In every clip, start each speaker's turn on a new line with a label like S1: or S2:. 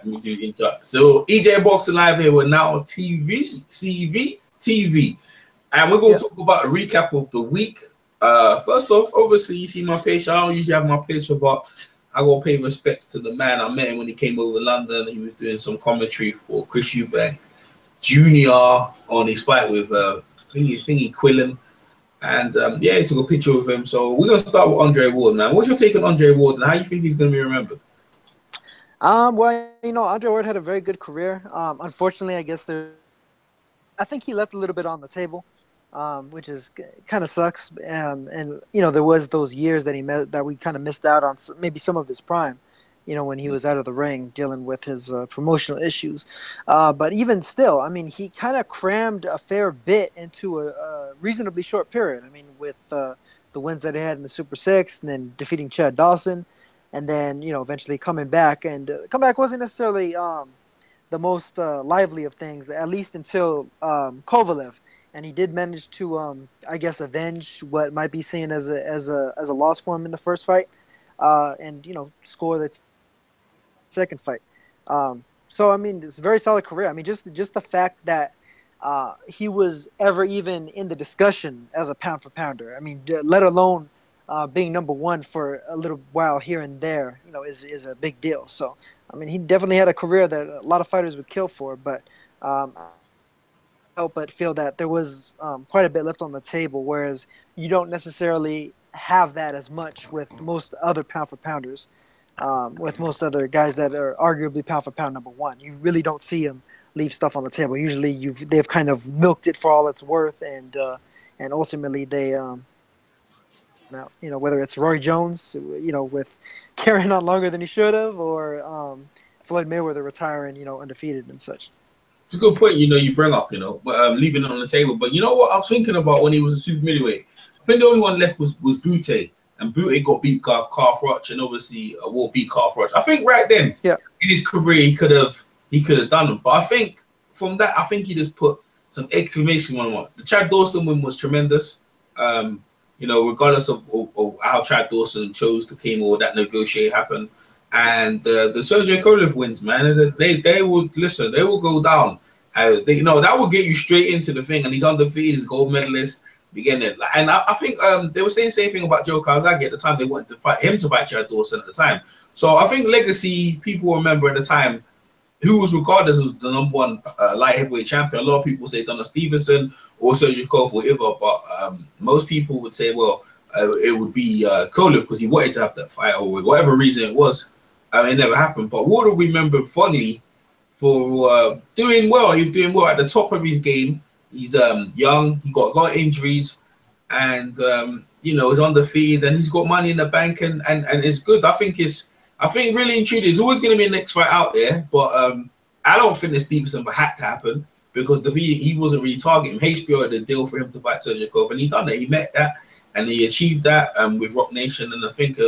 S1: We do interact. So EJ Boxing Live here. We're now on TV, and we're going
S2: Yeah.
S1: to talk about a recap of the week. First off, obviously you see my page. I don't usually have my picture, but I gotta pay respects to the man. I met him when he came over to London. He was doing some commentary for Chris Eubank Jr. on his fight with thingy Quillen. And yeah, he took a picture of him. So we're gonna start with Andre Ward, man. What's your take on Andre Ward and how you think he's gonna be remembered?
S2: Well, Andre Ward had a very good career. Unfortunately, I guess I think he left a little bit on the table, which is kind of sucks. And there was those years that we kind of missed out on maybe some of his prime. When he was out of the ring dealing with his promotional issues. But even still, I mean, he kind of crammed a fair bit into a reasonably short period. I mean, with the wins that he had in the Super Six, and then defeating Chad Dawson, and then eventually coming back. And comeback wasn't necessarily the most lively of things, at least until Kovalev, and he did manage to, I guess, avenge what might be seen as a loss for him in the first fight, and score the second fight. So I mean, it's a very solid career. I mean, just the fact that he was ever even in the discussion as a pound for pounder. I mean, let alone being number one for a little while here and there, is a big deal. So I mean, he definitely had a career that a lot of fighters would kill for, but I can't help but feel that there was quite a bit left on the table, whereas you don't necessarily have that as much with most other pound for pounders. With most other guys that are arguably pound for pound number one, you really don't see them leave stuff on the table. Usually, they've kind of milked it for all it's worth, and ultimately they out. Whether it's Roy Jones, with carrying on longer than he should have, or Floyd Mayweather retiring, undefeated and such.
S1: It's a good point, you bring up, but leaving it on the table. But you know what I was thinking about when he was a super middleweight? I think the only one left was Butte, and Butte got beat Carl Froch, and obviously Ward beat Carl Froch. I think right then
S2: Yeah.
S1: in his career he could have done them, but I think from that he just put some exclamation on it. The Chad Dawson win was tremendous. Regardless of how Chad Dawson chose to claim or that negotiate happened. And the Sergio Kovalev wins, man. They will listen. They will go down. That will get you straight into the thing. And he's undefeated. He's gold medalist. Beginning. And I think they were saying the same thing about Joe Kawasaki at the time. They wanted to fight him to fight Chad Dawson at the time. So I think legacy people remember at the time who was regarded as the number one light heavyweight champion. A lot of people say Donna Stevenson or Sergio Kovalev, whatever, but most people would say, well, it would be Kovalev because he wanted to have that fight or whatever reason it was. It never happened. But Ward will remember fondly for doing well. He was doing well at the top of his game. He's young. He got a lot of injuries, and he's undefeated, and he's got money in the bank, and it's good. I think really and truly, there's always going to be a next fight out there, but I don't think the Stevenson had to happen because he wasn't really targeting him. HBO had a deal for him to fight Sergio Kovalev, and he done it. He met that, and he achieved that with Rock Nation, and I think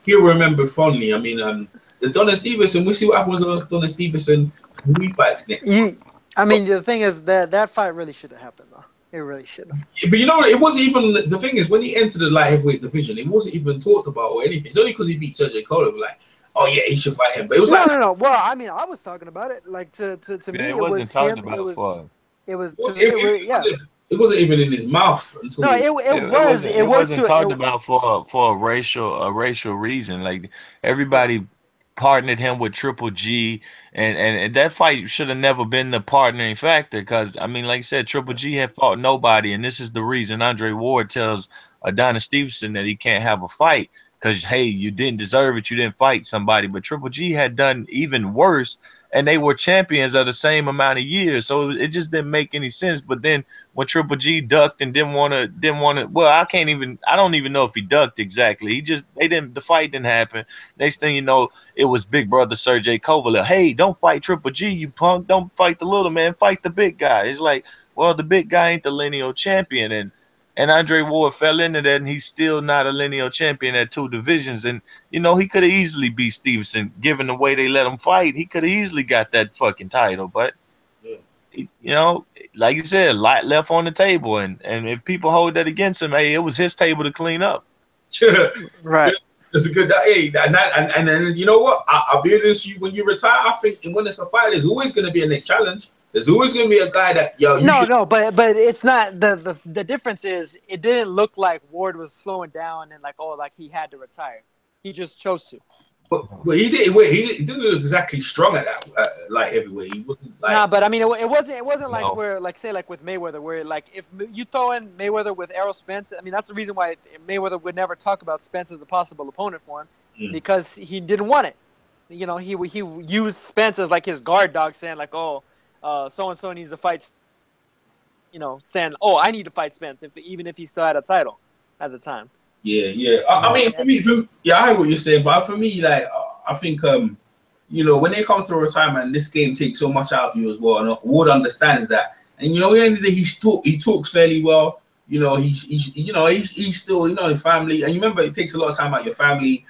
S1: he'll remember fondly. I mean, the Donna Stevenson, we'll see what happens with Donna Stevenson who he fights next.
S2: I mean, the thing is that fight really should have happened, though. It really should have.
S1: But it wasn't even, the thing is, when he entered the light heavyweight division, it wasn't even talked about or anything. It's only because he beat Sergio Kovalev, like, oh yeah, he should fight him. But it was
S2: no. Well, I mean, I was talking about it. Like to me,
S3: it
S2: it
S3: wasn't
S2: was
S3: talked
S2: him.
S3: about for.
S2: It was to me.
S1: It wasn't even in his mouth until
S2: No, it was
S3: wasn't talked about for a racial reason. Like everybody partnered him with Triple G, and that fight should have never been the partnering factor. Because I mean, like I said, Triple G had fought nobody, and this is the reason Andre Ward tells Adonis Stevenson that he can't have a fight. Because hey, you didn't deserve it, you didn't fight somebody. But Triple G had done even worse, and they were champions of the same amount of years, so it just didn't make any sense. But then when Triple G ducked and didn't want to, well, I don't even know if he ducked exactly. The fight didn't happen. Next thing you know, it was Big Brother Sergey Kovalev. Hey, don't fight Triple G, you punk. Don't fight the little man, fight the big guy. It's like, well, the big guy ain't the lineal champion, and Andre Ward fell into that, and he's still not a lineal champion at two divisions. And he could have easily beat Stevenson, given the way they let him fight. He could have easily got that fucking title, but like you said, a lot left on the table, and if people hold that against him, hey, it was his table to clean up.
S2: Right.
S1: It's a good. Hey, and then you know what? I'll be honest. You when you retire, I think when it's a fight, there's always going to be a next challenge. There's always going to be a guy that you should.
S2: No, but it's not the difference is it didn't look like Ward was slowing down and like he had to retire. He just chose to.
S1: But he did. Wait, he didn't look exactly strong at that light heavyweight. He wasn't like.
S2: Nah, but I mean, it wasn't like
S3: No.
S2: where like say like with Mayweather, where like if you throw in Mayweather with Errol Spence, I mean that's the reason why Mayweather would never talk about Spence as a possible opponent for him, because he didn't want it. You know, he used Spence as like his guard dog, saying like, oh, so and so needs to fight. You know, saying, oh, I need to fight Spence, even if he still had a title at the time.
S1: Yeah. I mean, for me, I hear what you're saying, but for me, like, I think, you know, when it comes to retirement, this game takes so much out of you as well, and Ward understands that. And you know, at the end of the day, he talks fairly well. You know, he's still, you know, his family, and you remember it takes a lot of time out of your family,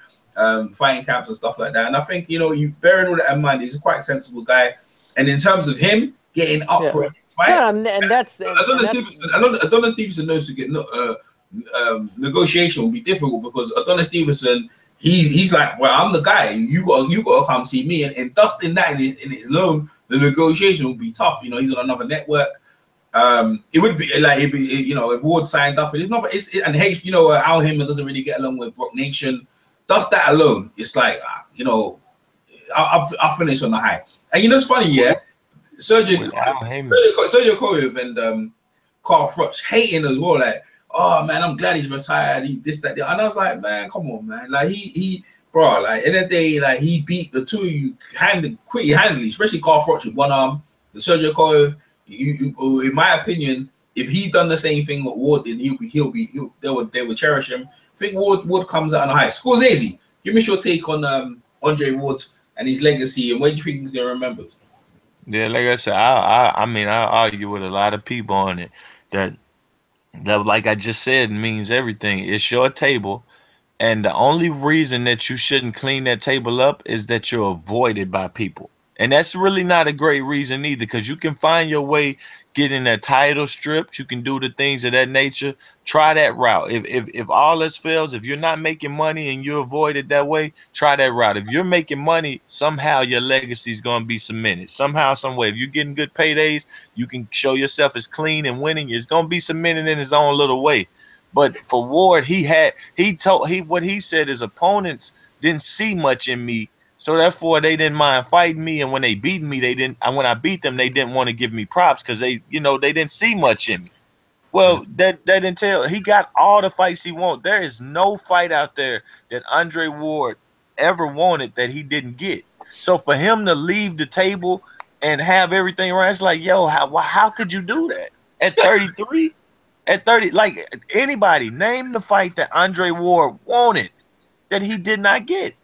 S1: fighting camps and stuff like that. And I think, you know, you bearing all that in mind, he's a quite sensible guy. And in terms of him getting up for it, right?
S2: Yeah, and that's
S1: Adonis Stevenson knows to get negotiation will be difficult because Adonis Stevenson, he's like, well, I'm the guy. You got to come see me. And dusting that in his loan, the negotiation will be tough. You know, he's on another network. It would be like you know, if Ward signed up, and it's not. And H, you know, Al Heyman doesn't really get along with Rock Nation. Dust that alone, it's like you know, I'll finish on the high. And you know, it's funny, yeah. Sergio Kovalev and Carl Froch hating as well, like, oh man, I'm glad he's retired. He's this, that, and I was like, man, come on, man. Like bro, like in the day, like he beat the two of you pretty handily, especially Carl Froch with one arm. The Sergio Kovalev, in my opinion, if he done the same thing that Ward did, they would cherish him. I think Ward comes out on a high. Scorsese, give me your take on Andre Ward and his legacy, and where do you think he's gonna remember?
S3: Yeah, like I said, I mean, I argue with a lot of people on it that like I just said, means everything. It's your table, and the only reason that you shouldn't clean that table up is that you're avoided by people. And that's really not a great reason either, because you can find your way getting that title stripped. You can do the things of that nature. Try that route. If all else fails, if you're not making money and you avoid it that way, try that route. If you're making money, somehow your legacy is going to be cemented. Somehow, some way. If you're getting good paydays, you can show yourself as clean and winning. It's going to be cemented in his own little way. But for Ward, what he said his opponents didn't see much in me. So therefore, they didn't mind fighting me, and when they beat me, they didn't. And when I beat them, they didn't want to give me props because they didn't see much in me. Well, that entails he got all the fights he wanted. There is no fight out there that Andre Ward ever wanted that he didn't get. So for him to leave the table and have everything right, it's like, yo, how could you do that at 33? At 30, like anybody, name the fight that Andre Ward wanted that he did not get.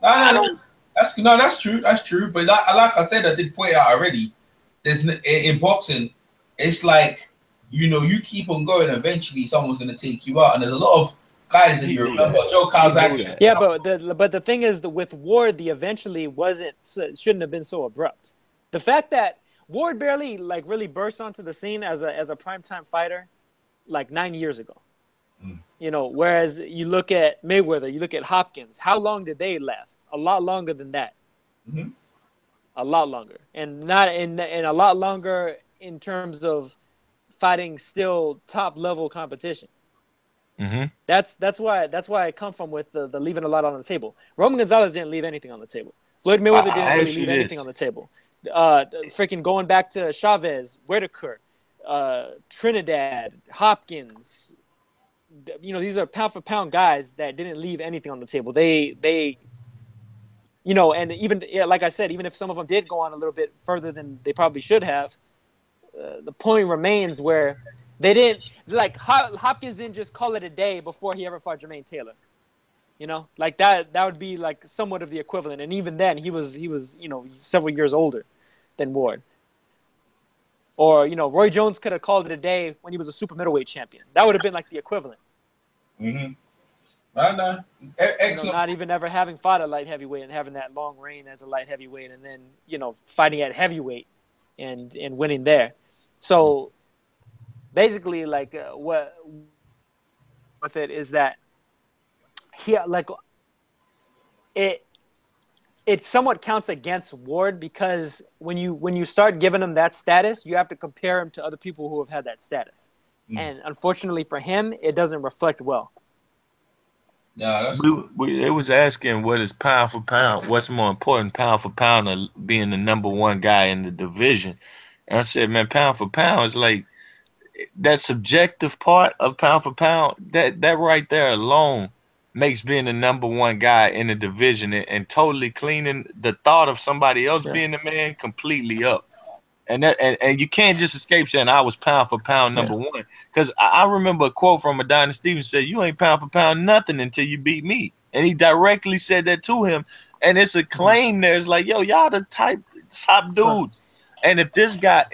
S1: No, that's true. That's true. But like I said, I did point out already. There's in boxing, it's like, you know, you keep on going. Eventually, someone's gonna take you out, and there's a lot of guys that you remember. Joe Calzaghe.
S2: Yeah, but the thing is, with Ward, the eventually shouldn't have been so abrupt. The fact that Ward barely like really burst onto the scene as a primetime fighter, like 9 years ago. You know, whereas you look at Mayweather, you look at Hopkins. How long did they last? A lot longer than that. A lot longer, and a lot longer in terms of fighting still top level competition. That's why I come from with the leaving a lot on the table. Roman Gonzalez didn't leave anything on the table. Floyd Mayweather didn't really leave anything on the table. Freaking going back to Chavez, Whitaker, Trinidad, Hopkins. You know, these are pound for pound guys that didn't leave anything on the table. They you know, and even like I said, even if some of them did go on a little bit further than they probably should have, the point remains where they didn't, like Hopkins didn't just call it a day before he ever fought Jermaine Taylor. You know, like that would be like somewhat of the equivalent. And even then, he was you know, several years older than Ward. Or, you know, Roy Jones could have called it a day when he was a super middleweight champion. That would have been like the equivalent.
S1: No.
S2: Excellent. You know, not even ever having fought a light heavyweight and having that long reign as a light heavyweight, and then, you know, fighting at heavyweight and winning there. So basically, like what with it is that he like it it somewhat counts against Ward because when you start giving him that status, you have to compare him to other people who have had that status. And unfortunately for him, it doesn't reflect well.
S1: Yeah, that's
S3: They was asking what is pound for pound, what's more important, pound for pound, or being the number one guy in the division. And I said, man, pound for pound is like that subjective part of pound for pound. That right there alone makes being the number one guy in the division and totally cleaning the thought of somebody else
S2: Yeah.
S3: being the man completely up. And you can't just escape saying I was pound for pound
S2: Yeah.
S3: number one. Because I remember a quote from Adonis Stevens said, "You ain't pound for pound nothing until you beat me." And he directly said that to him. And it's a claim there. It's like, yo, y'all the top dudes. And if this guy,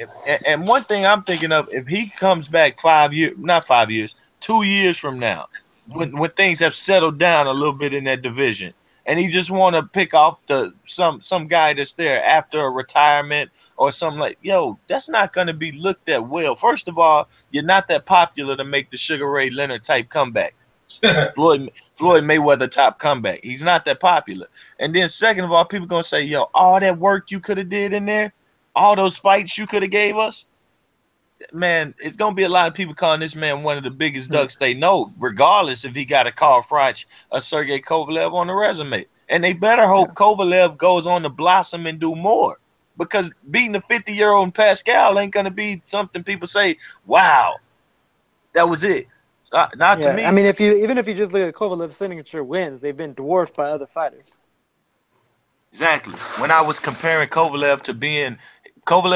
S3: and one thing I'm thinking of, if he comes back 5 years, not 5 years, 2 years from now, when things have settled down a little bit in that division, and he just want to pick off some guy that's there after a retirement or something like, yo, that's not going to be looked at well. First of all, you're not that popular to make the Sugar Ray Leonard type comeback. Floyd Mayweather type comeback. He's not that popular. And then second of all, people going to say, yo, all that work you could have did in there, all those fights you could have gave us, man, it's going to be a lot of people calling this man one of the biggest ducks they know, regardless if he got a Carl Froch or Sergey Kovalev on the resume. And they better hope Kovalev goes on to blossom and do more. Because beating a 50-year-old Pascal ain't going to be something people say, wow, that was it. Not to
S2: Yeah, I
S3: me.
S2: mean, even if you just look at Kovalev's signature wins, they've been dwarfed by other fighters.
S3: Exactly. When I was comparing Kovalev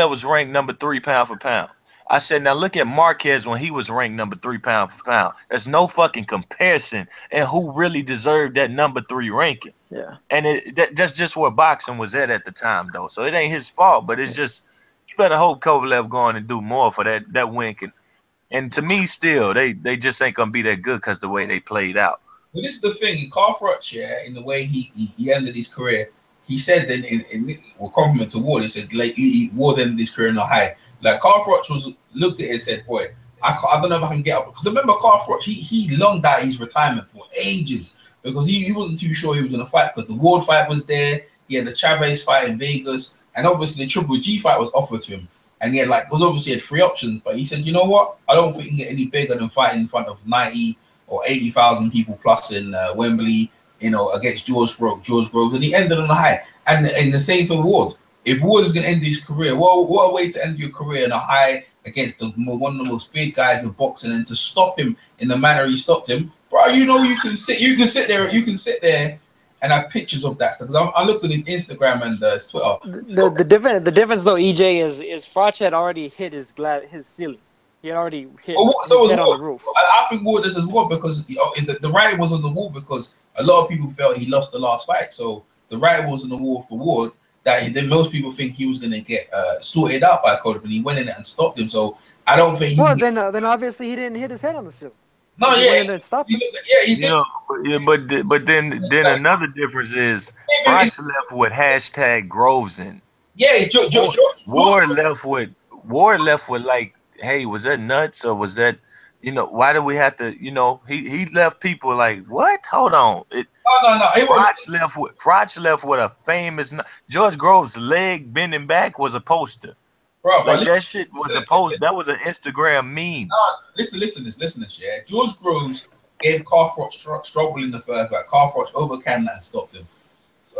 S3: was ranked number 3 pound for pound. I said, now look at Marquez when he was ranked number 3 pound for pound. There's no fucking comparison and who really deserved that number 3 ranking.
S2: Yeah.
S3: And that's just where boxing was at the time, though. So it ain't his fault, but it's just you better hope Kovalev go on and do more for that win. And to me, still, they just ain't gonna be that good because the way they played out.
S1: But this is the thing, Carl Froch, yeah, in the way he ended his career, he said then in well, compliment to Ward, he said like Ward ended his career in a high. Like Carl Froch was looked at it and said, boy, I don't know if I can get up because remember Carl Froch, he longed out his retirement for ages because he wasn't too sure he was gonna fight because the Ward fight was there, he had the Chavez fight in Vegas, and obviously the Triple G fight was offered to him. And he had because obviously he had 3 options, but he said, you know what? I don't think he can get any bigger than fighting in front of 90 or 80,000 people plus in Wembley, against George Groves, and he ended on a high. And the same for Ward. If Ward is going to end his career, well, what a way to end your career on a high against one of the most feared guys in boxing, and to stop him in the manner he stopped him, bro. You can sit there and have pictures of that stuff. Because I looked at his Instagram and his Twitter.
S2: The difference though, EJ is Froch had already hit his ceiling. He had already hit
S1: So
S2: his head
S1: was
S2: on
S1: Ward.
S2: the roof.
S1: I think Ward is as well because the writing was on the wall because a lot of people felt he lost the last fight. So the writing was on the wall for Ward that then most people think he was going to get sorted out by Cody, and he went in there and stopped him. So I don't think he.
S2: Well, then obviously he didn't hit his head on the ceiling.
S1: No,
S2: He
S1: yeah,
S2: went in there and stopped him.
S1: he
S3: You
S1: did.
S3: know, yeah, but then another difference is Froch left with hashtag Groves in.
S1: Yeah, it's George.
S3: Ward left with like, hey, was that nuts or was that, why do we have to, he left people like, what? Hold on.
S1: No. It was
S3: Froch left with a famous George Groves' leg bending back was a poster.
S1: bro.
S3: Like that shit was a post. That was an Instagram meme.
S1: Listen, this. Yeah, George Groves gave Carl Froch struggle in the first fight. Carl Froch overcame that and stopped him.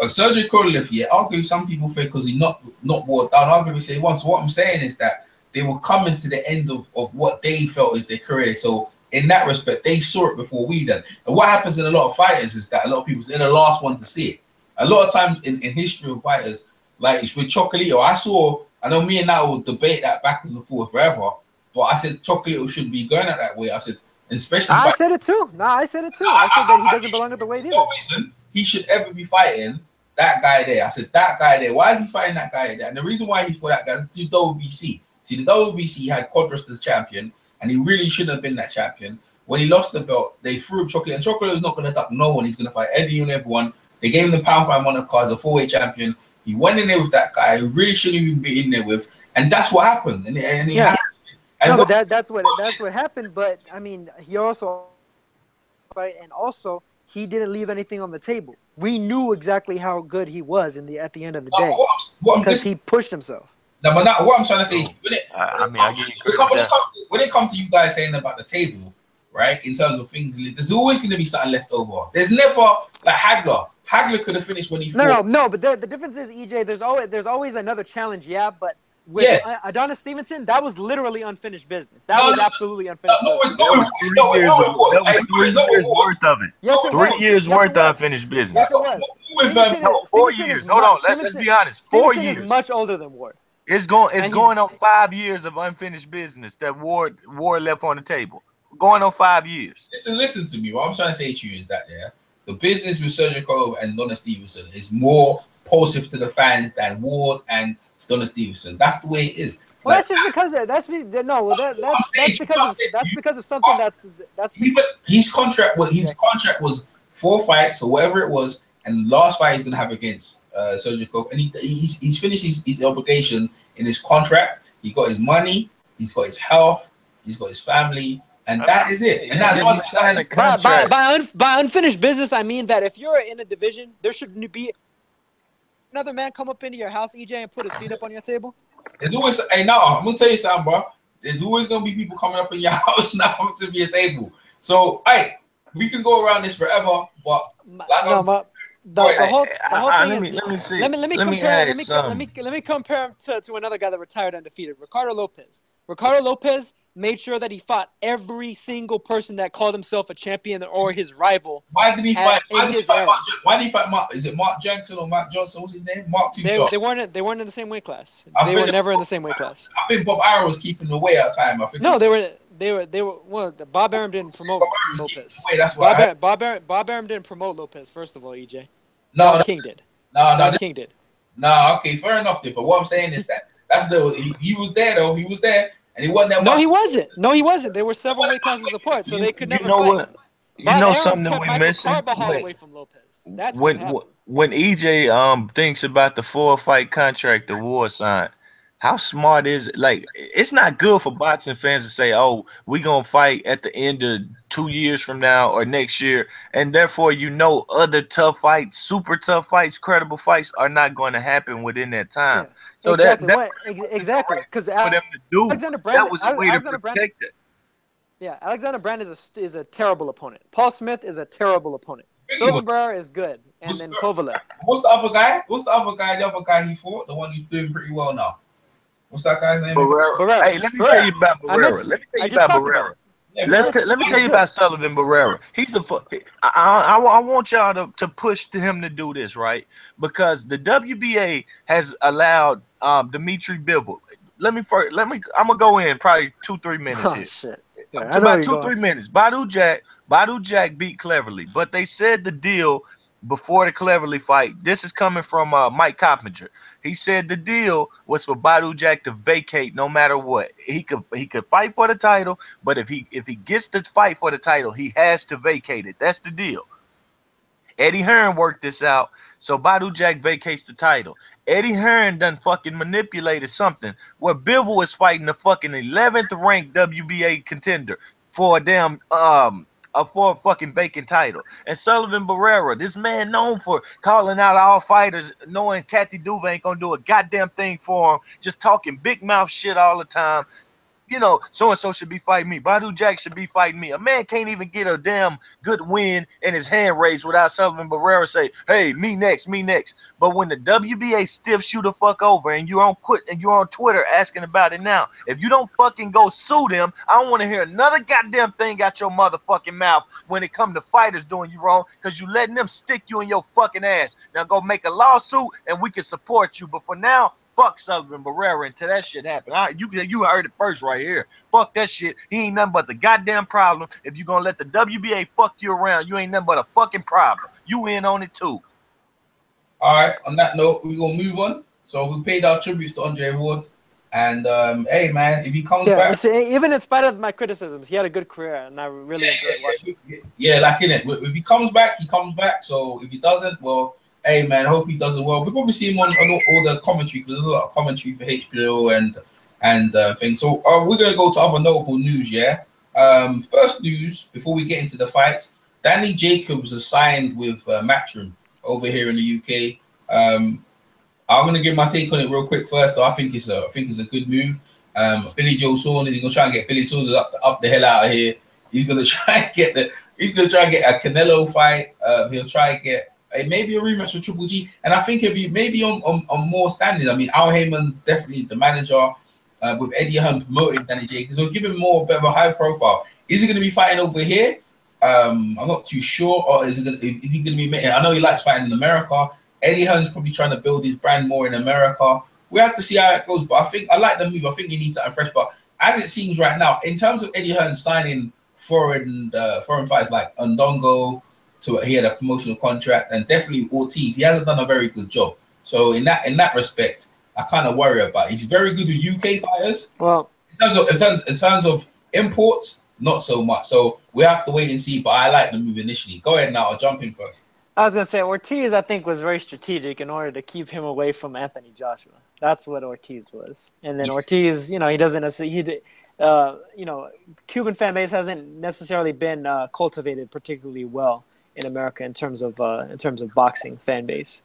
S1: Sergio Kovalev, yeah, arguably some people think because he not wore down, arguably say once. So what I'm saying is that they were coming to the end of what they felt is their career. So in that respect, they saw it before we did. And what happens in a lot of fighters is that a lot of people they're the last one to see it. A lot of times in history of fighters, like with Chocolito, I know me and Nat will debate that backwards and forth forever, but I said Chocolito shouldn't be going out that way. I said, especially
S2: I said it too. I said that he doesn't belong at the weight either.
S1: No reason he should ever be fighting that guy there. I said, that guy there. Why is he fighting that guy there? And the reason why he fought that guy is the WBC. See, the WBC had Quadras as champion, and he really shouldn't have been that champion. When he lost the belt, they threw him Chocolate, and Chocolate was not going to duck no one. He's going to fight Eddie and everyone. They gave him the pound by Monaco as a 4-way champion. He went in there with that guy who really shouldn't even be in there with, and that's what happened. And he
S2: Yeah.
S1: And
S2: but that's what happened. But I mean, he also fight, and also he didn't leave anything on the table. We knew exactly how good he was at the end of the
S1: No,
S2: day because
S1: this,
S2: he pushed himself.
S1: no, but not what I'm trying to say is
S3: I mean, I give you credit for that.
S1: when it comes to you guys saying about the table, right? In terms of things, there's always going to be something left over. There's never like Hagler. Hagler could have finished when he fought.
S2: No. But the difference is, EJ, there's always another challenge. Yeah, but with Adonis Stevenson, that was literally unfinished business. That was absolutely unfinished.
S3: That was 3 years. That was 3 years worth of it.
S2: Yes, it
S3: 3
S2: was.
S3: years worth of unfinished business.
S2: Yes, it was.
S3: No, 4 years. Hold on. Let's be honest. 4 years.
S2: Stevenson is much older than Ward.
S3: It's going on 5 years of unfinished business that Ward left on the table. Going on 5 years.
S1: Listen to me. What I'm trying to say to you is that the business with Sergio Cove and Adonis Stevenson is more positive to the fans than Ward and Adonis Stevenson. That's the way it is.
S2: Well, that's just because that's because of something that's
S1: his contract was 4 fights or whatever it was, and the last fight he's gonna have against Sergio Cove, and he's finished his obligation in his contract. He got his money, he's got his health, he's got his family, and that is it. And
S2: by unfinished business, I mean that if you're in a division, there shouldn't be another man come up into your house, EJ, and put a seat up on your table.
S1: There's always, I'm gonna tell you something, bro. There's always gonna be people coming up in your house now to be a table. So, we can go around this forever, but
S2: the whole thing is.
S3: Let me see.
S2: Let me compare him to another guy that retired undefeated, Ricardo Lopez. Ricardo Lopez made sure that he fought every single person that called himself a champion or his rival.
S1: Why did he fight? Why did he fight Mark? Is it Mark Jackson or Mark Johnson? What's his name? Mark Two-Shot.
S2: They weren't in the same weight class. They were never in the same weight class.
S1: I think Bob Arum was keeping the weight at the time.
S2: No, they were. Well, Bob Arum didn't promote Lopez.
S1: That's why
S2: Bob Arum didn't promote Lopez. First of all, EJ.
S1: No,
S2: King did.
S1: King did. No, okay, fair enough. But what I'm saying is that he was there though. He was there. And he wasn't that much.
S2: No, he wasn't. There were several weight classes apart, so they could never.
S3: You know
S2: fight.
S3: what? You know something that we're missing.
S2: Away from Lopez. That's
S3: when EJ thinks about the 4-fight contract the Ward signed. How smart is it? Like, it's not good for boxing fans to say, "Oh, we gonna fight at the end of 2 years from now or next year," and therefore other tough fights, super tough fights, credible fights are not going to happen within that time.
S2: Yeah,
S3: so
S2: exactly because
S3: for them to do that was a way to protect it.
S2: Yeah, Alexander Brand is a terrible opponent. Paul Smith is a terrible opponent. Sylvan Barrera is good, and then Kovalev.
S1: What's the other guy? The other guy he fought, the one who's doing pretty well now. What's that guy's name?
S3: Barrera. Hey, let me tell you about Barrera. Let me tell you about Sullivan Barrera. He's I want y'all to push him to do this, right? Because the WBA has allowed Dimitri Bivol. I'm gonna go in probably 2-3 minutes here.
S2: Shit.
S3: Yeah, about 2-3 minutes. Badu Jack beat Cleverly, but they said the deal before the Cleverly fight. This is coming from Mike Coppinger. He said the deal was for Badu Jack to vacate no matter what. He could fight for the title, but if he gets to fight for the title, he has to vacate it. That's the deal. Eddie Hearn worked this out, so Badu Jack vacates the title. Eddie Hearn done fucking manipulated something where Bivol is fighting the fucking 11th ranked WBA contender for a fucking vacant title. And Sullivan Barrera, this man known for calling out all fighters, knowing Kathy Duva ain't gonna do a goddamn thing for him, just talking big mouth shit all the time. You know, so-and-so should be fighting me. Badu Jack should be fighting me. A man can't even get a damn good win in his hand raised without Sullivan Barrera say, hey, me next. But when the WBA stiffs you the fuck over and you're on Twitter asking about it now, if you don't fucking go sue them, I don't want to hear another goddamn thing out your motherfucking mouth when it come to fighters doing you wrong, because you letting them stick you in your fucking ass. Now go make a lawsuit and we can support you. But for now, fuck Sullivan Barrera until that shit happen. You heard it first right here. Fuck that shit. He ain't nothing but the goddamn problem. If you gonna let the WBA fuck you around, you ain't nothing but a fucking problem. You in on it too.
S1: All right. On that note, we're gonna move on. So we paid our tributes to Andre Ward, and hey man, if he comes back,
S2: so even in spite of my criticisms, he had a good career, and I really enjoyed watching.
S1: Yeah, like in it. If he comes back, he comes back. So if he doesn't, well. Hey man, hope he does it well. We probably see him on all the commentary, because there's a lot of commentary for HBO and things. So we're gonna go to other notable news. Yeah. First news before we get into the fights. Danny Jacobs is signed with Matchroom over here in the UK. I'm gonna give my take on it real quick first. Though I think it's a good move. Billy Joe Saunders, he's gonna try and get Billy Saunders up the hell out of here. He's gonna try and get a Canelo fight. He'll try and get maybe a rematch with Triple G, and I think it'll be maybe on more standing. I mean, Al Heyman definitely the manager. With Eddie Hearn promoting Danny Jacobs, we'll give him more bit of a high profile. Is he going to be fighting over here? I'm not too sure. Or is he going to be? I know he likes fighting in America. Eddie Hearn's probably trying to build his brand more in America. We have to see how it goes. But I like the move. I think he needs something fresh. But as it seems right now, in terms of Eddie Hearn signing foreign fights like Ndongo, he had a promotional contract, and definitely Ortiz, he hasn't done a very good job. So in that respect, I kind of worry about it. He's very good with UK fighters.
S2: Well,
S1: in terms of imports, not so much. So we have to wait and see. But I like the move initially. Go ahead now. I'll jump in first.
S2: I was gonna say Ortiz, I think, was very strategic in order to keep him away from Anthony Joshua. That's what Ortiz was. And then Ortiz, he doesn't necessarily. Cuban fan base hasn't necessarily been cultivated particularly well in America in terms of boxing fan base.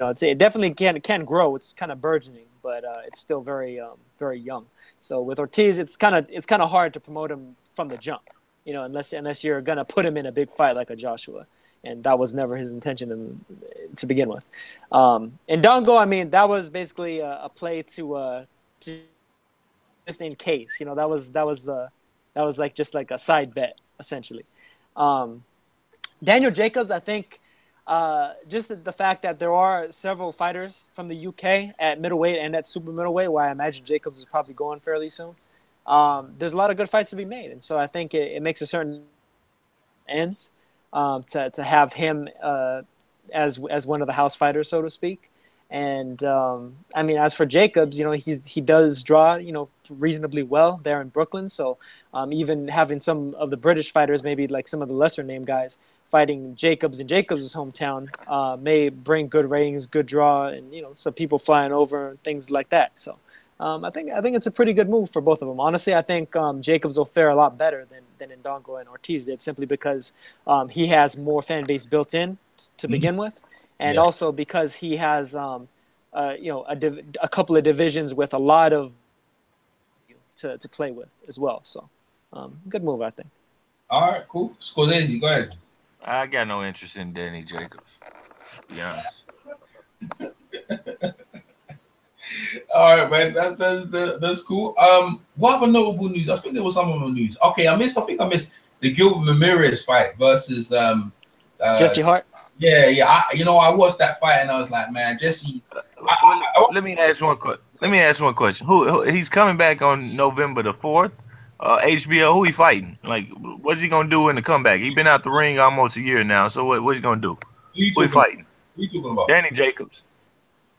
S2: It definitely can grow. It's kind of burgeoning, but it's still very very young. So with Ortiz, it's kind of hard to promote him from the jump, unless you're gonna put him in a big fight like a Joshua, and that was never his intention to begin with. And Dongo, I mean, that was basically a play to just in case, that was like just like a side bet essentially. Daniel Jacobs, I think. Just the fact that there are several fighters from the UK at middleweight and at super middleweight, where I imagine Jacobs is probably going fairly soon. There's a lot of good fights to be made, and so I think it makes a certain ends to have him as one of the house fighters, so to speak. And I mean, as for Jacobs, he does draw reasonably well there in Brooklyn. So even having some of the British fighters, maybe like some of the lesser name guys, fighting Jacobs in Jacobs' hometown may bring good ratings, good draw, and some people flying over and things like that. So I think it's a pretty good move for both of them. Honestly, I think Jacobs will fare a lot better than Ndongo and Ortiz did, simply because he has more fan base built in to begin with, and also because he has a couple of divisions with a lot of to play with as well. So good move, I think.
S1: All right, cool. Scorsese, go ahead.
S3: I got no interest in Danny Jacobs. Yeah.
S1: All right, man. That's cool. What other notable news? I think there was some other news. Okay, I think I missed the Gilbert Ramirez fight versus
S2: Jesse Hart.
S1: Yeah. I watched that fight and I was like, man, Jesse.
S3: Let me ask one question. Who he's coming back on November the 4th? HBO, who he fighting? Like, what's he gonna do in the comeback? He been out the ring almost a year now, so what's he gonna do? Who he fighting?
S1: Who you talking about?
S3: Danny Jacobs.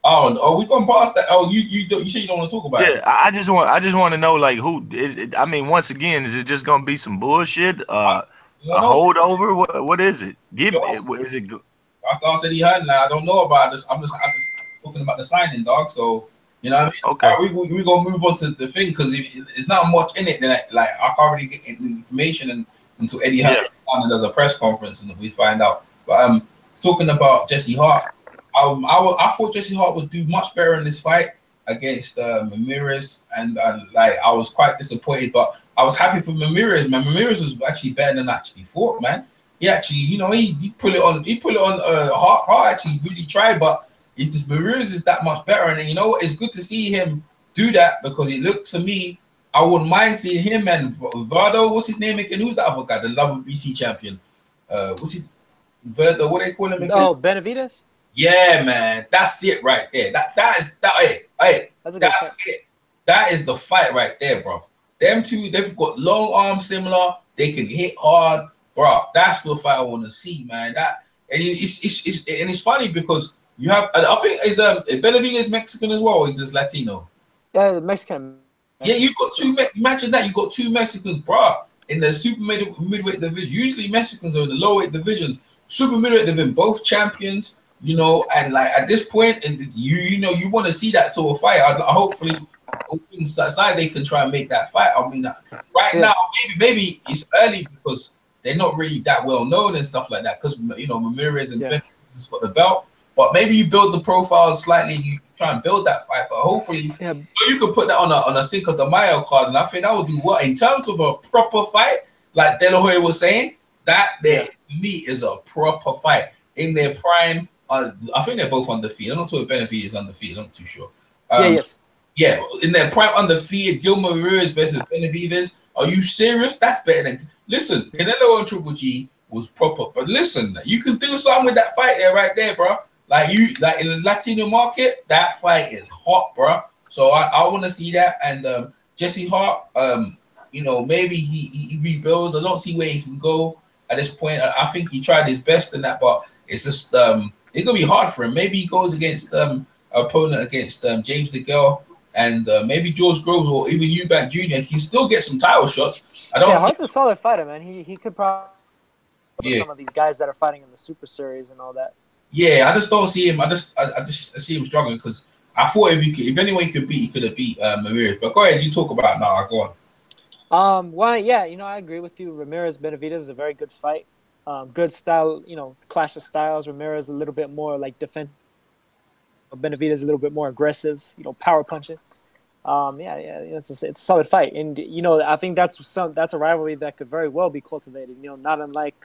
S1: Oh, we gone past that. Oh, you said you don't want to talk about it.
S3: Yeah, I just want to know, like, who is it? I mean, once again, is it just gonna be some bullshit? A holdover? What is it? Give me. Is it good?
S1: I said he had. Now I don't know about this. I'm just talking about the signing, dog. So you know what I mean?
S3: Okay.
S1: We gonna move on to the thing because it's not much in it. Then I can't really get information until Eddie Hearn does a press conference and we find out. But talking about Jesse Hart, I thought Jesse Hart would do much better in this fight against Ramirez, and I was quite disappointed. But I was happy for Ramirez. Man, Ramirez was actually better than actually fought. Man, he actually, he put it on. He put it on. Hart actually really tried, but. It's just Ramirez is that much better, and it's good to see him do that because it looked to me. I wouldn't mind seeing him and Vardo. What's his name again? Who's that other guy? The WBC champion. What's his Vardo? What they call him again?
S2: Oh, Benavidez.
S1: Yeah, man, that's it right there. That's it. That is the fight right there, bro. Them two, they've got long arms similar. They can hit hard, bro. That's the fight I want to see, man. It's funny because. You have, I think, is Benavidez Mexican as well, or is this Latino?
S2: Yeah, Mexican.
S1: Yeah, you got two. Imagine that you got two Mexicans, bro, in the super midweight division. Usually Mexicans are in the low weight divisions. Super midweight division, both champions. And like at this point, and you want to see that sort of fight. Hopefully, side they can try and make that fight. I mean, right now, maybe it's early because they're not really that well known and stuff like that because you know Ramirez and
S2: Yeah.
S1: Benavidez got the belt. But maybe you build the profile slightly, you try and build that fight. But hopefully,
S2: Yeah.
S1: you could put that on a Cinco de Mayo card, and I think that would do what in terms of a proper fight, like De La Hoya was saying. That there to me is a proper fight in their prime. I think they're both undefeated. I'm not sure if Benavidez is undefeated. I'm not too sure.
S2: Yes.
S1: Yeah, in their prime undefeated, Gilmore Ramirez versus Benavidez. Are you serious? That's better than. Listen, Canelo and Triple G was proper, but listen, you can do something with that fight there, right there, bro. Like like in the Latino market, that fight is hot, bro. So I want to see that. And Jesse Hart, you know, maybe he rebuilds. I don't see where he can go at this point. I think he tried his best in that, but it's just it's gonna be hard for him. Maybe he goes against opponent against James DeGale and maybe George Groves or even Eubank Jr. He still get some title shots. I don't.
S2: Yeah, Hart's a solid fighter, man. He could probably
S1: Yeah.
S2: some of these guys that are fighting in the Super Series and all that.
S1: Yeah, I just don't see him. I just see him struggling because I thought if anyone he could beat, he could have beat Ramirez. But go ahead, you talk about it now. Go on.
S2: Well, yeah, you know, I agree with you. Ramirez Benavidez is a very good fight. Good style, you know, clash of styles. Ramirez a little bit more like defensive. Benavidez a little bit more aggressive, you know, power punching. It's a solid fight, and you know, I think that's a rivalry that could very well be cultivated. You know, not unlike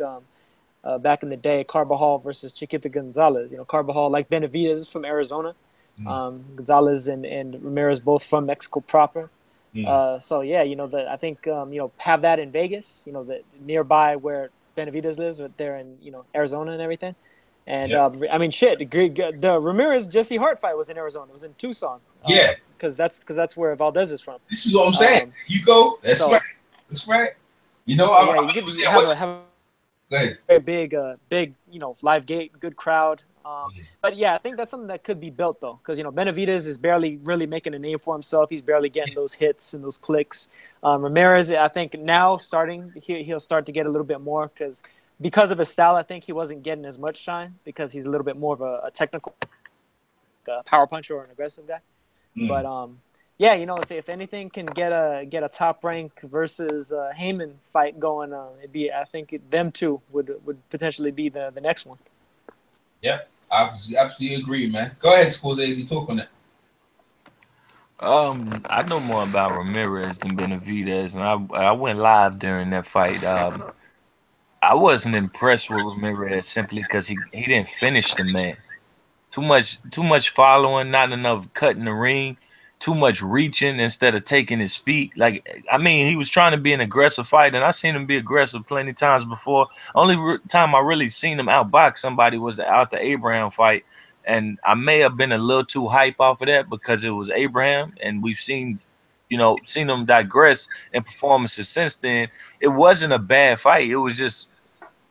S2: back in the day, Carbajal versus Chiquita Gonzalez. You know, Carbajal like Benavidez from Arizona, Gonzalez and Ramirez both from Mexico proper. So yeah, you know, I think you know, have that in Vegas. You know, the nearby where Benavidez lives, but they're in, you know, Arizona and everything. And I mean, shit, the Ramirez Jesse Hart fight was in Arizona. It was in Tucson. Because that's where Valdez is from.
S1: This is what I'm saying. You go. That's right. That's right. You know,
S2: you have a
S1: go ahead.
S2: Very big, you know, live gate, good crowd. But yeah, I think that's something that could be built though, because you know, Benavidez is barely really making a name for himself. He's barely getting those hits and those clicks. Ramirez, I think now he'll start to get a little bit more because of his style. I think he wasn't getting as much shine because he's a little bit more of a technical power puncher or an aggressive guy. But yeah, you know, if anything can get a top rank versus Heyman fight going, I think them two would potentially be the next one.
S1: Yeah, I absolutely agree, man. Go ahead, Scorsese, talk on it.
S3: I know more about Ramirez than Benavidez, and I went live during that fight. I wasn't impressed with Ramirez simply because he didn't finish the man. Too much following, not enough cutting the ring, too much reaching instead of taking his feet. Like, I mean, he was trying to be an aggressive fighter, and I seen him be aggressive plenty times before. Only time I really seen him outbox somebody was out the Abraham fight, and I may have been a little too hype off of that because it was Abraham, and we've seen him digress in performances since then. It wasn't a bad fight. It was just,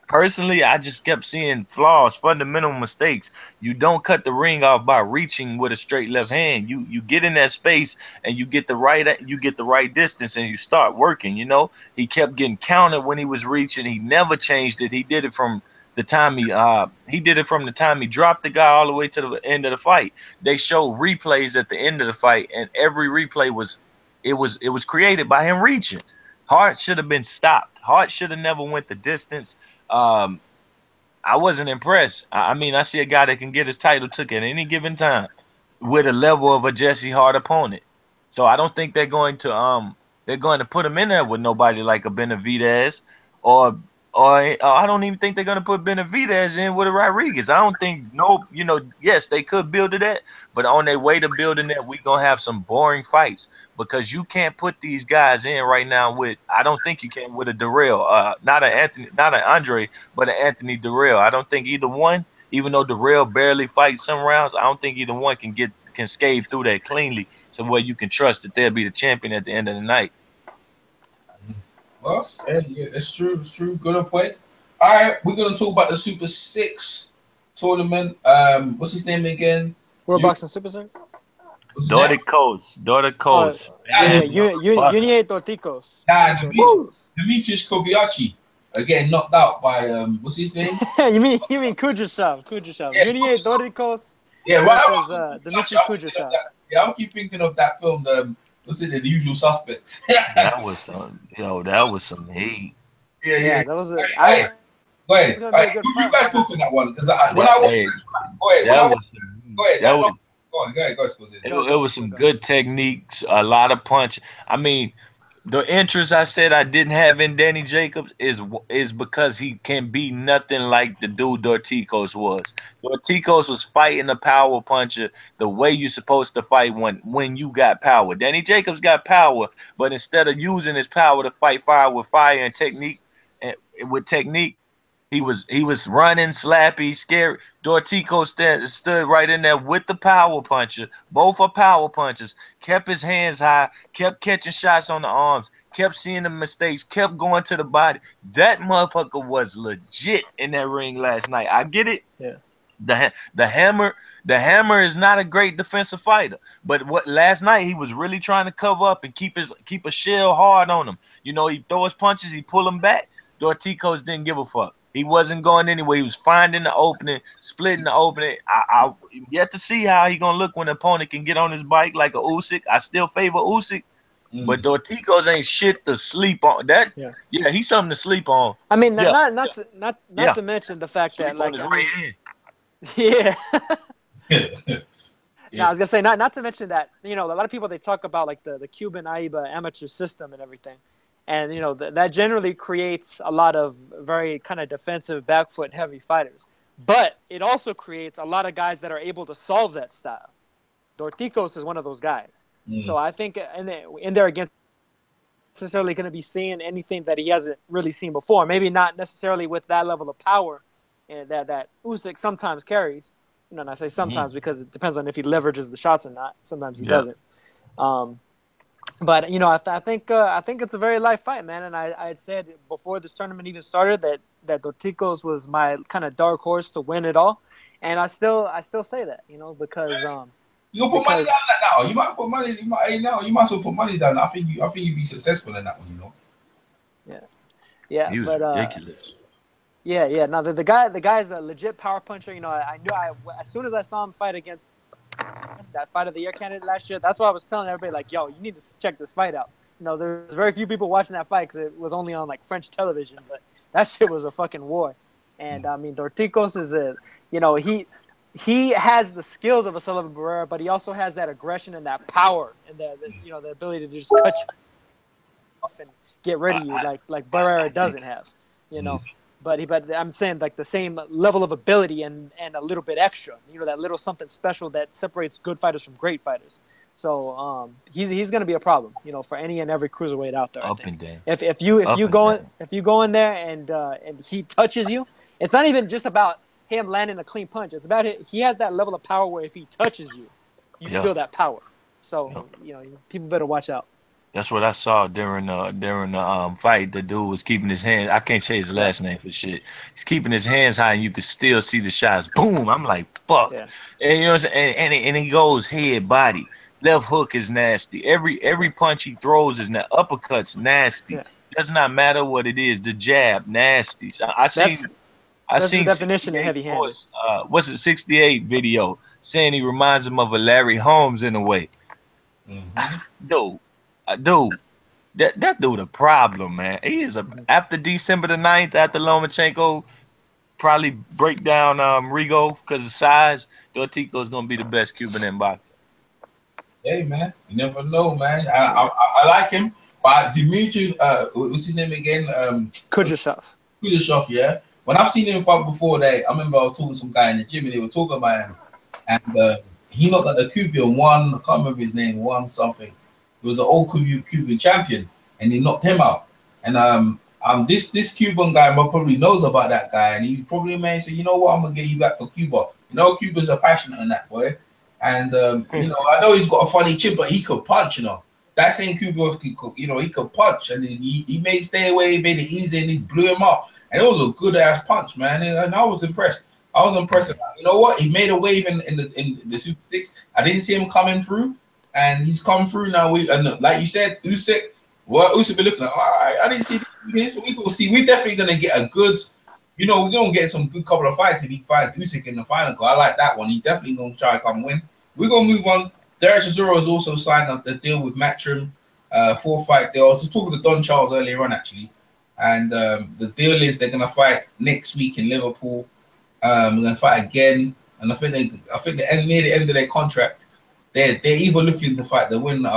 S3: personally, I just kept seeing flaws, fundamental mistakes. You don't cut the ring off by reaching with a straight left hand. You get in that space and you get the right distance and you start working. You know, he kept getting counted when he was reaching. He never changed it. He did it from the time he dropped the guy all the way to the end of the fight. They show replays at the end of the fight, and every replay was created by him reaching. Hart should have been stopped. Hart should have never went the distance. I wasn't impressed. I mean, I see a guy that can get his title took at any given time with a level of a Jesse Hart opponent. So I don't think they're going to put him in there with nobody like a Benavidez or I don't even think they're going to put Benavidez in with a Rodriguez. I don't think yes, they could build it that, but on their way to building that, we're going to have some boring fights because you can't put these guys in right now with, I don't think you can with a Darrell, not an Andre, but an Anthony Darrell. I don't think either one, even though Darrell barely fights some rounds, I don't think either one can scathe through that cleanly so where you can trust that they'll be the champion at the end of the night.
S1: Well, yeah, it's true. It's true. Good point. All right, we're gonna talk about the Super 6 tournament. What's his name again?
S2: World Boxing Super Series.
S3: Dorticos.
S2: Unie Torticos.
S1: Demetrius Kobayashi again knocked out by what's his name?
S2: you mean Kudryashov?
S1: Yeah,
S2: Unie Torticos.
S1: Yeah, right.
S2: Demetrius Kudryashov.
S1: Yeah, I'm keep thinking of that film. What's it? The Usual Suspects.
S3: That was some heat.
S1: Yeah,
S2: Yeah,
S1: yeah.
S2: that was
S1: Hey, go
S2: it's
S1: ahead.
S2: gonna
S1: All
S2: be a
S1: right,
S2: good
S1: you
S2: fight.
S1: guys talk on that one because when
S3: That
S1: I watch,
S3: hey,
S1: go ahead. When
S3: that
S1: I watch,
S3: was some,
S1: go ahead.
S3: that
S1: That no,
S3: was
S1: go ahead, Scorsese.
S3: it,
S2: Go,
S3: it
S2: go,
S3: was
S2: go,
S3: some
S2: go.
S3: good techniques, a lot of punch. I mean, the interest I said I didn't have in Danny Jacobs is because he can be nothing like the dude Dorticos was. Dorticos was fighting a power puncher the way you're supposed to fight when you got power. Danny Jacobs got power, but instead of using his power to fight fire and technique, and with technique, he was running, slappy, scary. Dortico stood right in there with the power puncher. Both are power punchers. Kept his hands high, kept catching shots on the arms, kept seeing the mistakes, kept going to the body. That motherfucker was legit in that ring last night. I get it.
S2: Yeah.
S3: The hammer is not a great defensive fighter, but what last night he was really trying to cover up and keep a shell hard on him. You know, he throw his punches, he pull them back. Dorticos didn't give a fuck. He wasn't going anywhere. He was finding the opening, splitting the opening. I yet to see how he gonna look when the opponent can get on his bike like a Usyk. I still favor Usyk, but
S1: Mm.
S3: Dorticos ain't shit to sleep on. That
S2: Yeah.
S3: yeah, he's something to sleep on.
S2: I mean,
S3: Yeah,
S2: not
S3: yeah.
S2: to mention the fact that,
S3: Sleep on
S2: like,
S3: his
S2: I
S3: right
S2: mean,
S3: hand.
S2: yeah. No,
S1: Yeah.
S2: I was gonna say not to mention that, you know, a lot of people, they talk about like the Cuban AIBA amateur system and everything, and you know that generally creates a lot of very kind of defensive back foot heavy fighters, but it also creates a lot of guys that are able to solve that style. Dorticos is one of those guys.
S1: Mm.
S2: So I think in there against necessarily going to be seeing anything that he hasn't really seen before. Maybe not necessarily with that level of power and that Usyk sometimes carries. You know, and I say sometimes
S3: Mhm.
S2: because it depends on if he leverages the shots or not. Sometimes he
S3: Yeah.
S2: doesn't. Um, but you know, I think it's a very live fight, man. And I had said before this tournament even started that Dorticos was my kind of dark horse to win it all, and I still say that, you know,
S1: You gonna put money down
S2: because
S1: on that now? You might put money. You might hey, now. You might as well put money down. I think you'd be successful in that one. You know.
S2: yeah, yeah,
S3: He was
S2: but
S3: ridiculous.
S2: yeah, yeah. Now the guy's a legit power puncher. You know, I knew as soon as I saw him fight against that fight of the year candidate last year, that's why I was telling everybody, like, yo, you need to check this fight out. You know, there's very few people watching that fight because it was only on like French television, but that shit was a fucking war. And I mean, Dorticos is you know, he has the skills of a Sullivan Barrera, but he also has that aggression and that power and you know, the ability to just cut you off and get rid
S3: I,
S2: of you
S3: I,
S2: like
S3: I
S2: Barrera
S3: think
S2: doesn't have. You know, but I'm saying like the same level of ability and a little bit extra. You know, that little something special that separates good fighters from great fighters. So he's going to be a problem, you know, for any and every cruiserweight out there. I
S3: up
S2: think
S3: and down,
S2: if
S3: up
S2: you
S3: and
S2: go
S3: down.
S2: if you go in there and he touches you, it's not even just about him landing a clean punch. It's about he has that level of power where if he touches you, you
S3: Yeah,
S2: feel that power.
S3: yeah.
S2: So you know, people better watch out.
S3: That's what I saw during the fight. The dude was keeping his hands. I can't say his
S2: Yeah,
S3: last name for shit. He's keeping his hands high, and you could still see the shots. Boom! I'm like, fuck.
S2: yeah,
S3: And you know what I'm saying? And he goes head, body, left hook is nasty. Every
S2: yeah,
S3: punch he throws is uppercuts nasty.
S2: yeah.
S3: Does not matter what it is. The jab nasty. So
S2: That's
S3: I
S2: that's the
S3: seen
S2: definition of
S3: 68's
S2: heavy-handed.
S3: voice. What's it? 68 video saying he reminds him of a Larry Holmes in a way.
S1: Mm-hmm.
S3: Dude, dude. That dude a problem, man. He is a
S2: Mhm.
S3: after December the 9th, after Lomachenko probably break down Rigo because of size. Dortico's gonna be the best Cuban in boxing.
S1: Hey man, you never know, man.
S2: Yeah.
S1: I like him, but Dimitri, what's his name again?
S2: Kudryashov.
S1: Kulishov, yeah. When I've seen him fight before, I remember I was talking to some guy in the gym and they were talking about him, and he knocked out the Cuban one. I can't remember his name. One something. He was an old Cuban champion, and he knocked him out. And this Cuban guy probably knows about that guy, and he probably may say, you know what, I'm gonna get you back for Cuba. You know, Cubans are passionate on that boy, and you know, I know he's got a funny chin, but he could punch. You know, that same Cuban, you know, he could punch, and he made stay away, he made it easy, and he blew him up. And it was a good ass punch, man, and I was impressed. I was impressed. You know what? He made a wave in the Super Six. I didn't see him coming through, and he's come through now. And like you said, Usyk. What Usyk be looking at? All right, I didn't see this. We will see. We're definitely gonna get a good. You know, we're gonna get some good couple of fights if he fights Usyk in the final. Cause I like that one. He's definitely gonna try to come win. We're gonna move on. Derek Chisora has also signed up the deal with Matchroom. 4 fight deal. I was talking to Don Charles earlier on actually. and the deal is they're gonna fight next week in Liverpool. We're gonna fight again, and I think near the end of their contract, they're either looking to fight the winner,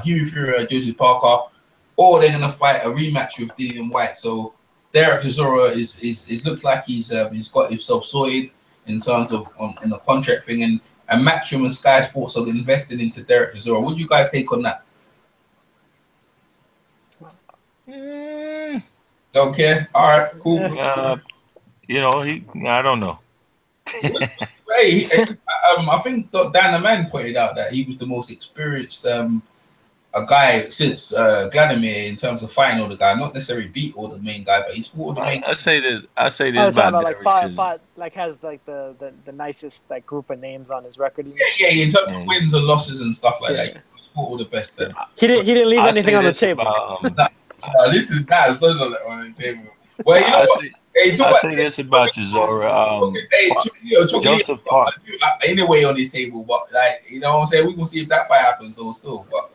S1: Hughie Fury or Joseph Parker, or they're gonna fight a rematch with Dillian White. So Derek Chisora is looks like he's got himself sorted in terms of in the contract thing, and Matchroom and Sky Sports are investing into Derek Chisora. What do you guys take on that? Don't care. All right, cool.
S3: I don't know.
S1: Hey, I think Dan the Man pointed out that he was the most experienced a guy since Vladimir in terms of fighting all the guy, not necessarily beat all the main guy, but he's fought all the main.
S3: I say this. I say
S2: Oh,
S3: this
S2: it's talking
S3: about
S2: about like
S3: Derek
S2: fought like has like the nicest like group of names on his record. You know?
S1: Yeah, in terms of wins and losses and stuff like that, he's fought all the best. Then
S2: He didn't leave
S3: I
S2: anything
S3: say
S2: on the
S3: this
S2: table.
S3: about
S1: this is that. It's not on the table. Well, you know
S3: I
S1: what?
S3: say
S1: Hey,
S3: I say this about Chisora.
S1: hey,
S3: Joseph Park.
S1: anyway on this table, but like you know what I'm saying, we can see if that fight happens though still. But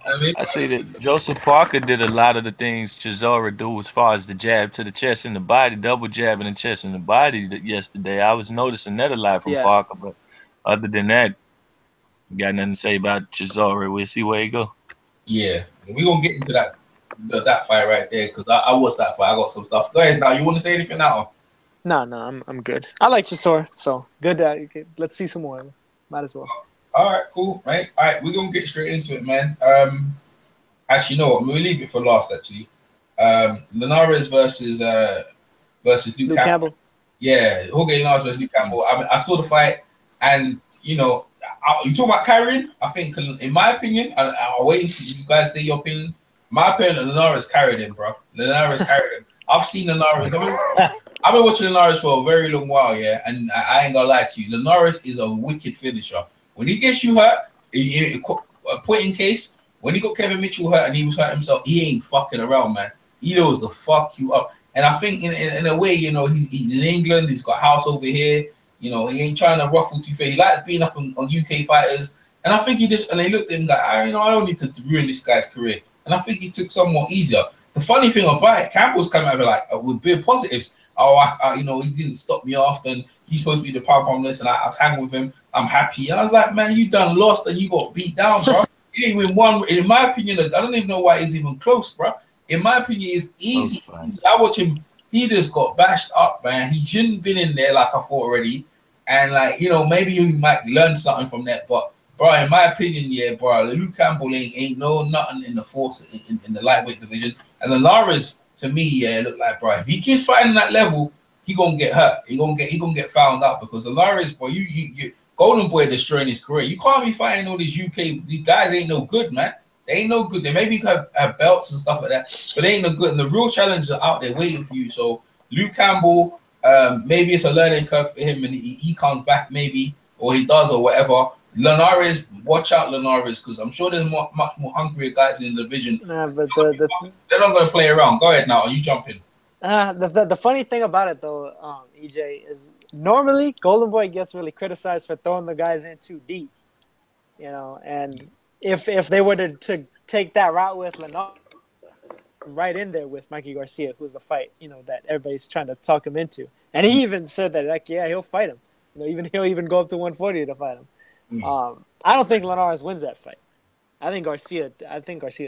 S1: I mean,
S3: I say that Joseph Parker did a lot of the things Chisora do as far as the jab to the chest and the body, double jab in the chest and the body yesterday. I was noticing that a lot from
S2: Yeah.
S3: Parker, but other than that, got nothing to say about Chisora. We'll see where he go.
S1: yeah, we gonna get into that fight right there because I watched that fight. I got some stuff. Go ahead now. You want to say anything now?
S2: No, I'm good. I like Chisora, so good. Let's see some more. Might as well.
S1: All right, cool, mate. All right, we're gonna get straight into it, man. Actually, you know what? We'll leave it for last. Actually, Linares versus Luke
S2: Luke
S1: Campbell.
S2: Campbell.
S1: Yeah, Jorge Linares versus Luke Campbell. I mean, I saw the fight, and you know, you talk about carrying. I think, in my opinion, I'll wait until you guys say your opinion. My opinion, Linares carried him, bro. Linares carried him. I've seen Linares. I've been watching Linares for a very long while, yeah, and I ain't gonna lie to you. Linares is a wicked finisher. When he gets you hurt, a point in case, when he got Kevin Mitchell hurt and he was hurt himself, he ain't fucking around, man. He knows to fuck you up. And I think in a way, you know, he's in England, he's got a house over here, you know, he ain't trying to ruffle too fast. He likes being up on UK fighters. And I think and they looked at him like, I don't need to ruin this guy's career. And I think he took somewhat easier. The funny thing about it, Campbell's come out with big positives. Oh, you know, he didn't stop me off, and he's supposed to be the pound list, and I was hanging with him. I'm happy. And I was like, man, you done lost and you got beat down, bro. You didn't win one. In my opinion, I don't even know why he's even close, bro. In my opinion, it's easy. I watch him. He just got bashed up, man. He shouldn't have been in there, like I thought already. And like, you know, maybe you might learn something from that. But bro, in my opinion, yeah, bro, Luke Campbell ain't no nothing in the force in the lightweight division. And the Linares, to me, yeah, look like, bro, if he keeps fighting that level, he gonna get hurt. He gonna get found out because the Linares, boy, you Golden Boy destroying his career. You can't be fighting all these UK. These guys ain't no good, man. They ain't no good. They maybe have belts and stuff like that, but they ain't no good. And the real challenges are out there waiting for you. So Luke Campbell, maybe it's a learning curve for him, and he comes back maybe, or he does, or whatever. Linares, watch out, Linares, because I'm sure there's much more hungrier guys in the division.
S2: Nah, but
S1: they're not going to play around. Go ahead now. You jump in.
S2: The funny thing about it though, EJ, is normally Golden Boy gets really criticized for throwing the guys in too deep, you know. And if they were to take that route with Linares, right in there with Mikey Garcia, who's the fight, you know, that everybody's trying to talk him into, and he even said that, like, yeah, he'll fight him. You know, he'll even go up to 140 to fight him. I don't think Linares wins that fight. I think Garcia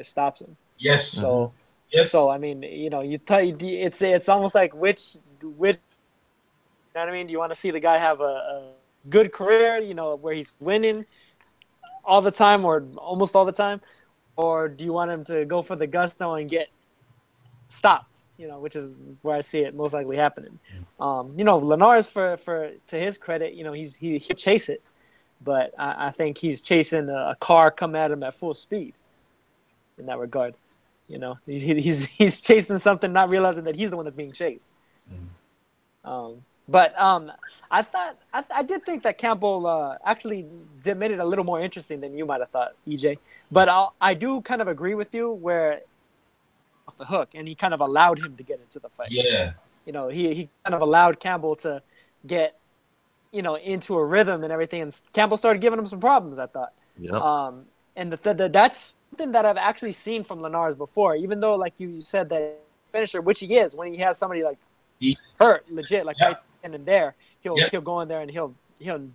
S2: stops him.
S1: Yes.
S2: So.
S1: Yes.
S2: So I mean, you know, it's almost like which you know what I mean? Do you want to see the guy have a good career, you know, where he's winning all the time or almost all the time, or do you want him to go for the gusto and get stopped? You know, which is where I see it most likely happening. You know, Linares, for to his credit, you know, he'll chase it, but I think he's chasing a car come at him at full speed in that regard. You know, he's chasing something, not realizing that he's the one that's being chased. But I did think that Campbell actually made it a little more interesting than you might have thought, EJ. But I do kind of agree with you where off the hook, and he kind of allowed him to get into the fight.
S1: Yeah.
S2: You know, he kind of allowed Campbell to get, you know, into a rhythm and everything, and Campbell started giving him some problems, I thought.
S3: Yep.
S2: And that's something that I've actually seen from Linares before, even though, like you said, that finisher, which he is when he has somebody like
S1: He,
S2: hurt, legit, like
S1: yeah,
S2: right then and there, he'll
S1: yeah,
S2: go in there and he'll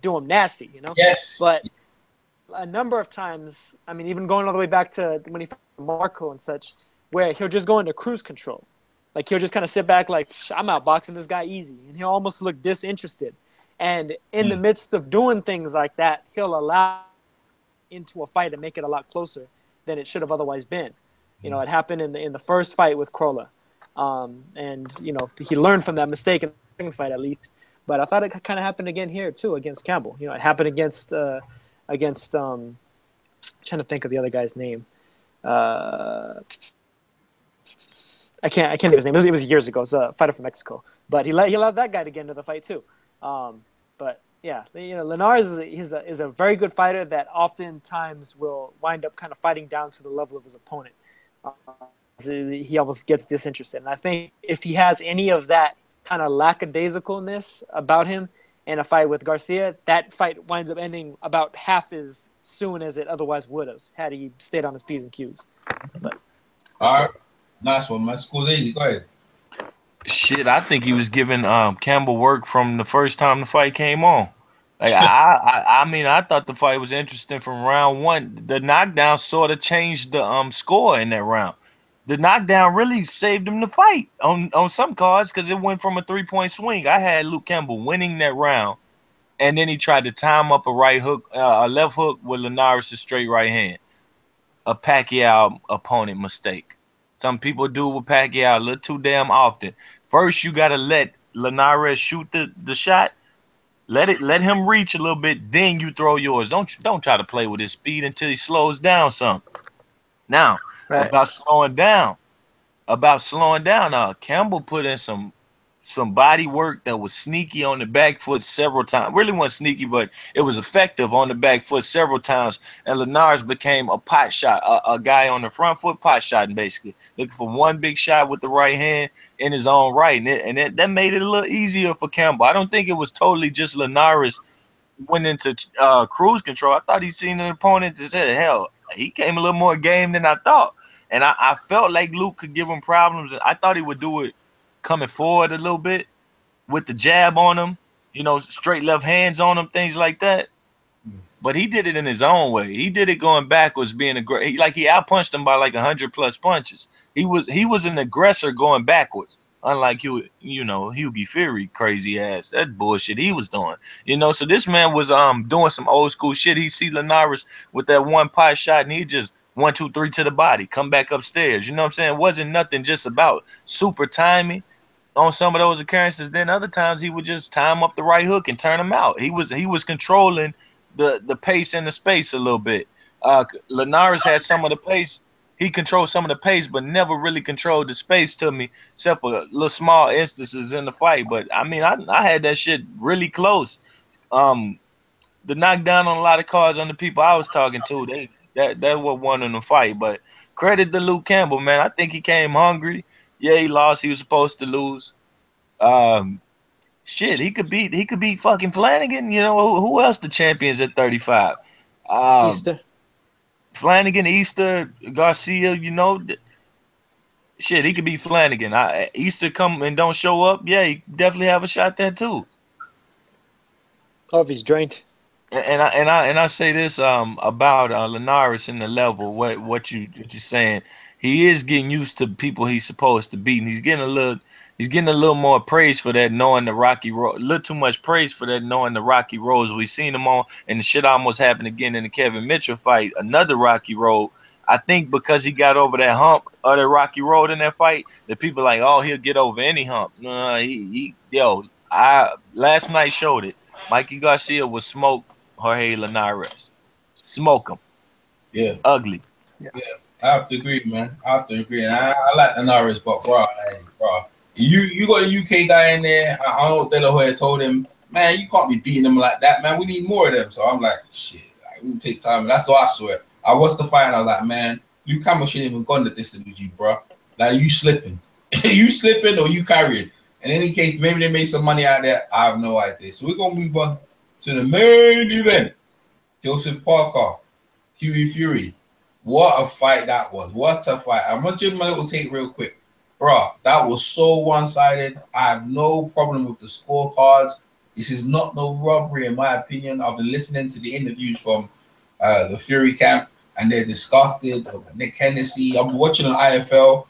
S2: do him nasty, you know.
S1: yes,
S2: But a number of times, I mean, even going all the way back to when he fought Marco and such, where he'll just go into cruise control, like he'll just kind of sit back, like I'm outboxing this guy easy, and he'll almost look disinterested. And in the midst of doing things like that, he'll allow into a fight and make it a lot closer than it should have otherwise been. You know, it happened in the first fight with Krolla, and you know he learned from that mistake in the second fight at least. But I thought it kind of happened again here too against Campbell. You know, it happened against trying to think of the other guy's name. I can't think of his name. It was years ago. It was a fighter from Mexico, but he allowed that guy to get into the fight too. But yeah, you know, Linares is a very good fighter that oftentimes will wind up kind of fighting down to the level of his opponent. He almost gets disinterested, and I think if he has any of that kind of lackadaisicalness about him in a fight with Garcia, that fight winds up ending about half as soon as it otherwise would have had he stayed on his P's and Q's. But
S1: all right, nice one, man. School's easy. Go ahead.
S3: Shit, I think he was giving Campbell work from the first time the fight came on. Like I mean, I thought the fight was interesting from round one. The knockdown sort of changed the score in that round. The knockdown really saved him the fight on some cards because it went from a 3-point swing. I had Luke Campbell winning that round, and then he tried to time up a right hook, a left hook with Linares' straight right hand. A Pacquiao opponent mistake. Some people do with Pacquiao a little too damn often. First, you gotta let Linares shoot the shot. Let him reach a little bit, then you throw yours. Don't try to play with his speed until he slows down some. Now,
S2: right.
S3: about slowing down. Campbell put in some body work that was sneaky on the back foot several times. Really wasn't sneaky, but it was effective on the back foot several times. And Linares became a pot shot, a guy on the front foot pot shotting, basically looking for one big shot with the right hand in his own right, and that made it a little easier for Campbell. I don't think it was totally just Linares went into cruise control. I thought he seen an opponent that said, hell, he came a little more game than I thought. And I felt like Luke could give him problems. And I thought he would do it coming forward a little bit with the jab on him, you know, straight left hands on him, things like that. But he did it in his own way. He did it going backwards, being he outpunched him by like 100+ punches. He was an aggressor going backwards. Unlike Hughie Fury, crazy ass, that bullshit he was doing. You know, so this man was doing some old school shit. He see Linares with that one pot shot, and he just 1, 2, 3 to the body, come back upstairs. You know what I'm saying? It wasn't nothing just about super timing on some of those occurrences. Then other times he would just time up the right hook and turn him out. He was controlling the pace and the space a little bit. Linares had some of the pace. He controlled some of the pace, but never really controlled the space to me, except for little small instances in the fight. But I mean, I had that shit really close. The knockdown on a lot of cards on the people I was talking to, that what won in the fight. But credit to Luke Campbell, man. I think he came hungry. Yeah, he lost. He was supposed to lose. Shit, he could beat fucking Flanagan. You know who else the champions at 35?
S2: Easter.
S3: Flanagan, Easter, Garcia. You know, shit, he could beat Flanagan. Easter come and don't show up. Yeah, he definitely have a shot there too.
S2: Oh, if he's drained.
S3: And I say this about Linares in the level what you're saying. He is getting used to people he's supposed to beat, and he's getting a little more praise for that, knowing the rocky road. A little too much praise for that, knowing the rocky roads we seen him on, and the shit almost happened again in the Kevin Mitchell fight, another rocky road. I think because he got over that hump of the rocky road in that fight, that people are like, oh, he'll get over any hump. Last night showed it. Mikey Garcia was smoke Jorge Linares. Smoke him.
S1: Yeah.
S3: Ugly.
S1: Yeah. I have to agree, man. I have to agree. And I like Linares, but bro, you got a UK guy in there. I don't know what De La Hoya told him. Man, you can't be beating him like that, man. We need more of them. So I'm like, shit, we'll take time. That's all I swear. I watched the fight and I was like, man, Luke Campbell shouldn't even gone the distance with you, bro. Like, you slipping. You slipping or you carrying. In any case, maybe they made some money out there. I have no idea. So we're going to move on to the main event. Joseph Parker, Hughie Fury. What a fight that was. What a fight. I'm going to do my little take real quick. bro, that was so one-sided. I have no problem with the scorecards. This is not no robbery, in my opinion. I've been listening to the interviews from the Fury camp, and they're disgusted. Nick Hennessy, I'm watching on IFL.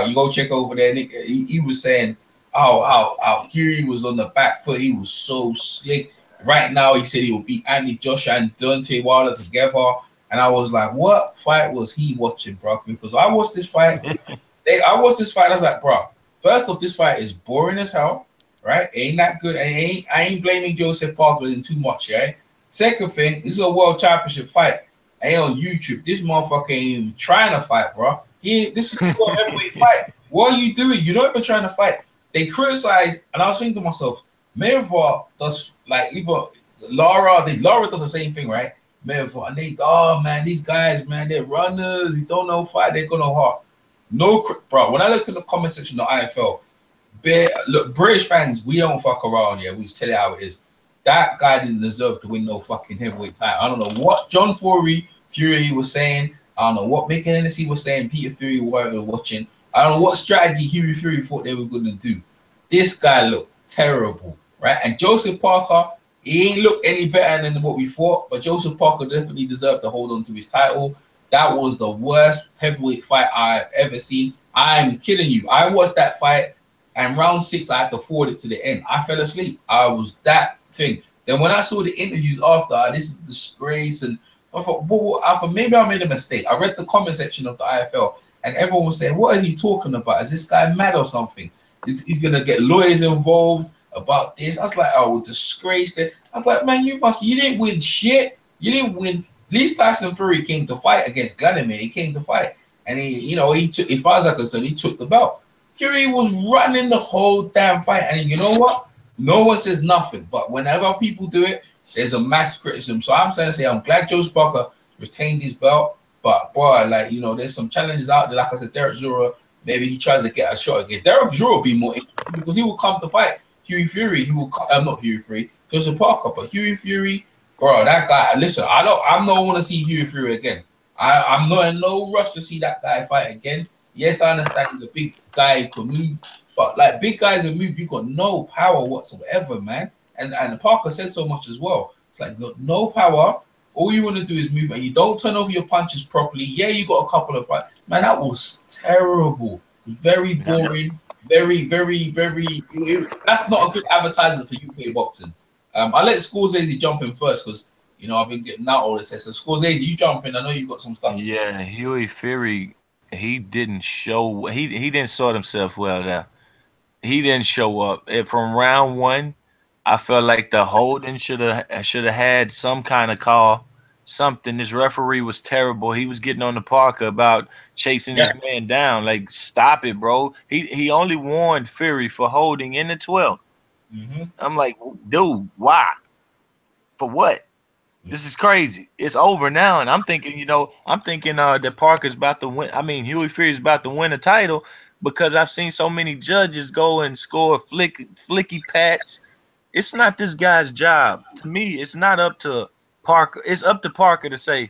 S1: You go check over there. Nick, he was saying how Fury was on the back foot. He was so slick. Right now, he said he will beat Anthony Joshua and Deontay Wilder together. And I was like, what fight was he watching, bro? Because I watched this fight. I was like, bro, first off, this fight is boring as hell, right? Ain't that good. I ain't blaming Joseph Parker in too much, right? Second thing, this is a world championship fight. Ain't on YouTube. This motherfucker ain't even trying to fight, bro. This is a world heavyweight fight. What are you doing? You're not even trying to fight. They criticize, and I was thinking to myself, Mayweather does like even Laura does the same thing, right? Mayweather, and oh man, these guys, man, they're runners. You don't know fight, they're gonna hard. No, bro. When I look in the comment section of IFL, look, British fans, we don't fuck around. Yeah, we just tell it how it is. That guy didn't deserve to win no fucking heavyweight title. I don't know what John Fury was saying. I don't know what Mick Hennessy was saying. Peter Fury, whatever, watching. I don't know what strategy Huey Fury thought they were gonna do. This guy looked terrible, right? And Joseph Parker, he ain't looked any better than what we thought. But Joseph Parker definitely deserved to hold on to his title. That was the worst heavyweight fight I've ever seen. I'm kidding you. I watched that fight, and round 6, I had to forward it to the end. I fell asleep. I was that thing. Then when I saw the interviews after, this is disgrace, and I thought, maybe I made a mistake. I read the comment section of the IFL, and everyone was saying, what is he talking about? Is this guy mad or something? He's going to get lawyers involved about this. I was like, oh, disgrace. I was like, man, you didn't win shit. You didn't win. At least Tyson Fury came to fight against Vladimir. He came to fight, and he took. As far as I can say, he took the belt. Fury was running the whole damn fight, and you know what? No one says nothing. But whenever people do it, there's a mass criticism. So I'm trying to say, I'm glad Joe Parker retained his belt, but boy, like there's some challenges out there. Like I said, Derek Zura, maybe he tries to get a shot again. Derek Zura will be more interesting because he will come to fight Huey Fury. He will. Not Huey Fury, Joseph Parker, but Huey Fury. Bro, that guy. Listen, I'm not want to see Huey Fury again. I'm not in no rush to see that guy fight again. Yes, I understand he's a big guy who can move, but like big guys that move, you got no power whatsoever, man. And Parker said so much as well. It's like no power. All you want to do is move, and you don't turn over your punches properly. Yeah, you got a couple of fights. Man, that was terrible. Very boring. Very, very, very. That's not a good advertisement for UK boxing. I let Scorsese jump in first because I've been getting out all this. So Scorsese, you jump in. I know you've got some stuff to say.
S3: Yeah, Huey Fury, he didn't show. He didn't sort himself well there. He didn't show up. From round 1, I felt like the holding should have had some kind of call, something. This referee was terrible. He was getting on the Parker about chasing this man down. Like, stop it, bro. He only warned Fury for holding in the 12th. I'm like, dude, why? For what? This is crazy. It's over now, and I'm thinking, that Parker's about to win. I mean, Huey Fury's about to win a title because I've seen so many judges go and score flicky pats. It's not this guy's job. To me, it's not up to Parker. It's up to Parker to say,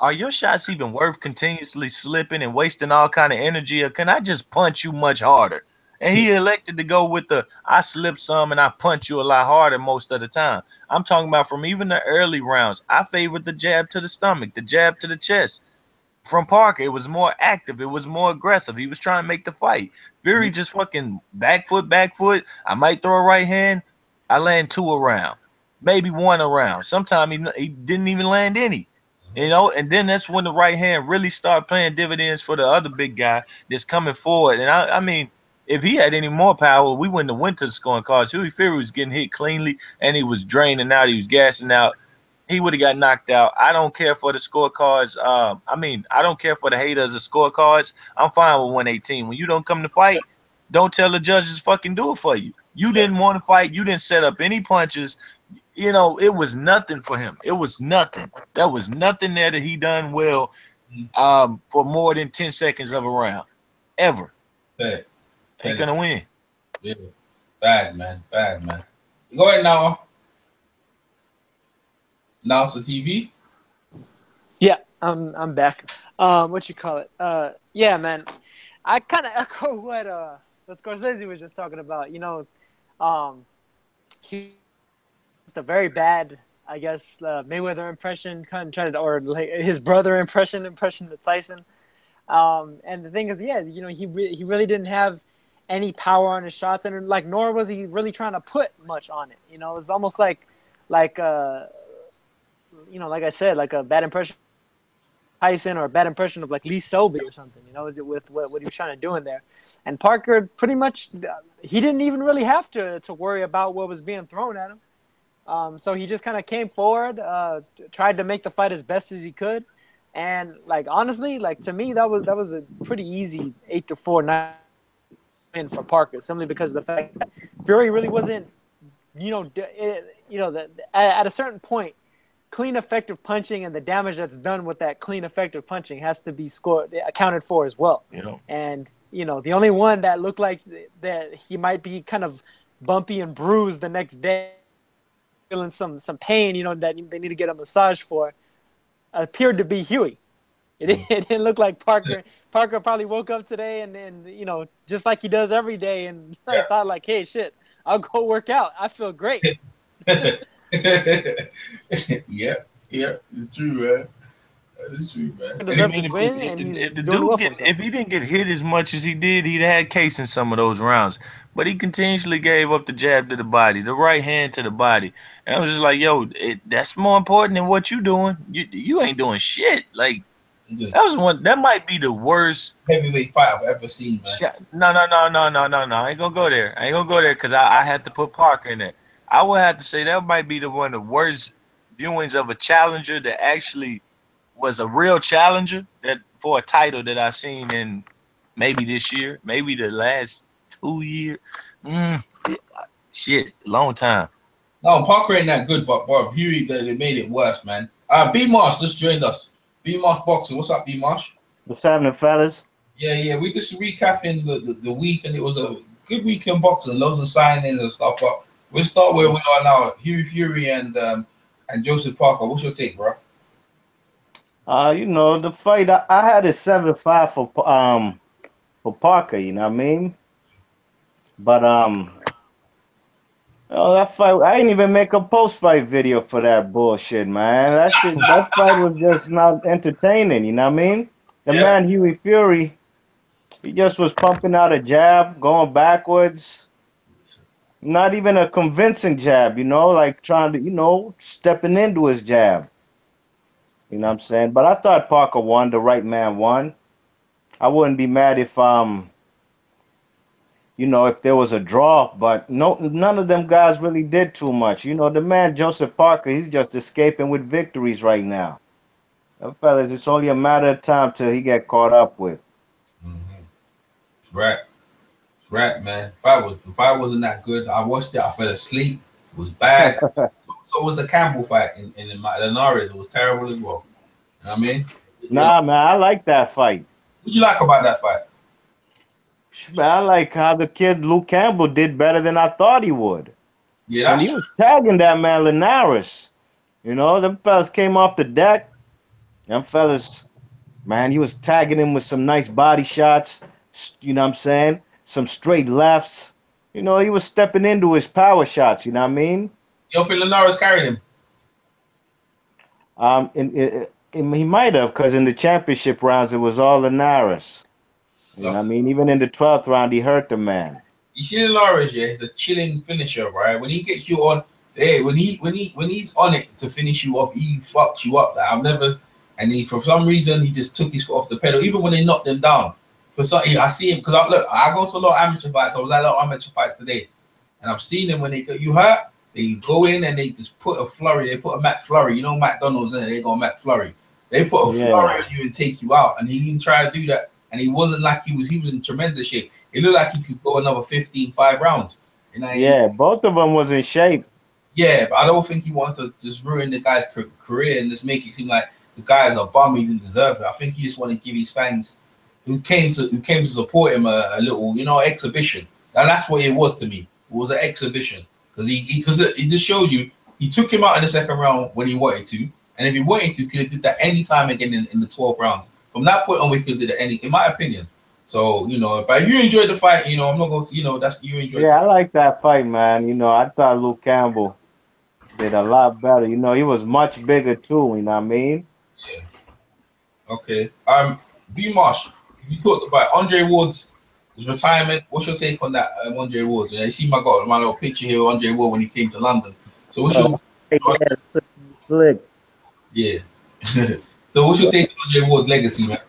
S3: are your shots even worth continuously slipping and wasting all kind of energy, or can I just punch you much harder? And he elected to go with I slip some and I punch you a lot harder most of the time. I'm talking about from even the early rounds. I favored the jab to the stomach, the jab to the chest. From Parker, it was more active. It was more aggressive. He was trying to make the fight. Fury just fucking back foot. I might throw a right hand. I land 2 around, maybe 1 around. Sometimes he didn't even land any. And then that's when the right hand really started playing dividends for the other big guy that's coming forward. And I mean, if he had any more power, we wouldn't have went to the scoring cards. Huey Fury was getting hit cleanly, and he was draining out. He was gassing out. He would have got knocked out. I don't care for the scorecards. I don't care for the haters of scorecards. I'm fine with 118. When you don't come to fight, don't tell the judges fucking do it for you. You didn't want to fight. You didn't set up any punches. It was nothing for him. It was nothing. There was nothing there that he done well for more than 10 seconds of a round. Ever. Ain't gonna win.
S1: Yeah. Bad, man. Go ahead now. Now to TV.
S2: Yeah, I'm back. What you call it? Yeah, man. I kind of echo what Scorsese was just talking about. You know, he was a very bad, I guess, Mayweather impression, kind of trying to, or like his brother impression of Tyson. And the thing is, yeah, you know, he really didn't have any power on his shots, and like nor was he really trying to put much on it. You know, it's almost like you know, like I said, like a bad impression of Tyson or a bad impression of like Lee Selby or something. You know, with what he was trying to do in there. And Parker pretty much he didn't even really have to worry about what was being thrown at him. So he just kind of came forward, tried to make the fight as best as he could, and like honestly, like to me, that was a pretty easy 8-4 win for Parker, simply because of the fact that Fury really wasn't, you know, at a certain point, clean effective punching and the damage that's done with that clean effective punching has to be accounted for as well.
S3: You know.
S2: And you know, the only one that looked like that he might be kind of bumpy and bruised the next day, feeling some pain, you know, that they need to get a massage for, appeared to be Huey. It didn't look like Parker. Parker probably woke up today and you know, just like he does every day, and I thought like, hey, shit, I'll go work out. I feel great.
S1: Yeah, it's true, man. It's true, man.
S2: He deserved to win, and he's doing well for himself.
S3: If he didn't get hit as much as he did, he'd had case in some of those rounds. But he continuously gave up the jab to the body, the right hand to the body. And I was just like, yo, that's more important than what you doing. You ain't doing shit. Like, that might be the worst
S1: heavyweight fight I've ever seen, man.
S3: No. I ain't gonna go there. I ain't gonna go there because I had to put Parker in there. I would have to say that might be one of the worst viewings of a challenger that actually was a real challenger that for a title that I've seen in maybe this year, maybe the last 2 years. Shit, long time.
S1: No, Parker ain't that good, but Huey, they made it worse, man. B Marsh just joined us. B Marsh Boxing. What's up, B Marsh?
S4: What's happening, fellas?
S1: Yeah. We just recapping the week, and it was a good week in boxing, loads of signings and stuff. But we'll start where we are now. Huey Fury and Joseph Parker. What's your take, bro?
S4: You know, the fight I had it 7-5 for Parker, you know what I mean? But oh, that fight, I didn't even make a post-fight video for that bullshit, man. That fight was just not entertaining, you know what I mean? The man Huey Fury, he just was pumping out a jab, going backwards. Not even a convincing jab, you know, like trying to, you know, stepping into his jab. You know what I'm saying? But I thought Parker won, the right man won. I wouldn't be mad if you know, if there was a draw, but none of them guys really did too much. You know, the man Joseph Parker, he's just escaping with victories right now. Fellas, it's only a matter of time till he get caught up with.
S1: It's right, man. The fight wasn't that good. I watched it. I fell asleep. It was bad. So was the Campbell fight in Linares. It was terrible as well. You know what I mean?
S4: Nah, man, I like that fight.
S1: What you like about that fight?
S4: Man, I like how the kid Luke Campbell did better than I thought he would.
S1: Yeah, that's
S4: and he was tagging that man Linares. You know, them fellas came off the deck. Them fellas, man, he was tagging him with some nice body shots. You know what I'm saying? Some straight lefts. You know, he was stepping into his power shots. You know what I mean?
S1: You don't feel Linares carried him?
S4: He might have, because in the championship rounds, it was all Linares. You know what I mean? Even in the 12th round, he hurt the man.
S1: You see Linares, yeah, he's a chilling finisher, right? When he gets you on, when he's on it to finish you off, he fucks you up. Like, I've never, and he for some reason he just took his foot off the pedal, even when they knocked him down. For something, I see him because I go to a lot of amateur fights. I was at a lot of amateur fights today, and I've seen them when they go, you hurt, they go in and they just put a flurry. They put a McFlurry. You know McDonald's in it. They go McFlurry. They put a flurry on you and take you out, and he didn't try to do that. And he wasn't like he was in tremendous shape. It looked like he could go another 5 rounds. You know,
S4: yeah, both of them was in shape.
S1: Yeah, but I don't think he wanted to just ruin the guy's career and just make it seem like the guy is a bum, he didn't deserve it. I think he just wanted to give his fans who came to support him a little, you know, exhibition. And that's what it was to me. It was an exhibition because it just shows you he took him out in the second round when he wanted to, and if he wanted to, could have did that any time again in the 12 rounds. From that point on, we could have did it in my opinion. So you know, if you enjoyed the fight, you know, I'm not going to, you know, that's you enjoyed.
S4: Yeah, I like that fight, man. You know, I thought Luke Campbell did a lot better. You know, he was much bigger too. You know what I mean?
S1: Yeah. Okay. B Marsh, you talked about Andre Ward's retirement. What's your take on that, Andre Ward? You see my little picture here of Andre Ward when he came to London. So what's your
S4: Yeah, slick.
S1: yeah? So what's your take on Andre Ward's legacy, man?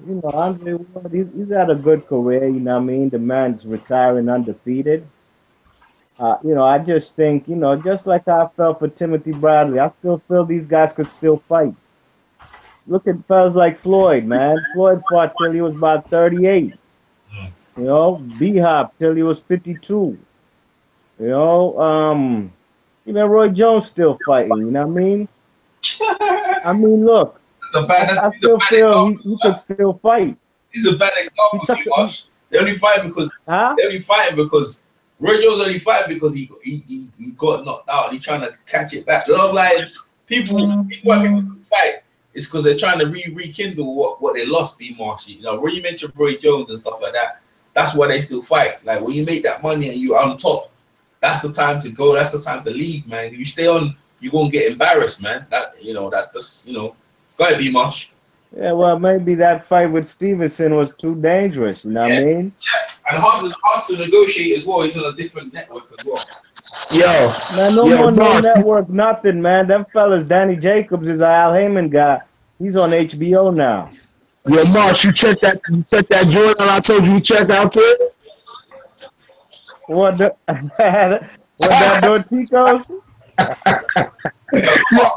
S4: You know, Andre Ward, he's had a good career. You know what I mean? The man's retiring undefeated. You know, I just think, you know, just like I felt for Timothy Bradley, I still feel these guys could still fight. Look at fellas like Floyd, man. Floyd fought till he was about 38.
S1: Mm.
S4: You know, B-Hop till he was 52. You know, even Roy Jones still fighting. You know what I mean? I mean, look, I
S1: He's a
S4: still
S1: bad
S4: feel
S1: example.
S4: he could still fight.
S1: He's a bad
S4: He
S1: example,
S4: took,
S1: B Marsh. They only fight because
S4: huh?
S1: Roy Jones only fight because he got knocked out and he's trying to catch it back. So I'm like, why people fight is because they're trying to rekindle what they lost, B Marshy. You know, when you mention Roy Jones and stuff like that, that's why they still fight. Like when you make that money and you're on top, that's the time to go. That's the time to leave, man. If you stay on, you're gonna get embarrassed, man. That you know, that's just Go ahead, B Marsh.
S4: Yeah, well, maybe that fight with Stevenson was too dangerous. You know what I
S1: Yeah,
S4: mean?
S1: and hard to negotiate as well. He's on a different network as well.
S5: Yo,
S4: Man, no
S5: yo,
S4: more no
S5: Mark.
S4: network, nothing, man. Them fellas, Danny Jacobs is a Al Heyman guy. He's on HBO now.
S5: Yo, Mark, you check that joint that I told you to check out there?
S4: What the, what that Dorticos?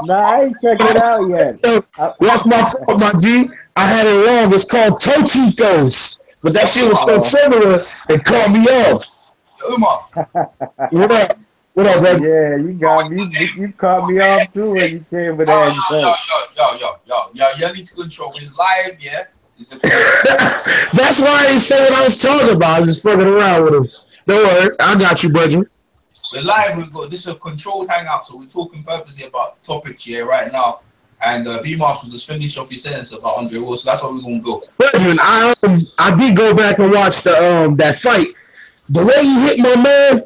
S4: Nah, I ain't checked it out yet.
S5: Yo, that's my fault, my G. I had it wrong. It's called Toticos. But that shit was so similar, it caught me off.
S1: Umar.
S5: What up? What up, baby?
S4: Yeah, you got me. You caught me off too when you came with that.
S1: You need to control his live, yeah.
S5: That's why I didn't say what I was talking about. I was just fucking around with him. Don't worry, I got you, brother.
S1: We're live. This is a controlled hangout, so we're talking purposely about topics here right now. And B Marsh was just finish off your sentence about Andre Ward, so that's what we're gonna go.
S5: Brethren, I did go back and watch the that fight. The way he hit my man,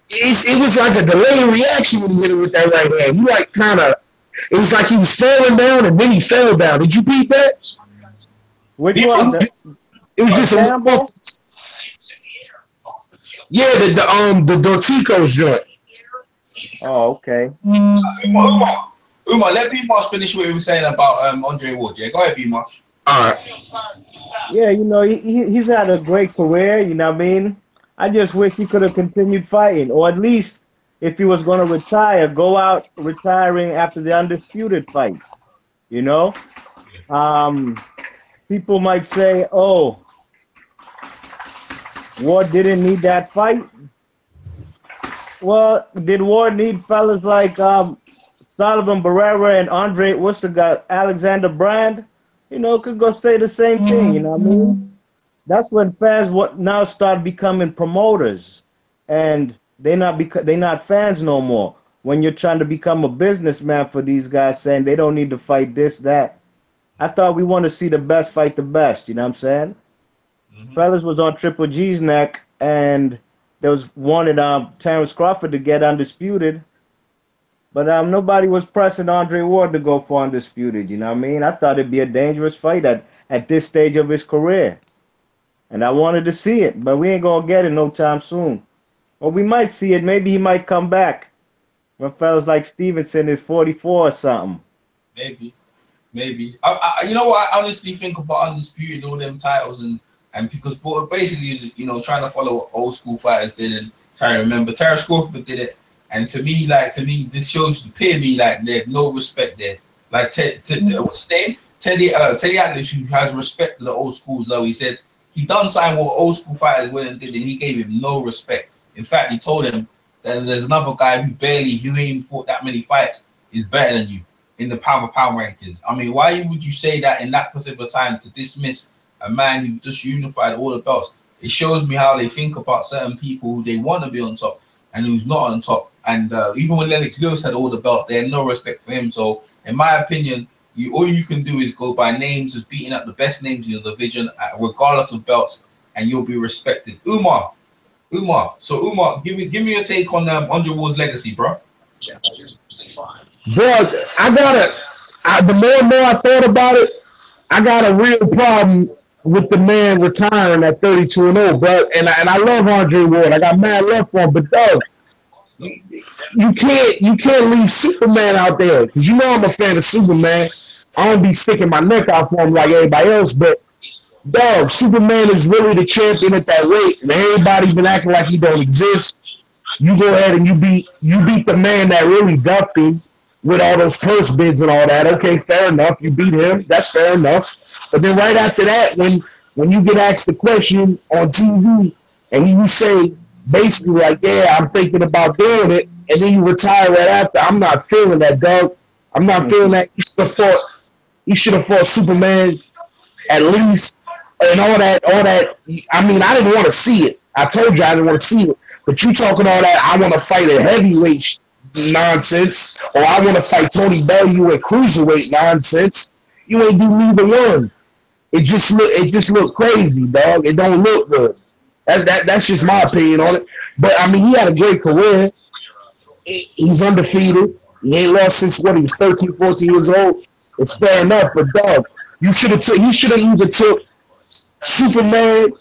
S5: it was like a delayed reaction when he hit him with that right hand. He like it was like he was falling down and then he fell down. Did you beat that?
S4: Which one?
S5: It was just
S4: Campbell?
S5: Yeah, the Dorticos joint.
S4: Oh, okay.
S1: Umar, let B Marsh finish what he was saying about Andre Ward. Yeah, go ahead, B Marsh.
S5: All right.
S4: Yeah, you know, he's had a great career, you know what I mean? I just wish he could have continued fighting, or at least if he was going to retire, go out retiring after the undisputed fight, you know? People might say, oh, Ward didn't need that fight. Well, did Ward need fellas like Sullivan Barrera and Andre, what's the guy, Alexander Brand? You know, could go say the same thing, you know what I mean? That's when fans now start becoming promoters, and they're not fans no more. When you're trying to become a businessman for these guys, saying they don't need to fight this, that. I thought we want to see the best fight the best, you know what I'm saying? Fellas was on Triple G's neck, and there was wanted Terrence Crawford to get undisputed, but nobody was pressing Andre Ward to go for undisputed. You know what I mean? I thought it'd be a dangerous fight at this stage of his career, and I wanted to see it, but we ain't gonna get it no time soon. Or we might see it. Maybe he might come back when fellas like Stevenson is 44 or something.
S1: Maybe. You know what? I honestly think about undisputed all them titles and because basically, you know, trying to follow what old school fighters did and trying to remember. Terrence Crawford did it, and to me, this shows the epitome, like there's no respect there. Like what's his name? Teddy Atlas, who has respect to the old schools, though he said he done sign what old school fighters went and did, and he gave him no respect. In fact, he told him that there's another guy who ain't fought that many fights is better than you in the pound for pound rankings. I mean, why would you say that in that particular time to dismiss a man who just unified all the belts? It shows me how they think about certain people who they want to be on top and who's not on top. And even when Lennox Lewis had all the belts, they had no respect for him. So, in my opinion, all you can do is go by names, just beating up the best names in your division, regardless of belts, and you'll be respected. Umar. So Umar, give me your take on Andre Ward's legacy, bro.
S5: Bro, the more and more I thought about it, I got a real problem with the man retiring at 32-0, bro. And I love Andre Ward. I got mad love for him, but dog, you can't leave Superman out there, because you know I'm a fan of Superman. I don't be sticking my neck out for him like everybody else, but dog, Superman is really the champion at that weight, and everybody been acting like he don't exist. You go ahead and you beat the man that really ducked him with all those first bids and all that. Okay, fair enough. You beat him. That's fair enough. But then right after that, when you get asked the question on TV and you say basically like, yeah, I'm thinking about doing it, and then you retire right after, I'm not feeling that, dog. I'm not feeling that. You should have fought Superman at least, and all that. I mean, I didn't want to see it. I told you I didn't want to see it. But you talking all that, I want to fight at heavyweight nonsense, or I want to fight Tony Bellew at cruiserweight nonsense. You ain't do neither one. It just look crazy, dog. It don't look good. That's just my opinion on it. But I mean, he had a great career. He's undefeated. He ain't lost since he was 13, 14 years old. It's fair enough, but dog, he should have either took Superman,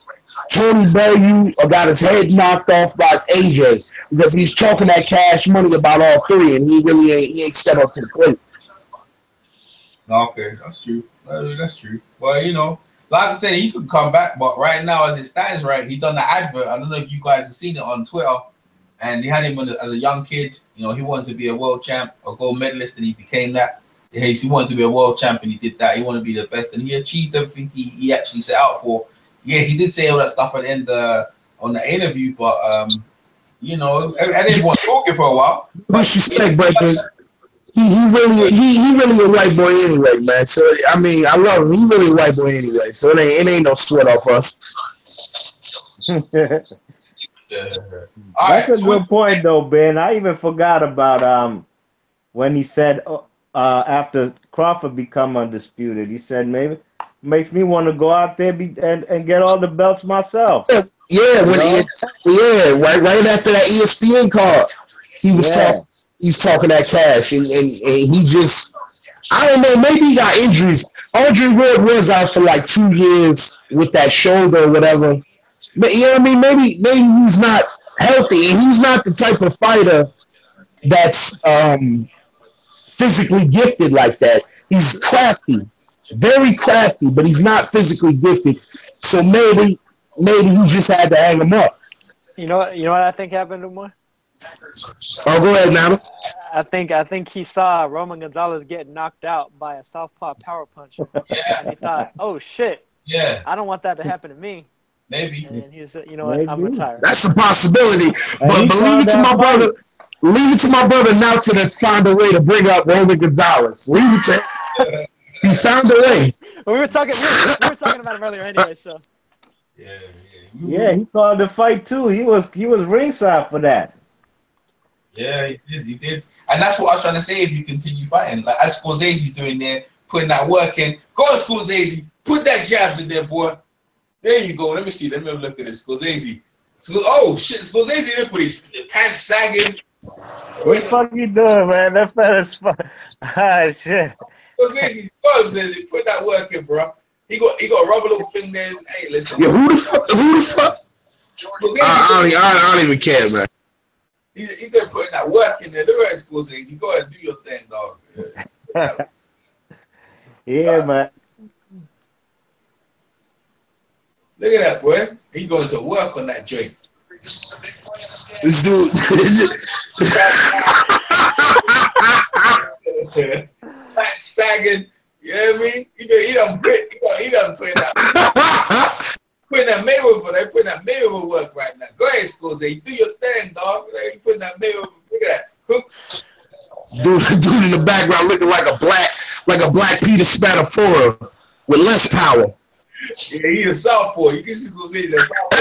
S5: Tony Bellew, or got his head knocked off by AJ, because he's talking that cash money about all three, and he ain't stepped up to the plate.
S1: Okay, that's true. That's true. Well, you know, like I said, he could come back, but right now, as it stands, right, he done the advert. I don't know if you guys have seen it on Twitter, and they had him as a young kid. You know, he wanted to be a world champ, a gold medalist, and he became that. He wanted to be a world champ, and he did that. He wanted to be the best, and he achieved everything he actually set out for. Yeah, he did say all that stuff at the end on the interview, but you know, I didn't want talking for a while.
S5: Disrespect, but he really a white boy anyway, man. So I mean, I love him. He really a white boy anyway. So it ain't no sweat off us.
S4: That's a good point, though, Ben. I even forgot about when he said after Crawford become undisputed, he said maybe makes me want to go out there and get all the belts myself.
S5: Yeah, right after that ESPN card, he was talking that cash, and he just, I don't know, maybe he got injuries. Andre Ward was out for like 2 years with that shoulder or whatever. But, you know what I mean? Maybe he's not healthy, and he's not the type of fighter that's physically gifted like that. He's crafty, very crafty, but he's not physically gifted. So maybe he just had to hang him up.
S2: You know what I think happened to him?
S5: Oh, go ahead, Nana.
S2: I think he saw Roman Gonzalez get knocked out by a southpaw power punch.
S1: Yeah.
S2: And he thought, oh shit.
S1: Yeah.
S2: I don't want that to happen to me.
S1: Maybe.
S2: And he said, you know what, I'm retired.
S5: That's a possibility. But leave it to my brother. Leave it to my brother Nelson to find a way to bring up Roman Gonzalez. Leave it to him. He found a way.
S2: We were talking about him earlier anyway, so.
S4: Yeah, he called the fight too. He was ringside for that.
S1: Yeah, he did. And that's what I was trying to say, if you continue fighting. Like, as Scorsese's doing there, putting that work in. Go on, Scorsese. Put that jabs in there, boy. There you go. Let me see. Let me have a look at this. Scorsese. Oh, shit. Scorsese, look with his pants sagging.
S4: What the fuck you doing, man? That fella's fun. Ah, shit.
S1: Scorsese, put that work in, bro. He got a rubber little thing there. Hey, listen.
S5: Yeah, who the fuck? I don't even care, man.
S1: He's there putting that work in there. Look at Scorsese. You go ahead and do your thing, dog.
S4: Yeah, man.
S1: Look at that, boy. He going to work on that joint.
S5: This dude.
S1: Back sagging. You know what I mean? He done putting that Mayweather. They putting that Mayweather work right now. Go ahead, Scorsese. Do your thing, dog. You putting that Mayweather. Look at that. Hooks.
S5: Dude in the background looking like a black Peter Spadafora with less power.
S1: Yeah, he's a southpaw. You can see Scorsese a southpaw.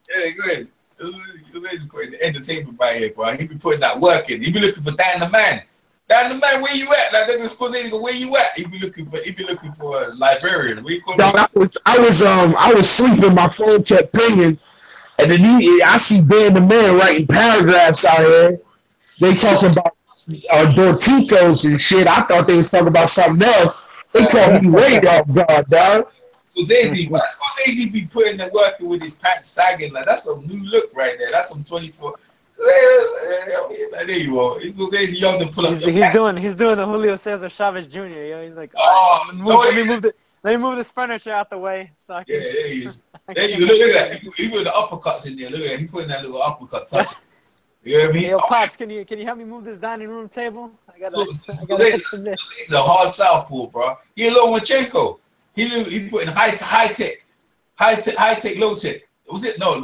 S1: Yeah, go ahead. Putting the entertainment right here, bro. He be putting that work in. He be looking for Dan the Man. Down the man, where you at? Like they're supposed to go, where you at? If you're looking for a librarian, where you calling?
S5: Dog, I was sleeping. My phone kept pinging, and then I see Dan the man writing paragraphs out here. They talking about Dorticos and shit. I thought they was talking about something else. They called me way off guard, dog.
S1: Scorsese be putting the working with his pants sagging. Like that's some new look right there. That's some 24. There you are. Scorsese young to pull up.
S2: He's doing the Julio Cesar Chavez Jr. Yo, he's like, let me move this furniture out the way so I can.
S1: Yeah, there he is. There you go. Look at that. He put the uppercuts in there. Look at that. He putting that little uppercut touch. You know what I mean?
S2: Hey, yo, Pops, can you help me move this dining room table? I gotta
S1: It's a hard southpaw, bro. He a Lomachenko. He putting high tech, low tech. Was it low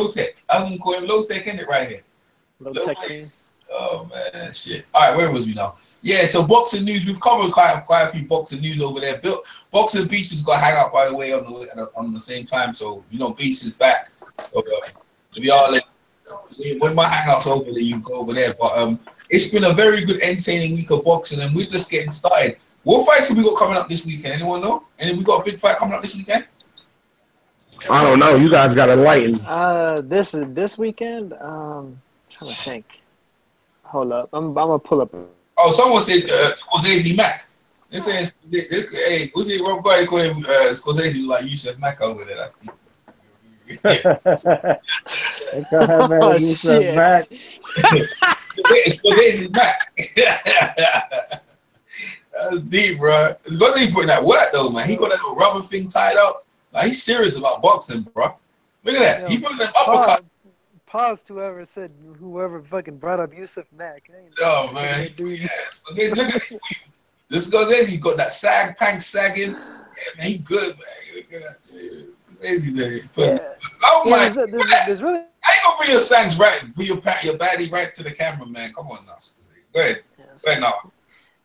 S1: tech? I'm gonna call him low tech, isn't it right here?
S2: Low tech.
S1: Oh man, shit. All right, where was we now? Yeah, so boxing news. We've covered quite a few boxing news over there. Boxing Beast has got to hang out by the way on the same time. So Beast is back. When my hangout's over there, you can go over there. But it's been a very good, entertaining week of boxing, and we're just getting started. What fights have we got coming up this weekend? Anyone know? And we got a big fight coming up this weekend?
S5: I don't know. You guys got to enlighten.
S2: This weekend. Trying to think. Hold up. I'm gonna pull up.
S1: Oh, someone said Scorsese Mac. They saying, hey, who's it? Rob Guy call him Scorsese like Yusuf Mac over there.
S2: Oh shit!
S1: Scorsese Mac. That's deep, bro. Scorsese putting that work though, man. He got that little rubber thing tied up. Like he's serious about boxing, bro. Look at that. He put them uppercut.
S2: Pause to whoever fucking brought up Yusuf Mack.
S1: Oh man, yes. Look at this Scorsese got that pants sagging. Yeah, man, he good, man. Look at that. Oh my!
S2: There's really.
S1: I ain't gonna bring your sags right for your baddie right to the camera, man. Come on now, go ahead. Go ahead now.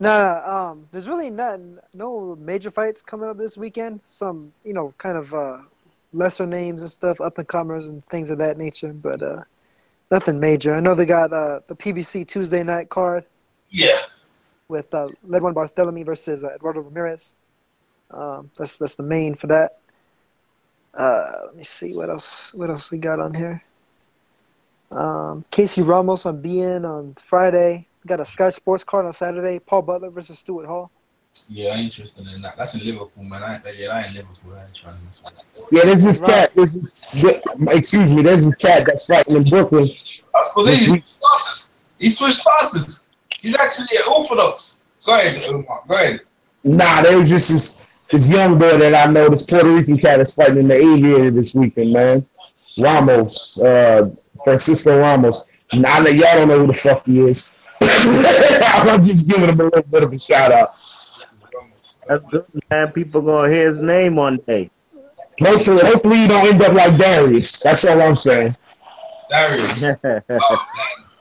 S2: No, there's really no major fights coming up this weekend. Some kind of lesser names and stuff, up and comers and things of that nature, but nothing major. I know they got the PBC Tuesday night card.
S1: Yeah. With
S2: Ledwan Barthelemy versus Eduardo Ramirez. That's the main for that. Let me see what else we got on here. Casey Ramos on BN on Friday. Got a Sky Sports card on Saturday. Paul Butler versus Stuart Hall.
S1: Yeah, I'm interested in that. That's in Liverpool, man. I ain't Liverpool. I ain't trying to.
S5: Yeah, there's this cat. Excuse me. There's this cat that's fighting in Brooklyn.
S1: He switched classes. He's actually an Orthodox. Go ahead, Omar. Go ahead.
S5: Nah, there was just this young boy that I know. This Puerto Rican cat is fighting in the aviator this weekend, man. Ramos, Francisco Ramos. Now that y'all don't know who the fuck he is. I'm just giving him a little bit of a shout out.
S4: That's good, man. People gonna hear his name one day.
S5: Hopefully you don't end up like Darius. That's all I'm saying.
S1: Darius. Oh, man.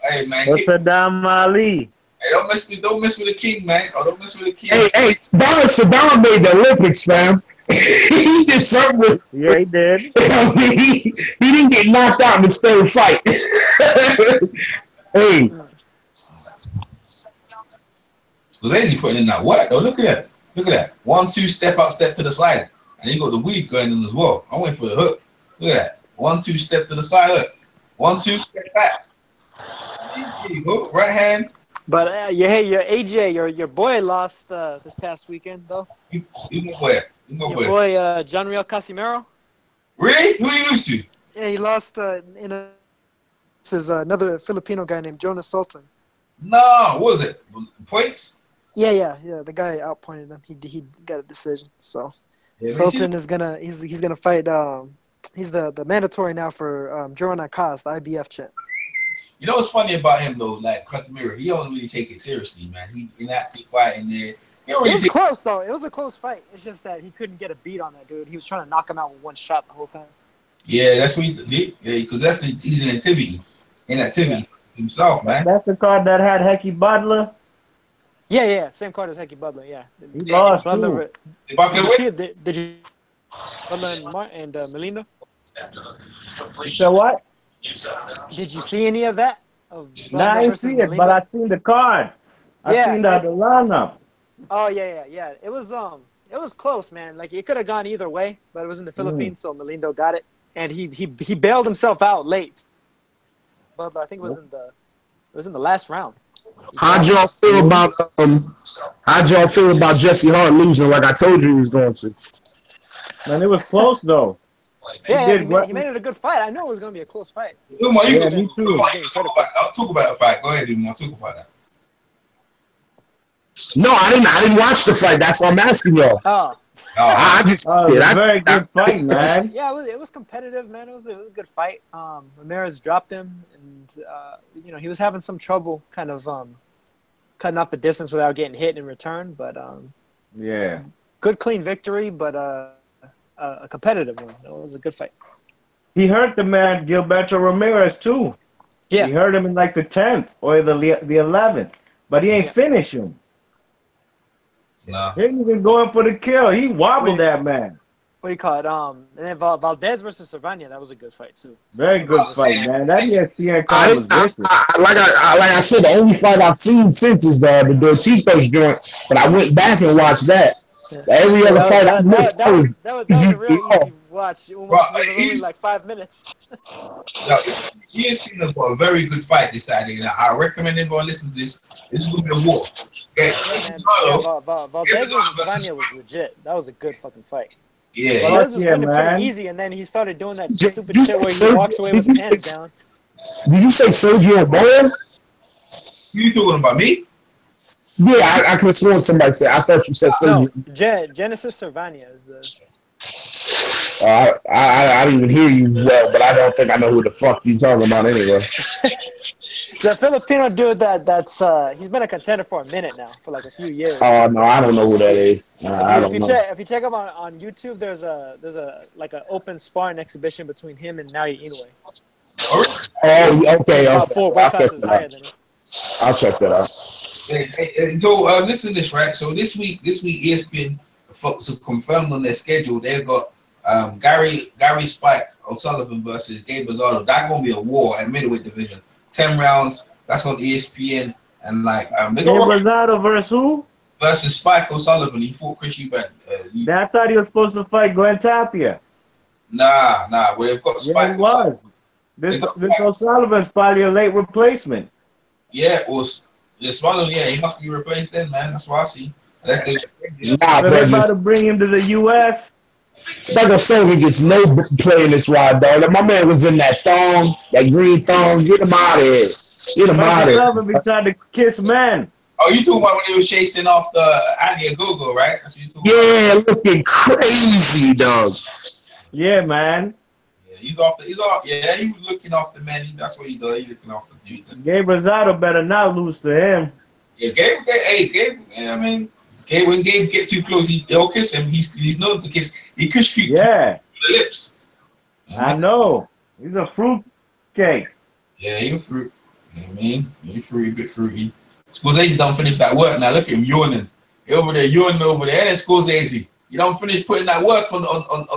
S1: Hey, man.
S4: What's Saddam Ali?
S1: Hey, don't mess with the king, man. Oh, don't mess with the king.
S5: Hey, Saddam made the Olympics, fam. He did something with.
S4: Yeah, he did.
S5: He didn't get knocked out in the third fight. Hey.
S1: Scorsese putting in that work. Oh, look at that. Look at that. 1-2 step out, step to the side. And you got the weave going in as well. I'm waiting for the hook. Look at that. 1-2 step to the side. Look. 1-2 step back. There you go. Right hand.
S2: But your AJ, your boy lost this past weekend though.
S1: Your
S2: boy Janriel Casimero.
S1: Really? Who did he lose to?
S2: Yeah, he lost this is another Filipino guy named Jonas Sultan.
S1: No, what was it? Points?
S2: Yeah. The guy outpointed him. He got a decision. So Sultan is gonna he's gonna fight. He's the mandatory now for Joran Akaz, the IBF champ.
S1: You know what's funny about him though? Like Casimiro, he don't really take it seriously, man. He inactive fighting there.
S2: It was close though. It was a close fight. It's just that he couldn't get a beat on that dude. He was trying to knock him out with one shot the whole time.
S1: Yeah, that's what he did. Yeah, because he's an inactivity himself, man.
S4: That's the card that had Hecky Butler.
S2: Yeah. Same card as Hecky Butler. Yeah.
S4: He lost too.
S2: Did you Butler and Melina?
S4: You said what?
S2: Did you see any of that? Bellinger
S4: I ain't
S2: versus
S4: see it, but
S2: Melindo.
S4: I seen the card. I
S2: Yeah,
S4: seen the lineup.
S2: Oh yeah. It was close, man. Like it could have gone either way, but it was in the Philippines, so Melindo got it, and he bailed himself out late. But I think it was in the last round.
S5: How'd y'all feel about Jesse Hart losing like I told you he was going to?
S4: Man, it was close though.
S2: Yeah,
S4: He
S2: he made it a good fight. I knew it was going to be a close fight.
S4: Yeah, me too.
S1: I'll talk about the fight. Go ahead, I'll talk about that.
S5: No, I didn't watch the fight. That's why I'm asking y'all.
S2: Oh.
S5: I just
S4: it was a very good fight, man.
S2: Yeah, it was competitive, man. It was a good fight. Ramirez dropped him, and he was having some trouble kind of cutting off the distance without getting hit in return. But
S4: yeah,
S2: good clean victory, but a competitive one. It was a good fight.
S4: He hurt the man Gilberto Ramirez too.
S2: Yeah,
S4: he hurt him in like the 10th or the 11th, but he ain't finish him.
S1: Nah.
S4: He ain't even going for the kill. He wobbled that man.
S2: What do you call it? And then Valdez versus Cervania, that was a good fight too.
S4: Very good fight, man. That ESPN card was vicious.
S5: Like I said, the only fight I've seen since is the Dortitos joint, but I went back and watched that. Yeah. Every other fight I missed.
S2: That was a real easy watch. It was only like 5 minutes.
S1: ESPN got a very good fight this Saturday. Now, I recommend everyone listen to this. This is going to be a war.
S2: Valdez versus Cervania was legit. That was a good fucking fight.
S1: Yeah,
S2: Valdez was winning pretty easy, and then he started doing that stupid shit where he walks away with his hands down.
S5: Did you say Sergio Mora?
S1: You talking about me?
S5: Yeah, I could have sworn somebody said. I thought you said Sergio.
S2: No, Genesis Cervania is the.
S5: I didn't even hear you well, but I don't think I know who the fuck you talking about anyway.
S2: The Filipino dude that's he's been a contender for a minute now, for like a few years.
S5: Oh no, I don't know who that is. If
S2: you check him on YouTube, there's a like an open sparring exhibition between him and Naoya Inoue.
S5: Oh, okay.
S2: About 4 weight classes higher than him.
S5: I'll check that out.
S1: So listen to this, right? So this week ESPN folks have confirmed on their schedule they've got Gary Spike O'Sullivan versus Gabe Rosado. That's gonna be a war in middleweight division. 10 rounds. That's on ESPN. And like
S4: Gabe Rosado versus who?
S1: Versus Spike O'Sullivan. He fought Chris Eubank.
S4: I thought he was supposed to fight Glenn Tapia.
S1: Nah. Well, they've got Spike.
S4: Yeah, he was. This O'Sullivan's probably a late replacement.
S1: Yeah, well, O'Sullivan, he must be replaced then, man. That's what I see.
S4: So they're about to bring him to the U.S.
S5: Spike O'Sullivan gets no play in this ride, dog. Like, my man was in that thong, that green thong. Get him out of here. Get him out of here.
S4: O'Sullivan be trying to kiss men.
S1: Oh, you talking about when he was chasing off the Andy Agogo, right? That's what you talking
S5: about. Looking crazy, dog.
S4: Yeah, man.
S1: Yeah, he was looking off the man. That's what he does. He's looking off the dudes.
S4: Gabe Rosado better not lose to him.
S1: Yeah, Gabe, I mean, when Gabe get too close, he'll kiss him. He's known to kiss. He kiss you
S4: the
S1: lips.
S4: I know. He's a fruit cake.
S1: Yeah, he's a fruit. You know what I mean? He's fruity, a bit fruity. Scorsese don't finish that work now. Look at him yawning. He over there yawning over there. And then Scorsese, you don't finish putting that work on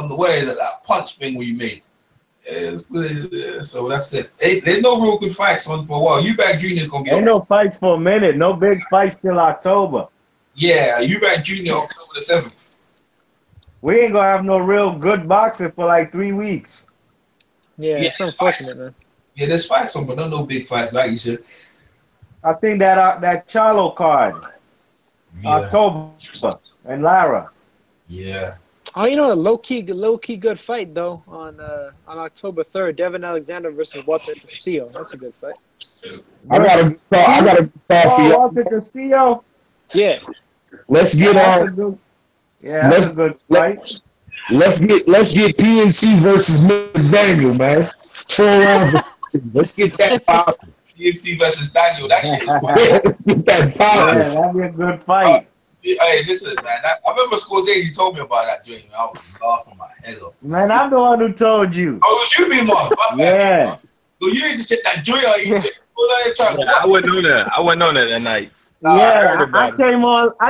S1: the way that punch thing where you made. Yeah, so that's it. There's no real good fights on for a while. Eubank Jr. gonna be.
S4: Ain't no fights for a minute. No big fights till October.
S1: Yeah, Eubank Jr. October the 7th.
S4: We ain't gonna have no real good boxing for like 3 weeks.
S2: Yeah, it's unfortunate, man.
S1: Yeah, there's fights on, but no big fights like you said.
S4: I think that Charlo card, October and Lara.
S1: Yeah.
S2: Oh, you know, a low key good fight though on October 3rd, Devin Alexander versus Walter Castillo. That's a good fight.
S5: I gotta talk for you.
S4: Walter Castillo.
S2: Yeah.
S5: Let's get on.
S4: Yeah, that's a good fight.
S5: Let's get PNC versus McDaniel, man. 4 rounds. Let's get that popping.
S1: PNC versus Daniel. That shit is fun.
S5: Get that popping.
S4: Yeah, that'd be a good fight.
S1: Hey, listen, man. I remember Scorsese told me about that dream. I was laughing my head off.
S4: Man, I'm the one who told you.
S1: Oh, it was you, B-Mon.
S4: Yeah.
S1: So you need to check that joint out.
S3: I wasn't on that night.
S4: Yeah, I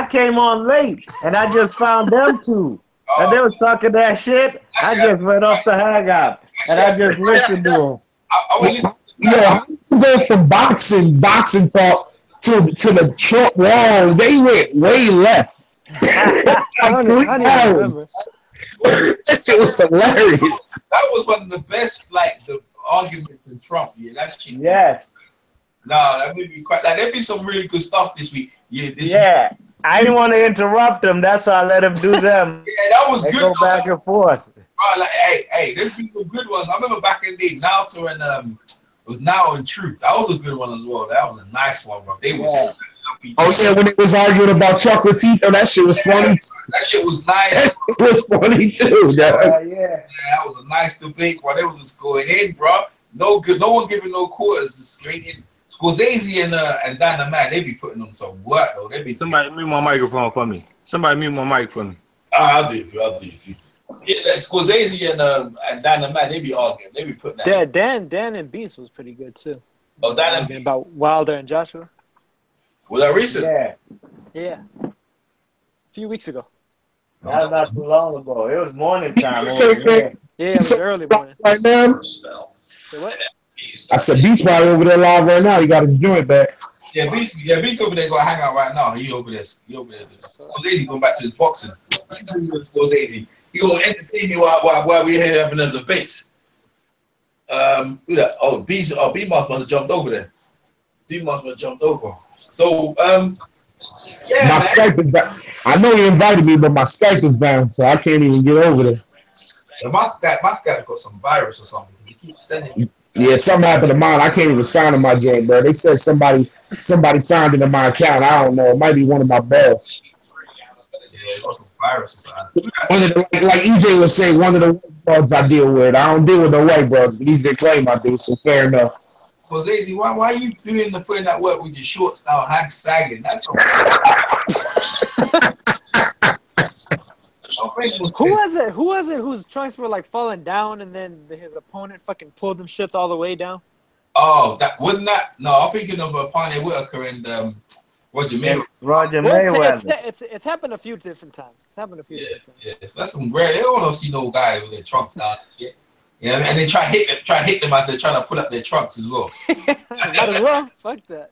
S4: came on late, and I just found them two. And they was talking that shit. I just went off the hangout, and I just listened to them.
S1: I would listen to
S5: Yeah, go from boxing talk to the Trump wall. They went way left.
S2: I
S5: Like
S2: don't,
S5: three
S2: I don't even
S5: hours.
S2: remember.
S5: That shit was hilarious.
S1: That was one of the best, like the arguments in Trump. Yeah, that shit.
S4: Yes.
S1: Nah, that made me quite. Like, there be some really good stuff this week. Yeah, this
S4: Yeah. I didn't want to interrupt them. That's why I let them do them.
S1: Yeah, that was
S4: They
S1: good.
S4: go back and forth.
S1: Bro, like, hey, there's been some good ones. I remember back in the day, Nauta and it was Now and Truth. That was a good one as well. That was a nice one, bro. They was.
S4: Yeah.
S5: Oh yeah, when it was arguing about chocolate teeth, oh, that shit was funny.
S1: That shit was nice.
S5: It was funny too.
S1: Yeah, that was a nice debate, bro. They was just going in, bro. No good. No one giving no quarters. Just straight in. Scorsese and Dan the Man, they be putting on some work though. They be.
S3: Somebody mute my microphone for me. Somebody mute my mic for me.
S1: I'll do it for you. Yeah, like Scorsese and Dan the Man, they be arguing. They be putting that.
S2: Dan and Beast was pretty good too.
S1: Oh, Dan and
S2: Beast. About Wilder and Joshua.
S1: Was that recent?
S2: Yeah. A few weeks ago.
S4: That was not too long ago. It was morning time.
S2: Yeah, it was early morning.
S5: Right now.
S2: Say what?
S5: I said Beast probably over there live right now. He got his joint back.
S1: Yeah, Beast over there gonna hang out right now. He over there. Scorsese going back to his boxing. Scorsese. He gonna entertain me while we're here having a debate. Who that? Oh, B must have jumped over there. B must have jumped over. So yeah,
S5: My Skype is down. I know he invited me, but my Skype is down, so I can't even get over there.
S1: Yeah, my Skype got some virus or something. He keeps sending me.
S5: Yeah, something happened to mine. I can't even sign in my joint, bro. They said somebody signed into my account. I don't know. It might be one of my balls.
S1: Yeah, got some virus or something.
S5: Like EJ was saying, one of the white brothers I deal with. I don't deal with the white brothers, but EJ claim I do, so fair enough.
S1: Scorsese, why are you putting that work with your shorts now, hang sagging? That's
S2: Who was it whose trunks were like falling down and then his opponent fucking pulled them shits all the way down?
S1: Oh, that wasn't that. No, I'm thinking of Ponte Whitaker and Roger Mayweather.
S2: It's happened a few different times. Different times.
S1: Yeah, so that's some rare. They don't see no guy with their trunk down and shit. Yeah, and they try to hit them as they're trying to pull up their trunks as well.
S2: Might as well. Fuck that.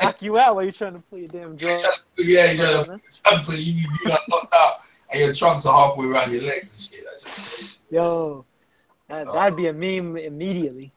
S2: Knock you out while you're trying to pull your damn jaw.
S1: Yeah, you gotta so you got knocked out and your trunks are halfway around your legs and shit. That's just
S2: yo, that'd be a meme immediately.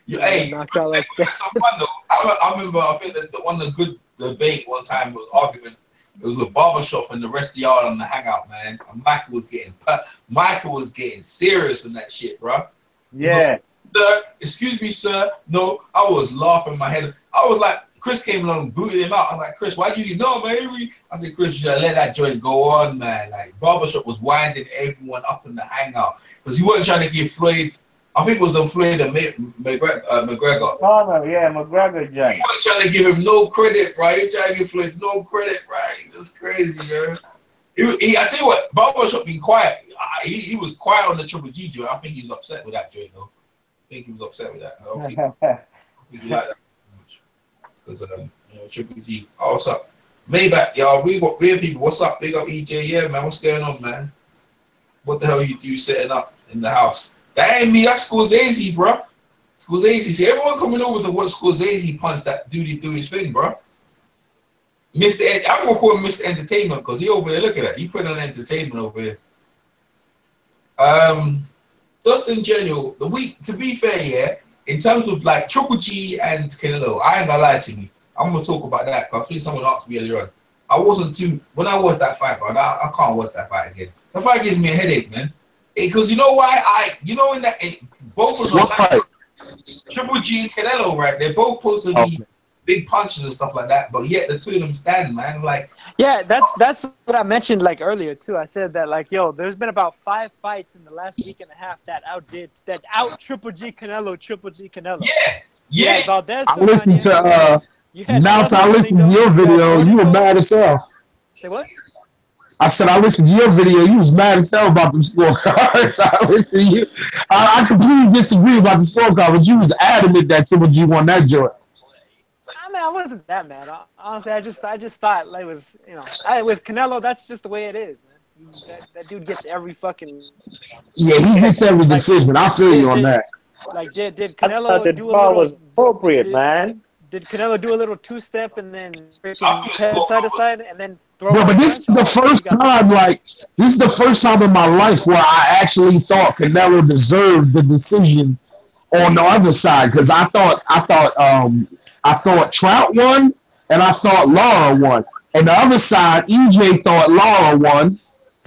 S1: Yeah, hey,
S2: knocked out like that.
S1: That's some fun though. I remember. I think that the one of the good debate one time was argument. It was with Barbershop and the rest of y'all on the hangout, man. And Michael was getting serious in that shit, bro.
S4: Yeah.
S1: Sir, excuse me, sir. No, I was laughing my head. I was like, Chris came along and booted him out. I was like, Chris, why you know, man? I said, Chris, you should let that joint go on, man. Like, Barbershop was winding everyone up in the hangout because he wasn't trying to give Floyd. I think it was the Floyd and McGregor.
S4: Oh no, yeah, McGregor joint.
S1: He wasn't trying to give him no credit, right? He trying to give Floyd no credit, right? That's crazy, man. I tell you what, Barbershop been quiet. He was quiet on the Triple G joint. I think he was upset with that joint, though. I think he was upset with that. I don't think he liked that much. Because Triple G. Oh, what's up? Maybach, y'all. We have people. What's up? Big up EJ. Yeah, man. What's going on, man? What the hell you do setting up in the house? That ain't me. That's Scorsese, bro. Scorsese. See, everyone coming over to watch Scorsese punch that dude do his thing, bro. I'm gonna call him Mr. Entertainment because he over there. Look at that. He put on entertainment over here. Just in general, the week. To be fair, yeah. In terms of like Triple G and Canelo, I ain't gonna lie to you. I'm gonna talk about that because I think someone asked me earlier on. I wasn't too when I watched that fight, bro. I can't watch that fight again. The fight gives me a headache, man. Because you know why? In that both of them, like, Triple G and Canelo, right? They're both supposed to be big punches and stuff like that, but yet the two of them stand, man. Like,
S2: yeah, that's what I mentioned like earlier too. I said that like, yo, there's been about 5 fights in the last week and a half that out Triple G Canelo.
S1: Yeah.
S2: Valdez.
S5: I listened to now I listened to your video. You were mad as hell.
S2: Say what?
S5: I said I listened to your video. You was mad as hell about them scorecards. I listened to you. I completely disagree about the scorecard, but you was adamant that Triple G won that joint.
S2: I mean, I wasn't that mad. Honestly, I just thought like it was, with Canelo, that's just the way it is, man. That dude gets every fucking.
S5: Yeah, he gets every decision. I feel you on that.
S2: Like, did
S4: I thought the
S2: Canelo do a
S4: draw was
S2: little?
S4: appropriate,
S2: Did,
S4: man.
S2: did Canelo do a little two-step and then
S1: I
S2: freaking
S1: could have
S2: head
S1: spoke
S2: side to
S1: up.
S2: side and then throw
S5: Bro,
S2: one
S5: but this
S2: punch?
S5: is the
S2: Oh, so he
S5: first
S2: got
S5: time, like, this is the first time in my life where I actually thought Canelo deserved the decision on the other side because I thought Trout won and I thought Lara won, and the other side EJ thought Lara won.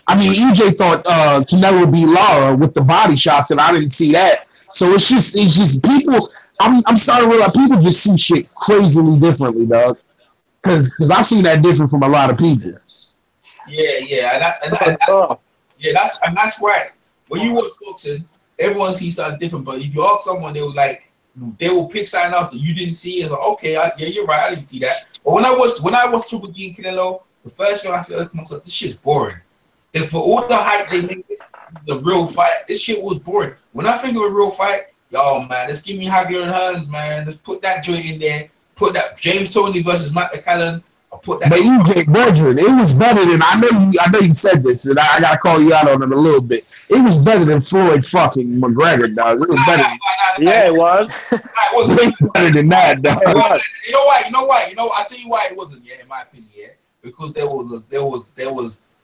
S5: I mean EJ thought Canelo beat Lara with the body shots, and I didn't see that. So it's just people. I'm starting to realize people just see shit crazily differently, dog. Because I see that different from a lot of people.
S1: Yeah, yeah, that's right. When you watch boxing, everyone sees something different. But if you ask someone, they will pick something else that you didn't see. It's like, okay, yeah, you're right, I didn't see that. But when I watched Triple G and Canelo, the first thing I feel like myself, this shit's boring. And for all the hype they make, the real fight, this shit was boring. When I think of a real fight, yo man, let's give me Hagler and Hearns, man. Let's put that joint in there. Put that James Toney versus Matt McCallum. I'll put that.
S5: But EJ, brethren, it was better than I know you said this, and I gotta call you out on it a little bit. It was better than Floyd fucking McGregor, dog. It was better.
S4: Yeah, it was.
S1: It wasn't.
S5: Way better than that, dog.
S1: You know why? I'll tell you why it wasn't. Yeah, in my opinion, yeah, because there was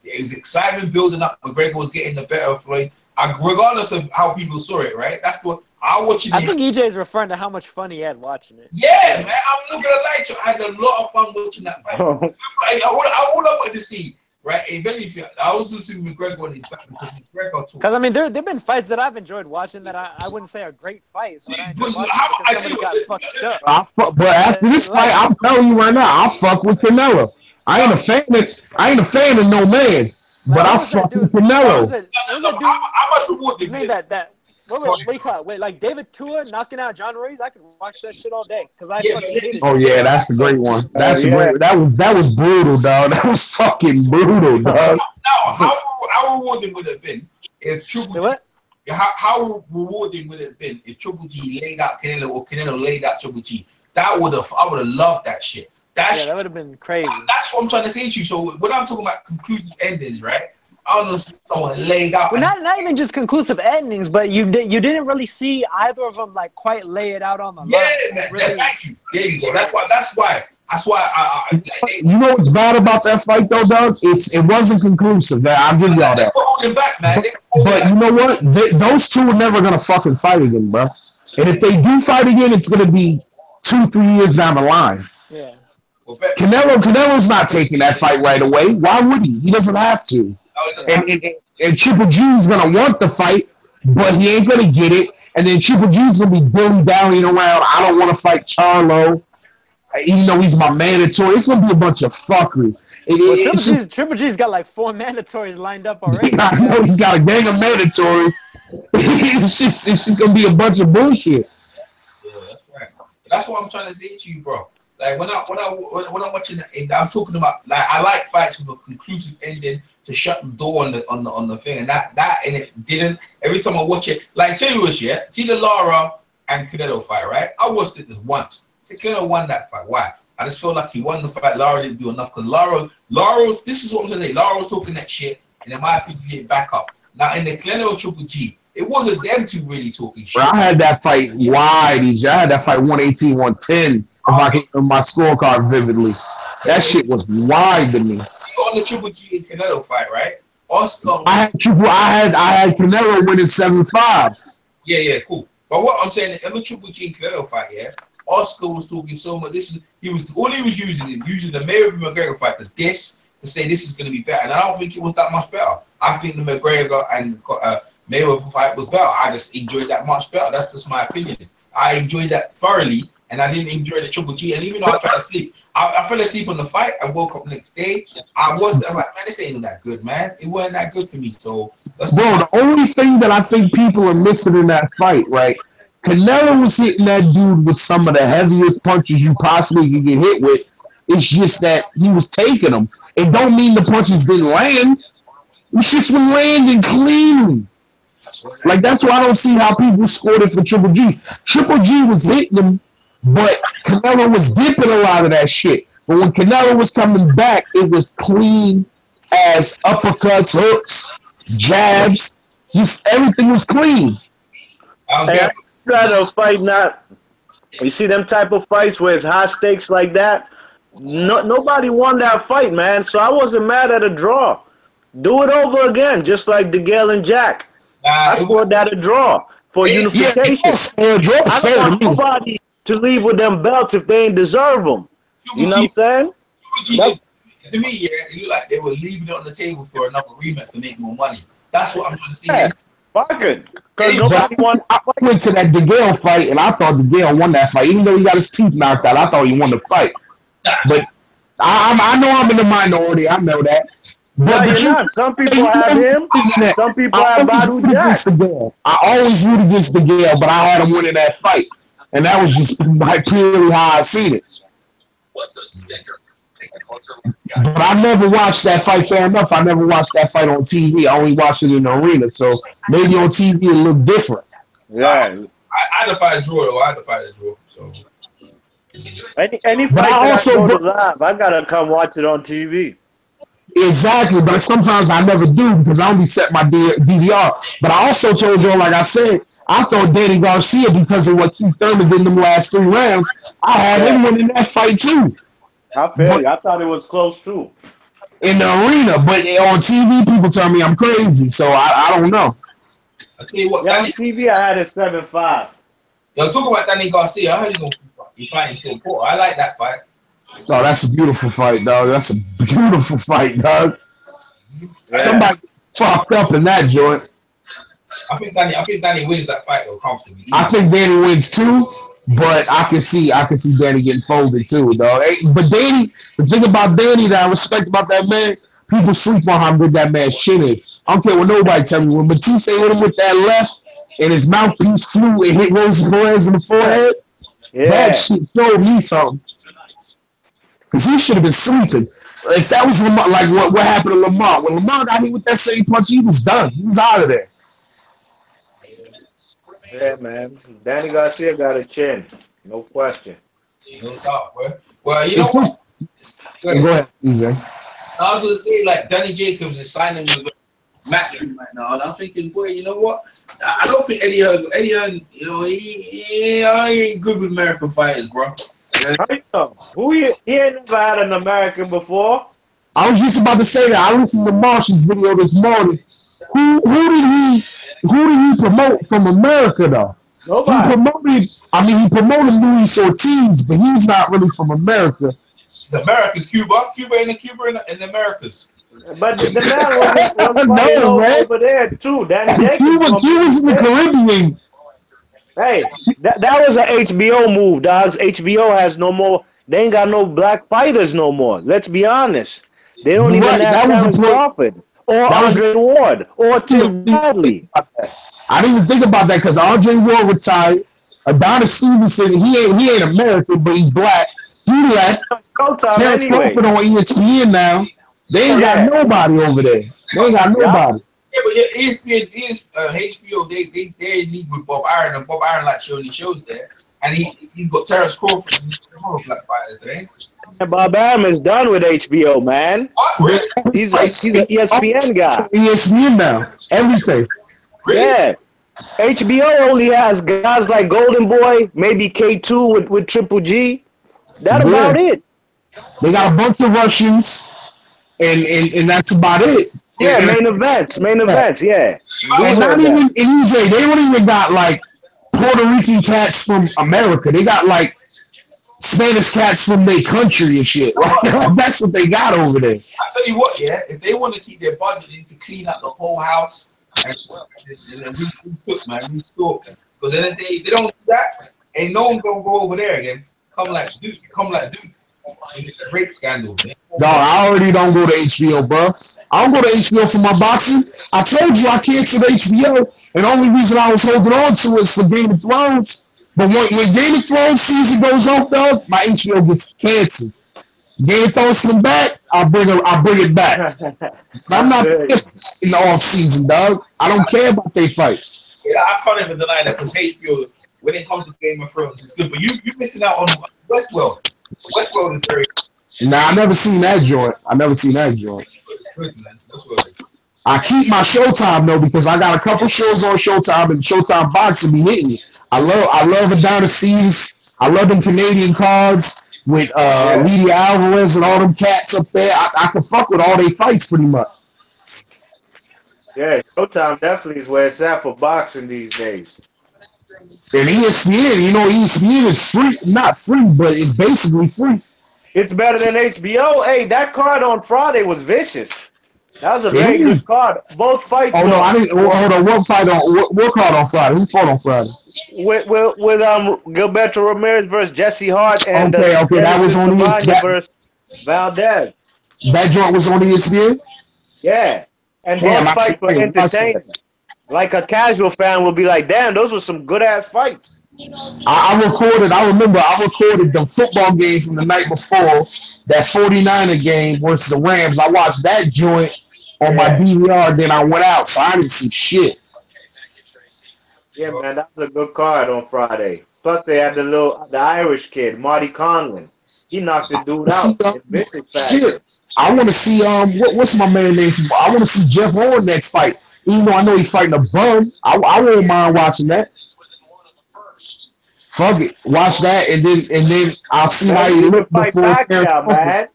S1: excitement building up. McGregor was getting the better of Floyd, regardless of how people saw it. Right? That's what I watching.
S2: I think EJ is referring to how much fun he had watching it.
S1: Yeah, man. I'm looking at like I had a lot of fun watching that fight. All I wanted to see, right? If anything, I was assuming McGregor on his back because McGregor too.
S2: Because I mean, there've been fights that I've enjoyed watching that I wouldn't say are great fights, but I enjoyed watching because somebody got fucked up.
S5: But after this fight, I'm telling you right now, I'll fuck with Canelo. I ain't a fan of no man, but I'll fuck with Canelo.
S1: How much reward they get?
S2: What do you call it? Wait, like David Tua knocking out John Ruiz? I could watch that shit all day because I fucking hate it.
S5: Oh yeah, that's the great one. That's the great. That was brutal, dog. That was fucking brutal, dog.
S1: Now, how rewarding would it have been if Triple G? How rewarding would it have been if Triple G laid out Canelo or Canelo laid out Triple G? I would have loved that shit. That
S2: would have been crazy.
S1: That's what I'm trying to say to you. So when I'm talking about conclusive endings, right? I don't know if someone laid out.
S2: Well, not even just conclusive endings, but you didn't really see either of them like quite lay it out on the line.
S1: Yeah, really. Thank you. There you go. That's why.
S5: You know what's bad about that fight though, dog? It wasn't conclusive. I'll give y'all that.
S1: Holding back, man.
S5: But you know what? Those two are never gonna fucking fight again, bro. And if they do fight again, it's gonna be 2-3 years down the line.
S2: Yeah.
S5: Canelo's not taking that fight right away. Why would he? He doesn't have to. And Triple G is gonna want the fight, but he ain't gonna get it. And then Triple G's gonna be dilly-dallying around. I don't want to fight Charlo. Even though he's my mandatory, it's gonna be a bunch of fuckery.
S2: Triple G's got like 4 mandatories lined up already.
S5: I know he's got a gang of mandatory. It's just gonna be a bunch of bullshit.
S1: Yeah, that's right. That's what I'm trying to say to you, bro. Like when I'm watching it, I'm talking about like I like fights with a conclusive ending to shut the door on the thing, and that and it didn't. Every time I watch it, like tell you this, yeah, see the Lara and Canelo fight, right? I watched it just once. See, Canelo won that fight. Why? I just felt like he won the fight. Lara didn't do enough because Lara's. This is what I'm saying. Lara was talking that shit, and in my opinion, he get back up. Now in the Canelo Triple G, it wasn't them two really talking shit.
S5: Bro, I had that fight wide. I had that fight 118, 110. If I can remember my scorecard vividly, that shit was wide to me.
S1: You on the Triple G and Canelo fight, right? Oscar.
S5: I had Canelo winning 7-5.
S1: Yeah, cool. But what I'm saying, in the Triple G and Canelo fight, yeah, Oscar was talking so much. He was using the Mayweather McGregor fight to say this is going to be better, and I don't think it was that much better. I think the McGregor and Mayweather fight was better. I just enjoyed that much better. That's just my opinion. I enjoyed that thoroughly. And I didn't enjoy the Triple G. And even though I fell asleep, I fell asleep on the fight. I woke up the next day. I was like, man, this ain't that good, man. It wasn't that good to me. So,
S5: the only thing that I think people are missing in that fight, right? Canelo was hitting that dude with some of the heaviest punches you possibly could get hit with. It's just that he was taking them. It don't mean the punches didn't land. It's just when landing clean. Like, that's why I don't see how people scored it for Triple G. Triple G was hitting them. But Canelo was dipping a lot of that shit. But when Canelo was coming back, it was clean as uppercuts, hooks, jabs. Just everything was clean.
S4: Hey, rather fight not. You see them type of fights where it's high stakes like that. No, nobody won that fight, man. So I wasn't mad at a draw. Do it over again, just like DeGale and Jack. I scored that a draw for unification. I don't want nobody to leave with them belts if they ain't deserve them. You know what I'm saying?
S1: To me, yeah, it looked like they were leaving it on the table for another rematch to make more money. That's what I'm trying to see.
S4: Yeah, fuck it. Because nobody won.
S5: I went to that DeGale fight, and I thought DeGale won that fight. Even though he got his teeth knocked out, I thought he won the fight. But I know I'm in the minority. I know that.
S4: But you're not. Some people have him. Some people have Badu Jack.
S5: I always root against DeGale, but I had him winning that fight. And that was just like purely how I seen it. What's a sticker? But I never watched that fight. Fair enough. I never watched that fight on TV. I only watched it in the arena. So maybe on TV it looks different.
S4: Yeah.
S1: I had to fight a draw, though. I had to fight a draw. So.
S4: Any fight I also go to live, I gotta come watch it on TV.
S5: Exactly, but sometimes I never do because I only set my DVR. But I also told you, like I said, I thought Danny Garcia, because of what Keith Thurman did in the last 3 rounds, I had him winning that fight too.
S4: I feel you. I thought it was close too.
S5: In the arena, but on TV, people tell me I'm crazy, so I don't know.
S1: I'll tell you what,
S4: on TV, I had it 7-5.
S1: Yo, talk about Danny Garcia. I heard he fighting Tim Porter. I like that fight.
S5: Oh, that's a beautiful fight, dog. That's a beautiful fight, dog. Yeah. Somebody fucked up in that joint.
S1: I think Danny wins that fight though, comfortably.
S5: I think Danny wins too, but I can see Danny getting folded too, dog. But Danny, the thing about Danny that I respect about that man, people sleep on how good that man's chin is. I don't care what nobody tell me. When Matisse hit him with that left and his mouthpiece flew and hit Rosie Perez in the forehead, that shit showed me something. Because he should have been sleeping. If that was Lamar, like what happened to Lamar. When Lamar got hit with that same punch, he was done. He was out of there.
S4: Yeah, man. Danny Garcia got a chin. No question.
S1: No doubt, bro. Well, you know what?
S5: Go ahead, EJ.
S1: I was going to say, like, Danny Jacobs is signing with Matchroom right now. And I'm thinking, boy, you know what? I don't think Eddie Hearn, you know, he ain't good with American fighters, bro.
S4: Who he ain't never had an American before.
S5: I was just about to say that. I listened to Marshall's video this morning. Who did he promote from America though?
S4: Nobody.
S5: He promoted Luis Ortiz, but he's not really from America.
S1: It's America's Cuba in the Americas.
S4: But the man was over there too. Danny Jacobs.
S5: Cuba's in the Caribbean.
S4: Hey, that was an HBO move, dogs. HBO has no more. They ain't got no black fighters no more. Let's be honest. They don't even have Terrence Crawford or Andre Ward or Tim Bradley.
S5: I didn't even think about that because Andre Ward retired. Adonis Stevenson, he ain't American, but he's black. He left. Terrence Crawford on ESPN now. They ain't got nobody over there. They ain't got nobody.
S1: Yeah, but ESPN, HBO, they league with Bob Iron, and Bob Iron like showing the shows there. And he's got Terrence Crawford and black fighters, eh?
S4: And Bob Arum is done with HBO, man.
S1: What? Really?
S4: He's an ESPN guy.
S5: ESPN now. Everything.
S1: Really?
S4: Yeah. HBO only has guys like Golden Boy, maybe K2 with Triple G. That's about it.
S5: They got a bunch of Russians, and that's about it.
S4: Yeah, main events, yeah.
S5: And not even in EJ, they don't even got like Puerto Rican cats from America. They got like Spanish cats from their country and shit. That's what they got over there.
S1: I tell you what, yeah, if they want to keep their budget in to clean up the whole house and restore. Because then they don't do that, ain't no one gonna go over there again. Come like Duke. It's a rape scandal, man.
S5: No, I already don't go to HBO, bro. I don't go to HBO for my boxing. I told you I canceled HBO, and the only reason I was holding on to it is for Game of Thrones. But when Game of Thrones season goes off, dog, my HBO gets canceled. Game of Thrones come back, I'll bring it back. I'm not in the off season, dog. I don't care about their fights.
S1: Yeah, I can't even deny that because HBO, when it comes to Game of Thrones, it's good. But you're missing out on Westworld. Westworld is very good.
S5: Nah, I never seen that joint.
S1: It's good, man.
S5: I keep my Showtime though because I got a couple shows on Showtime and Showtime boxing be hitting me. I love Adonis. I love them Canadian cards with Lady Alvarez and all them cats up there. I can fuck with all they fights pretty much.
S4: Yeah, Showtime definitely is where it's at for boxing these days.
S5: And ESPN, ESPN is free, not free, but it's basically free.
S4: It's better than HBO. Hey, that card on Friday was vicious. That was a
S5: It
S4: very
S5: is.
S4: good card. Both fights.
S5: Oh no, I didn't. Hold on, what card on Friday? Who fought on Friday?
S4: With Gilberto Ramirez versus Jesse Hart and
S5: Okay, that was on
S4: versus Valdez.
S5: That joint was on ESPN.
S4: Yeah, and
S5: Damn,
S4: both fights were entertaining. Like a casual fan will be like, "Damn, those were some good ass fights."
S5: I recorded. I remember I recorded the football game from the night before, that 49er game versus the Rams. I watched that joint on my DVR. Then I went out, so I didn't see shit.
S4: Yeah, man, that was a good card on Friday. Plus, they had the Irish kid, Marty Conlon. He knocked the dude out.
S5: Shit, I want to see what's my man name? I want to see Jeff Horn next fight. Even though I know he's fighting a bum, I won't mind watching that. Fuck it, watch that, and then I'll see how he look before
S4: Pacquiao, man.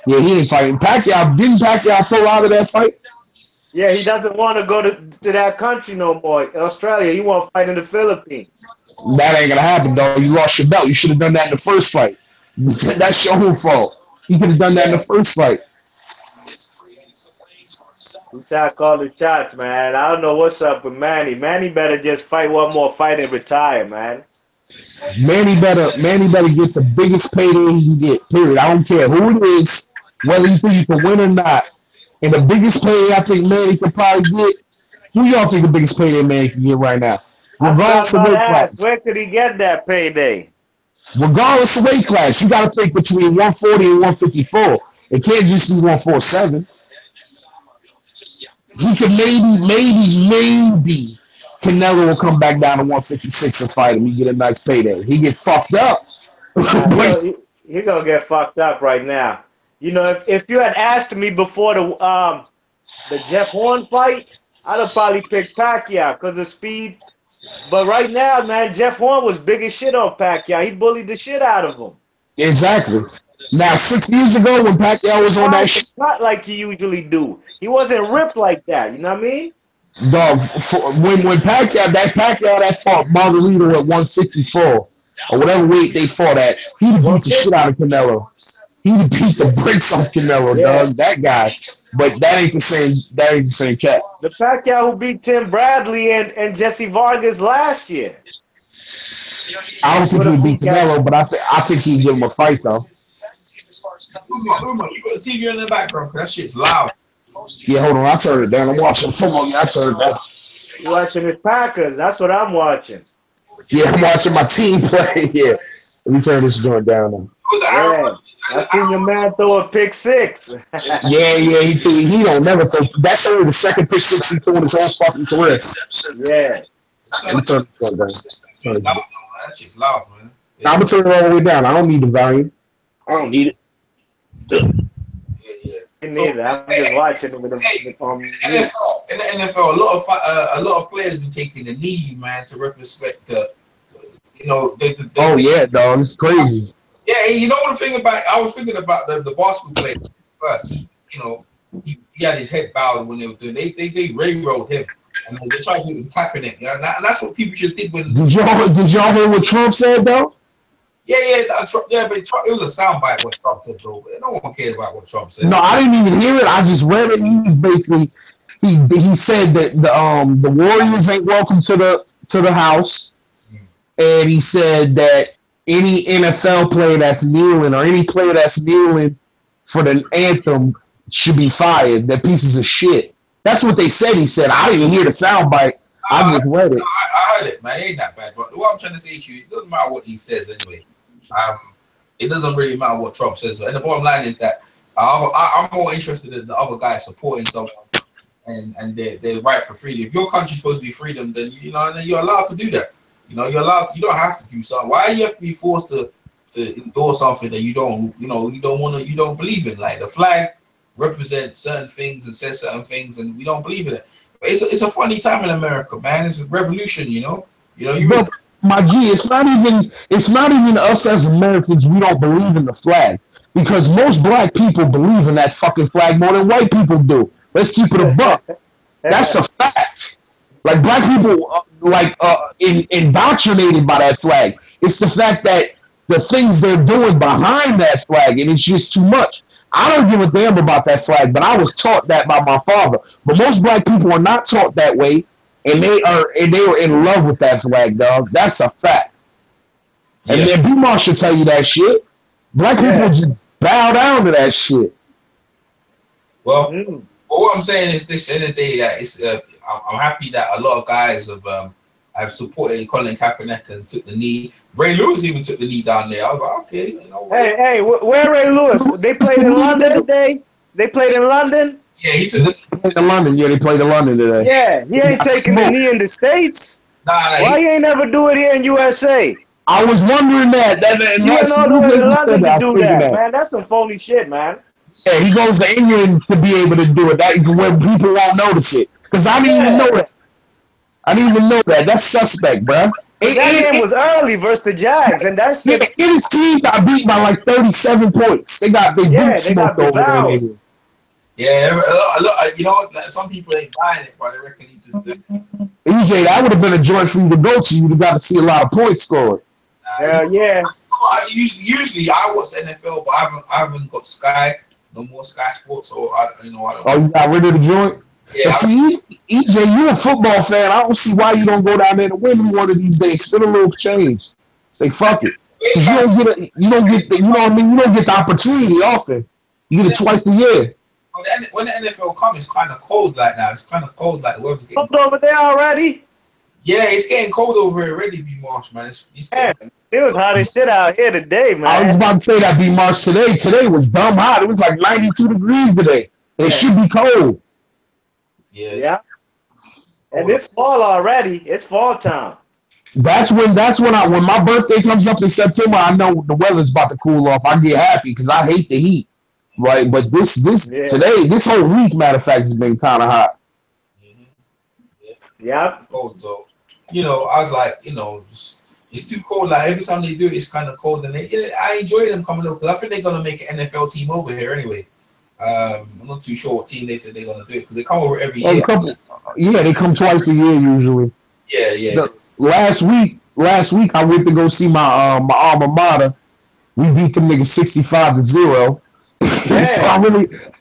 S5: Yeah, he ain't fighting Pacquiao. Didn't Pacquiao pull out of that fight?
S4: Yeah, he doesn't want to go to that country no more. Australia, he want to fight in the Philippines.
S5: That ain't gonna happen, though. You lost your belt. You should have done that in the first fight. That's your own fault. You could have done that in the first fight.
S4: He tried to call the shots, man. I don't know what's up with Manny. Manny better just fight one more fight and retire, man.
S5: Manny better get the biggest payday he can get, period. I don't care who it is, whether you think you can win or not. And the biggest payday I think Manny can probably get, who y'all think the biggest payday Manny can get right now? Regardless of weight class.
S4: Where could he get that payday?
S5: Regardless of weight class, you got to think between 140 and 154. It can't just be 147. He could maybe Canelo will come back down to 156 and fight him. He get a nice payday. He get fucked up.
S4: He's gonna get fucked up right now. You know, if you had asked me before the Jeff Horn fight, I'd have probably picked Pacquiao because of speed. But right now, man, Jeff Horn was big as shit on Pacquiao. He bullied the shit out of him.
S5: Exactly. Now, 6 years ago when Pacquiao was on that shit,
S4: not like he usually do. He wasn't ripped like that. You know what I mean?
S5: Dog, when Pacquiao that fought Margarito at 164 or whatever weight they fought at, he beat the shit out of Canelo. He beat the brakes off Canelo, dog. That guy. But that ain't the same cat.
S4: The Pacquiao who beat Tim Bradley and Jesse Vargas last year.
S5: I don't think he beat Canelo, but I think he'd give him a fight though.
S1: Uma, you got the TV in the background. That shit's loud.
S5: Yeah, hold on. I turned it down. I'm watching football. I turned it down.
S4: You watching the Packers? That's what I'm watching.
S5: Yeah, I'm watching my team play. Yeah, let me turn this joint down now.
S4: Yeah, I seen your man throw a pick six.
S5: yeah, he don't never throw. That's only the second pick six he threw in his whole fucking career.
S4: Yeah.
S5: Let me turn this joint down.
S1: That shit's loud, man.
S5: I'm gonna turn it all the way down. I don't need the volume. I don't need it.
S1: Yeah.
S4: Neither. I'm just watching it with them.
S1: In the NFL, a lot of players been taking the knee, man, to respect the
S5: oh yeah, dog, it's crazy.
S1: Yeah, you know the thing about I was thinking about the basketball player first. He had his head bowed when they were doing. They railroaded him, and they tried to do tapping it. And that's what people should think when.
S5: Did y'all hear what Trump said though?
S1: Yeah, but it was a soundbite what Trump said though. But no one cared about what Trump said.
S5: No, I didn't even hear it. I just read it. He was basically he said that the Warriors ain't welcome to the house, and he said that any NFL player that's kneeling or any player that's kneeling for the anthem should be fired. They're pieces of shit. That's what they said. He said. I didn't hear the soundbite. I just read it.
S1: I heard it, man. It ain't that bad. But what I'm trying to say to you, it doesn't matter what he says anyway. It doesn't really matter what Trump says. And the bottom line is that I'm more interested in the other guy supporting someone and their right for freedom. If your country's supposed to be freedom, then you're allowed to do that. You're allowed to. You don't have to do something. Why do you have to be forced to endorse something that you don't believe in? Like the flag represents certain things and says certain things, and we don't believe in it. But it's a funny time in America, man. It's a revolution,
S5: My G, it's not even us as Americans. We don't believe in the flag because most black people believe in that fucking flag more than white people do. Let's keep it a buck. That's a fact. Like black people, indoctrinated by that flag. It's the fact that the things they're doing behind that flag, and it's just too much. I don't give a damn about that flag, but I was taught that by my father. But most black people are not taught that way, and they were in love with that flag, dog. That's a fact. And then B-Mar should tell you that shit. Black people just bow down to that shit.
S1: Well, what I'm saying is this: end of the day, that it's I'm happy that a lot of guys have supported Colin Kaepernick and took the knee. Ray Lewis even took the knee down there. I was like, okay, you know.
S4: Hey, where Ray Lewis? They played in London today. They played in London.
S1: Yeah, he took
S5: They played in London. Yeah, they played in London today.
S4: Yeah, he ain't taking the knee in the States. Why you ain't never do it here in USA?
S5: I was wondering that.
S4: You ain't all the way to London to do that, man. That's some phony shit, man.
S5: Yeah, he goes to England to be able to do it. That where people won't notice it. Because I didn't even know that. I didn't even know that. That's suspect, bro.
S4: That game was early versus the Jags, and that shit.
S5: His team got beat by like 37 points. They got smoked over there.
S1: Yeah, a lot. You know, some people ain't buying it, but they reckon he just did.
S5: EJ, that would have been a joint for you to go to. You'd have got to see a lot of points scored.
S4: Yeah.
S1: Usually I watch the NFL, but I haven't got Sky. No more Sky Sports, or I don't.
S5: Oh, you got rid of the joint? Yeah. See, EJ, you're a football fan. I don't see why you don't go down there to win one of these days. Spend a little change. Say fuck it. Cause you don't get the opportunity often. You get it twice a year.
S1: When the NFL comes, it's kind of cold like now. It's kind of cold like the weather's getting
S4: cold over there already.
S1: Yeah, it's getting cold over here already, B-Marsh, man.
S4: It was hot as shit out here today, man.
S5: I was about to say that, B-Marsh. Today was dumb hot. It was like 92 degrees today. It should be cold.
S1: Yeah.
S4: And it's fall already. It's fall time.
S5: That's when my birthday comes up in September, I know the weather's about to cool off. I get happy because I hate the heat. Right, but today, this whole week, matter of fact, has been kind of hot.
S4: Yeah.
S1: Cold, so I was like, it's too cold. Like every time they do it, it's kind of cold, and I enjoy them coming over because I think they're gonna make an NFL team over here anyway. I'm not too sure what team they said they're gonna do it because they come over every year.
S5: They come twice a year usually.
S1: Yeah.
S5: Last week I went to go see my alma mater. We beat them niggas 65-0. So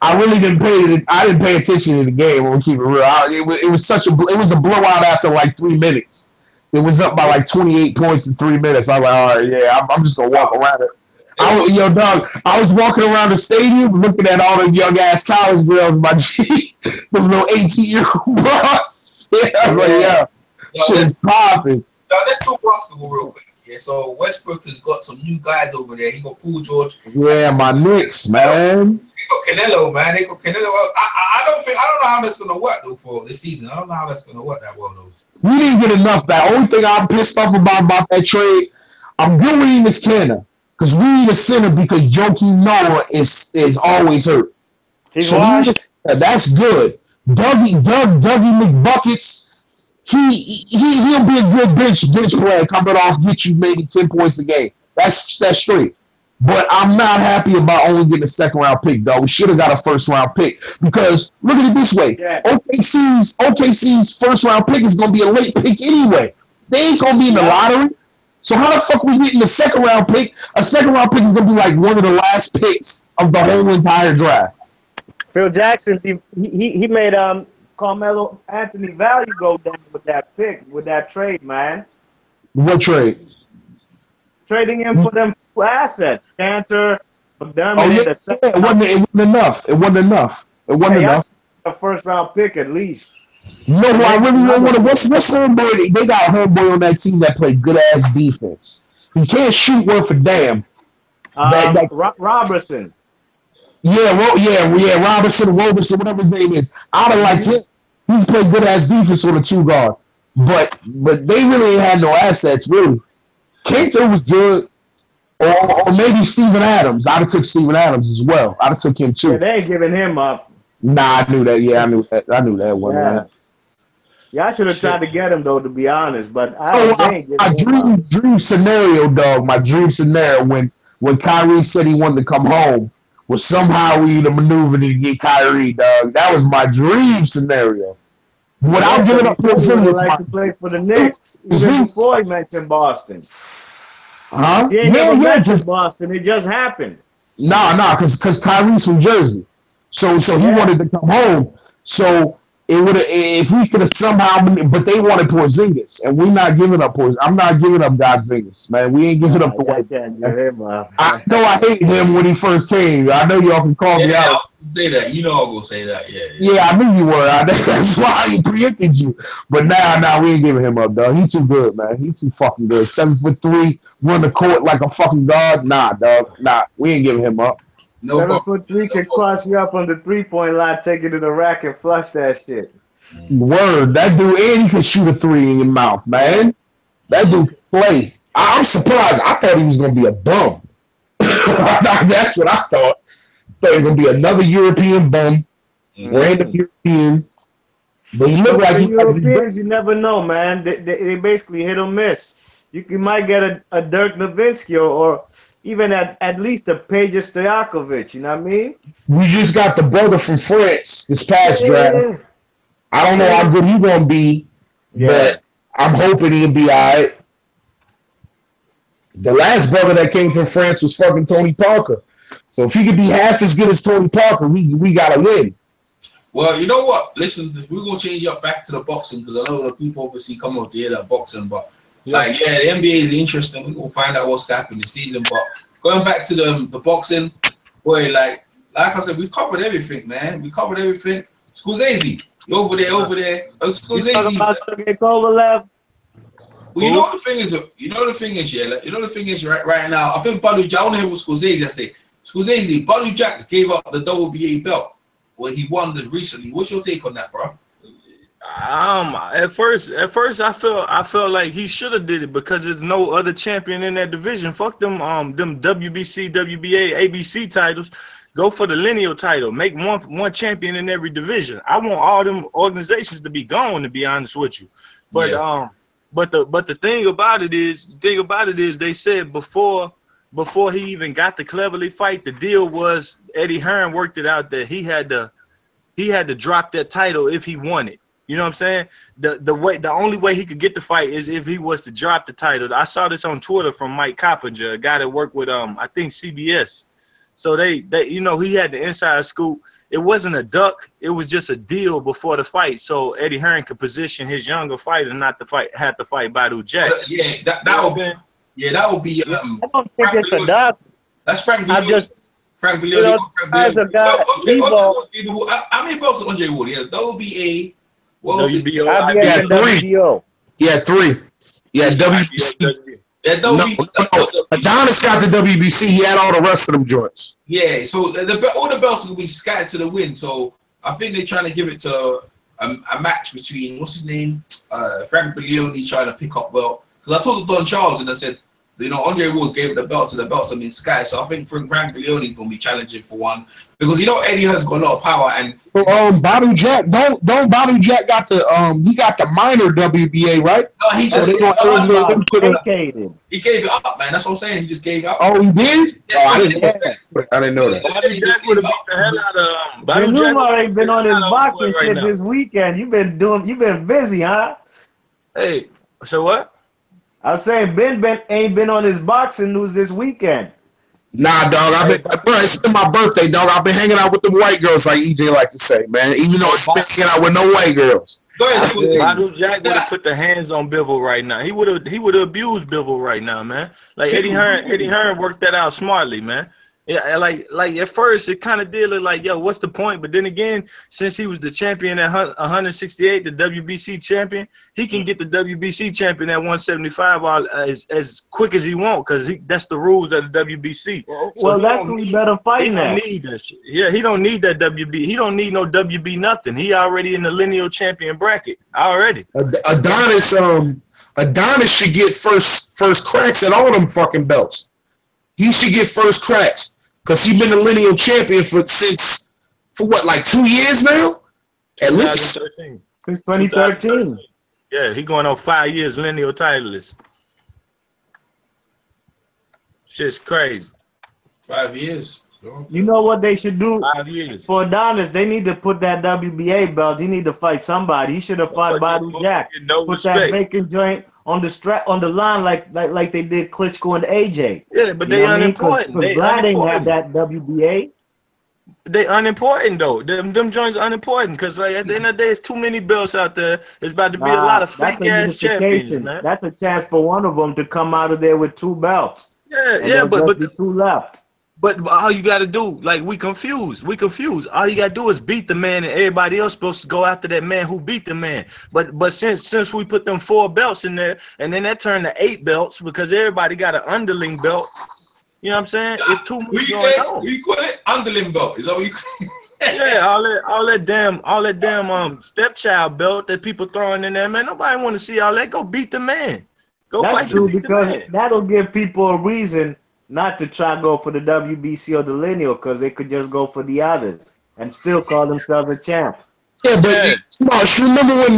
S5: I really didn't pay attention to the game. We'll keep it real. It was a blowout after like 3 minutes. It was up by like 28 points in 3 minutes. I was like, all right, yeah, I'm just gonna walk around it. I was walking around the stadium looking at all the young ass college girls, my G, the little 18-year-old bros. Yeah, I was like, shit is popping.
S1: Let's talk basketball real quick. Yeah, so Westbrook has got some new guys over there. He got Paul George.
S5: Yeah, my Knicks, man.
S1: They got Canelo, man. I don't know how that's gonna work though for this season. I don't know how that's gonna work that well though.
S5: We didn't get enough. The only thing I'm pissed off about that trade, I'm good with Enes Kanter because we need a center because Joakim Noah is always hurt.
S4: He's washed.
S5: That's good. Dougie McBuckets. He'll be a good bench player coming off, get you maybe 10 points a game. That's straight. But I'm not happy about only getting a second round pick, though. We should have got a first round pick because look at it this way: OKC's first round pick is gonna be a late pick anyway. They ain't gonna be in the lottery. So how the fuck we getting a second round pick? A second round pick is gonna be like one of the last picks of the whole entire draft.
S4: Phil Jackson, he made Carmelo Anthony value go down with that pick, with that trade, man.
S5: What trade?
S4: Trading him for them assets. Cantor,
S5: it wasn't enough. It wasn't enough.
S4: A first round pick at least.
S5: No, I really don't want to. What's homeboy? They got a homeboy on that team that played good ass defense. He can't shoot worth a damn.
S4: Robertson.
S5: Yeah, Robertson, whatever his name is. I'd have liked him. He played good ass defense on the 2 guard, but they really ain't had no assets really. Cantor was good, or maybe Steven Adams. I'd have took Steven Adams as well. I'd have took him too.
S4: Yeah, they ain't giving him up.
S5: Nah, I knew that. Yeah, I knew that. I knew that one.
S4: Yeah. Yeah, I should have tried to get him though, to be honest. But
S5: So
S4: they ain't
S5: my
S4: getting him out.
S5: dream scenario, dog. My dream scenario when Kyrie said he wanted to come home was somehow we to maneuver to get Kyrie, dog. That was my dream scenario.
S4: Yeah,
S5: Without
S4: because
S5: giving
S4: he
S5: up
S4: said he would have
S5: Porzingis,
S4: liked to play for the Knicks even before he mentioned Boston.
S5: huh?
S4: He ain't
S5: Yeah,
S4: never
S5: yeah.
S4: mentioned Boston. It just happened.
S5: Nah, because Kyrie's from Jersey, so he
S4: Yeah.
S5: wanted to come home. So it would if we could have somehow, but they wanted Porzingis, and we're not giving up Porzingis. I'm not giving up Godzingis, man. We ain't giving up the
S4: I
S5: white.
S4: can't give him up.
S5: I know I hated him when he first came. I know y'all can call me
S1: Yeah,
S5: out.
S1: I'll say that. You know I'm gonna say that. Yeah.
S5: Yeah, I knew you were. That's why I preempted you. But now we ain't giving him up, dog. He too good, man. He too fucking good. 7'3", run the court like a fucking guard. Nah, dog. Nah, we ain't giving him up.
S1: No problem.
S4: 7'3" can cross you up on the 3-point line, take it to the rack, and flush that shit.
S5: Word, that dude, and he can shoot a 3 in your mouth, man. That dude can play. I'm surprised. I thought he was gonna be a bum. That's what I thought. Thought he was gonna be another European bum, random European. But he looked like
S4: The
S5: he
S4: Europeans, you never know, man. They basically hit or miss. You might get a Dirk Nowitzki or even at least a Peja Stojakovic. You know what I mean?
S5: we just got the brother from France this past draft.
S4: Yeah.
S5: I don't know how good he's gonna be, but I'm hoping he'll be all right. The last brother that came from France was fucking Tony Parker. So if he could be half as good as Tony Parker, we gotta win.
S1: Well, you know what? Listen, we're gonna change up back to the boxing because I know the people obviously come up to hear that boxing, but the NBA is interesting. We're gonna find out what's happening this season. But going back to the boxing, boy, like I said, we've covered everything, man. We covered everything. Scorsese, you're over there. Scorsese.
S4: Talking about Kovalev.
S1: Well, you know the thing is, right now. I think Badu Jack. I want to hear what Scorsese say. Scorsese, Badu Jack gave up the WBA belt. Well, he won this recently. What's your take on that, bro?
S3: At first, I felt like he should have did it because there's no other champion in that division. Fuck them WBC, WBA, ABC titles. Go for the lineal title. Make one champion in every division. I want all them organizations to be gone, to be honest with you. But but the thing about it is, they said before he even got the Cleverly fight, the deal was Eddie Hearn worked it out that he had to drop that title if he won it. You know what I'm saying? The only way he could get the fight is if he was to drop the title. I saw this on Twitter from Mike Coppinger, a guy that worked with I think CBS. So they you know, he had the inside scoop. It wasn't a duck, it was just a deal before the fight, so Eddie Hearn could position his younger fighter not to have to fight Badu Jack.
S1: That would be.
S4: I don't think it's a duck.
S1: That's Frank Biglione. Frank Biglione.
S4: You know, as a guy,
S1: how many belts Andre Ward? Yeah, that would be a.
S4: WBO.
S5: Yeah, 3. Yeah, WBC. Adonis got the WBC. He had all the rest of them joints.
S1: Yeah, so all the belts will be scattered to the wind. So I think they're trying to give it to a match between what's his name, Frank Biglione trying to pick up belt. Because I talked to Don Charles and I said, you know, Andre Ward gave the belts and the belts have been scattered. So I think Frank Biglione is going to be challenging for one because you know Eddie Hearn's got a lot of power and.
S5: Badu Jack, don't Badu Jack got the he got the minor WBA, right?
S1: No, he just he gave it up, man. That's what I'm saying. He just gave it up.
S5: Oh, he did?
S1: Yes,
S5: I didn't know that.
S3: Badu Jack would have beat the hell out of
S4: Badu ain't been on his boxing shit this weekend. You've been busy, huh?
S3: Hey, so what?
S4: I was saying Ben ain't been on his boxing news this weekend.
S5: Nah, dog. It's still my birthday, dog. I've been hanging out with them white girls, like EJ like to say, man. Even though it's been hanging out with no white girls.
S1: Go ahead.
S3: Badu Jack would have put the hands on Bivol right now. He would have abused Bivol right now, man. Like Eddie Hearn worked that out smartly, man. Yeah, like at first it kind of did look like, yo, what's the point? But then again, since he was the champion at 168, the WBC champion, he can get the WBC champion at 175 as quick as he wants because that's the rules of the WBC.
S4: Well, that's who he better fight now.
S3: He don't need that shit. Yeah, he don't need that WB. He don't need no WB nothing. He already in the lineal champion bracket already.
S5: Adonis should get first cracks at all them fucking belts. He should get first cracks. Because he's been a lineal champion for what, like 2 years now? At least.
S4: Since 2013.
S3: Yeah, he going on 5 years lineal titleist. Shit's crazy.
S1: 5 years.
S4: You know what they should do
S3: 5 years.
S4: for Adonis? They need to put that WBA belt. He need to fight somebody. He should have fought Badu Jack.
S3: No
S4: Put
S3: respect.
S4: that bacon joint on the strap on the line like they did Klitschko and AJ.
S3: Yeah, but they unimportant.
S4: Because Vlad ain't have that WBA.
S3: They unimportant though. Them joints unimportant because like at the end of the day, it's too many belts out there. There's about to be a lot of fake ass champions, man.
S4: That's a chance for one of them to come out of there with 2 belts.
S3: Yeah, but
S4: be 2 left.
S3: But all you gotta do, like we confused. All you gotta do is beat the man, and everybody else supposed to go after that man who beat the man. But since we put them 4 belts in there, and then that turned to 8 belts because everybody got an underling belt. You know what I'm saying? It's too much going on.
S1: We call it underling belt. Is that what you call it?
S3: Yeah, all that damn stepchild belt that people throwing in there, man. Nobody want to see all that. Go beat the man. Go
S4: That's
S3: fight
S4: true
S3: the
S4: because
S3: man.
S4: that'll give people a reason not to try to go for the WBC or the lineal because they could just go for the others and still call themselves a champ.
S5: Yeah, but Marsh, you remember when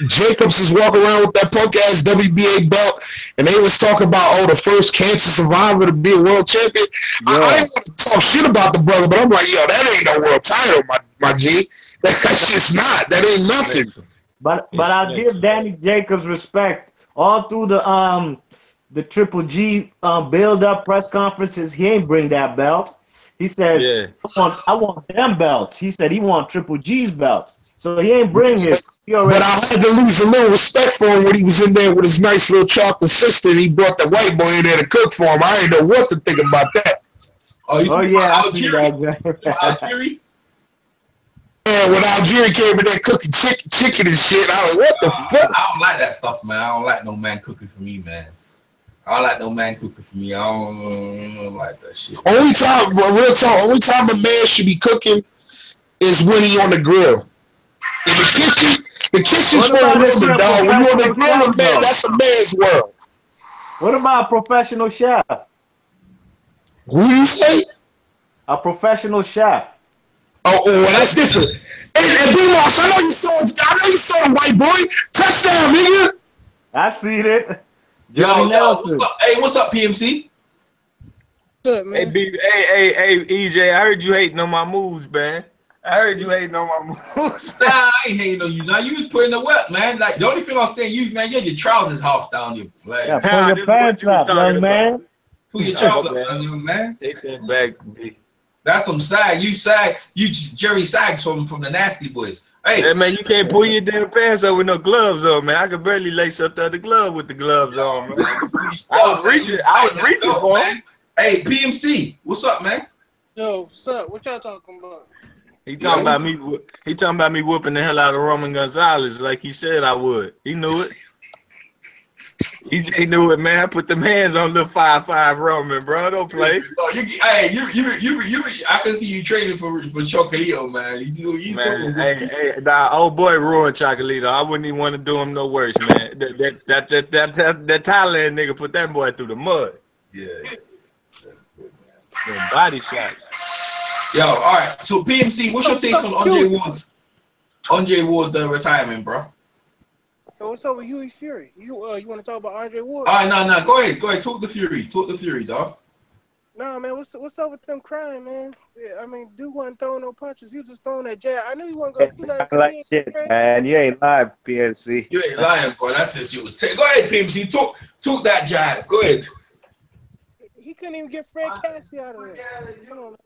S5: Jacobs was walking around with that punk ass WBA belt and they was talking about the first cancer survivor to be a world champion? Yeah. I didn't want to talk shit about the brother, but I'm like, yo, that ain't no world title, my G. That's just not. That ain't nothing.
S4: But I'll give Danny Jacobs respect. All through the Triple G build-up press conferences, he ain't bring that belt. He said, I want them belts. He said he want Triple G's belts. So he ain't bring his.
S5: But I had to lose a little respect for him when he was in there with his nice little chocolate sister and he brought the white boy in there to cook for him. I didn't know what to think about that.
S1: Yeah, Algeria?
S5: Yeah, when Algeria came in there cooking chicken and shit, I was like, what the fuck?
S1: I don't like that stuff, man. I don't like no man cooking for me, man. I don't like no man cooking for me. I don't like that shit.
S5: Only time a man should be cooking is when he on the grill. In the kitchen for a little bit, dog. When you on the grill, man, that's a man's world.
S4: What about a professional chef?
S5: Who do you say?
S4: A professional chef.
S5: Oh, well, that's different. Hey, B-Moss, I know you saw a white boy. Touchdown, nigga.
S4: I seen it.
S1: Yo, what's up? Hey, what's up, PMC?
S2: What's up, man?
S3: Hey, EJ, I heard you hating on my moves, man. I heard you hating on my moves, man.
S1: Nah, I ain't hating on you. Now you was putting the work, man. Like the only thing I'm saying, you man, your trousers half down your leg.
S4: Yeah, pull your pants up, young man.
S1: Pull your trousers up, young man.
S3: Take that back, B.
S1: That's some sag. You Jerry Sags from the Nasty Boys. Hey,
S3: man, you can't pull your damn pants up with no gloves on, man. I could barely lace up the other glove with the gloves on, man. I was reaching for him.
S1: Hey, PMC, what's up, man?
S2: Yo, what's up? What y'all talking about?
S3: He talking about me. He talking about me whooping the hell out of Roman Gonzalez, like he said I would. He knew it. EJ knew it, man. I put them hands on little 5'5" Roman, bro. Don't play.
S1: I can see you training for Chocolito, man.
S3: Nah, old boy ruined Chocolito. I wouldn't even want to do him no worse, man. That Thailand nigga put that boy through the mud.
S1: Yeah.
S3: Body shots.
S1: Yo, all right. So PMC, what's your take on Andre Ward? Andre Ward retirement, bro.
S2: So what's up with Huey Fury? You want to talk about Andre Ward?
S1: All right, no. Go ahead. Talk the Fury, dog.
S2: Nah, man. What's up with them crying, man? Yeah, I mean, dude wasn't throwing no punches. He was just throwing that jab. I knew he wasn't gonna do nothing.
S4: Like shit, man. You ain't lying, PNC.
S1: You ain't lying, bro. That's just you was. Go ahead, PMC. Talk that jab. Go ahead.
S2: He couldn't even get Fred Cassie out of there. Come on,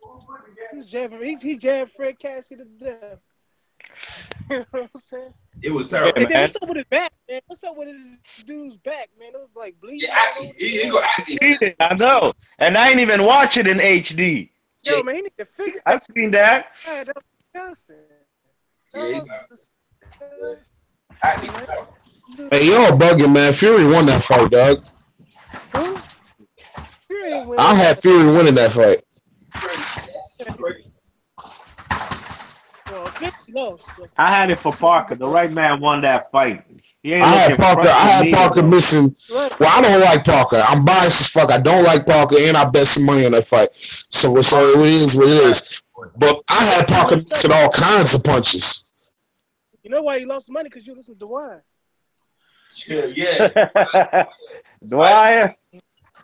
S2: man. He jabbed Fred Cassie to death. You know what I'm saying?
S1: It was terrible.
S2: And then what's up with his back, man? What's up with his dude's back, man? It was like bleeding.
S1: Yeah, he go acting.
S4: I know. And I ain't even watch it in HD.
S2: Yo, man, he need to fix that.
S4: I've seen that.
S2: Yeah, that was disgusting.
S5: Hey, y'all bugging, man. Fury won that fight, dog.
S2: Who? Fury ain't winning.
S5: I had Fury winning that fight.
S4: I had it for Parker. The right man won that fight.
S5: I had Parker missing. Well, I don't like Parker. I'm biased as fuck. I don't like Parker, and I bet some money on that fight. So it is what it is. But I had Parker missing all kinds of punches.
S6: You know why he lost money? Because you listen to Dwyer.
S1: Yeah.
S4: Dwyer.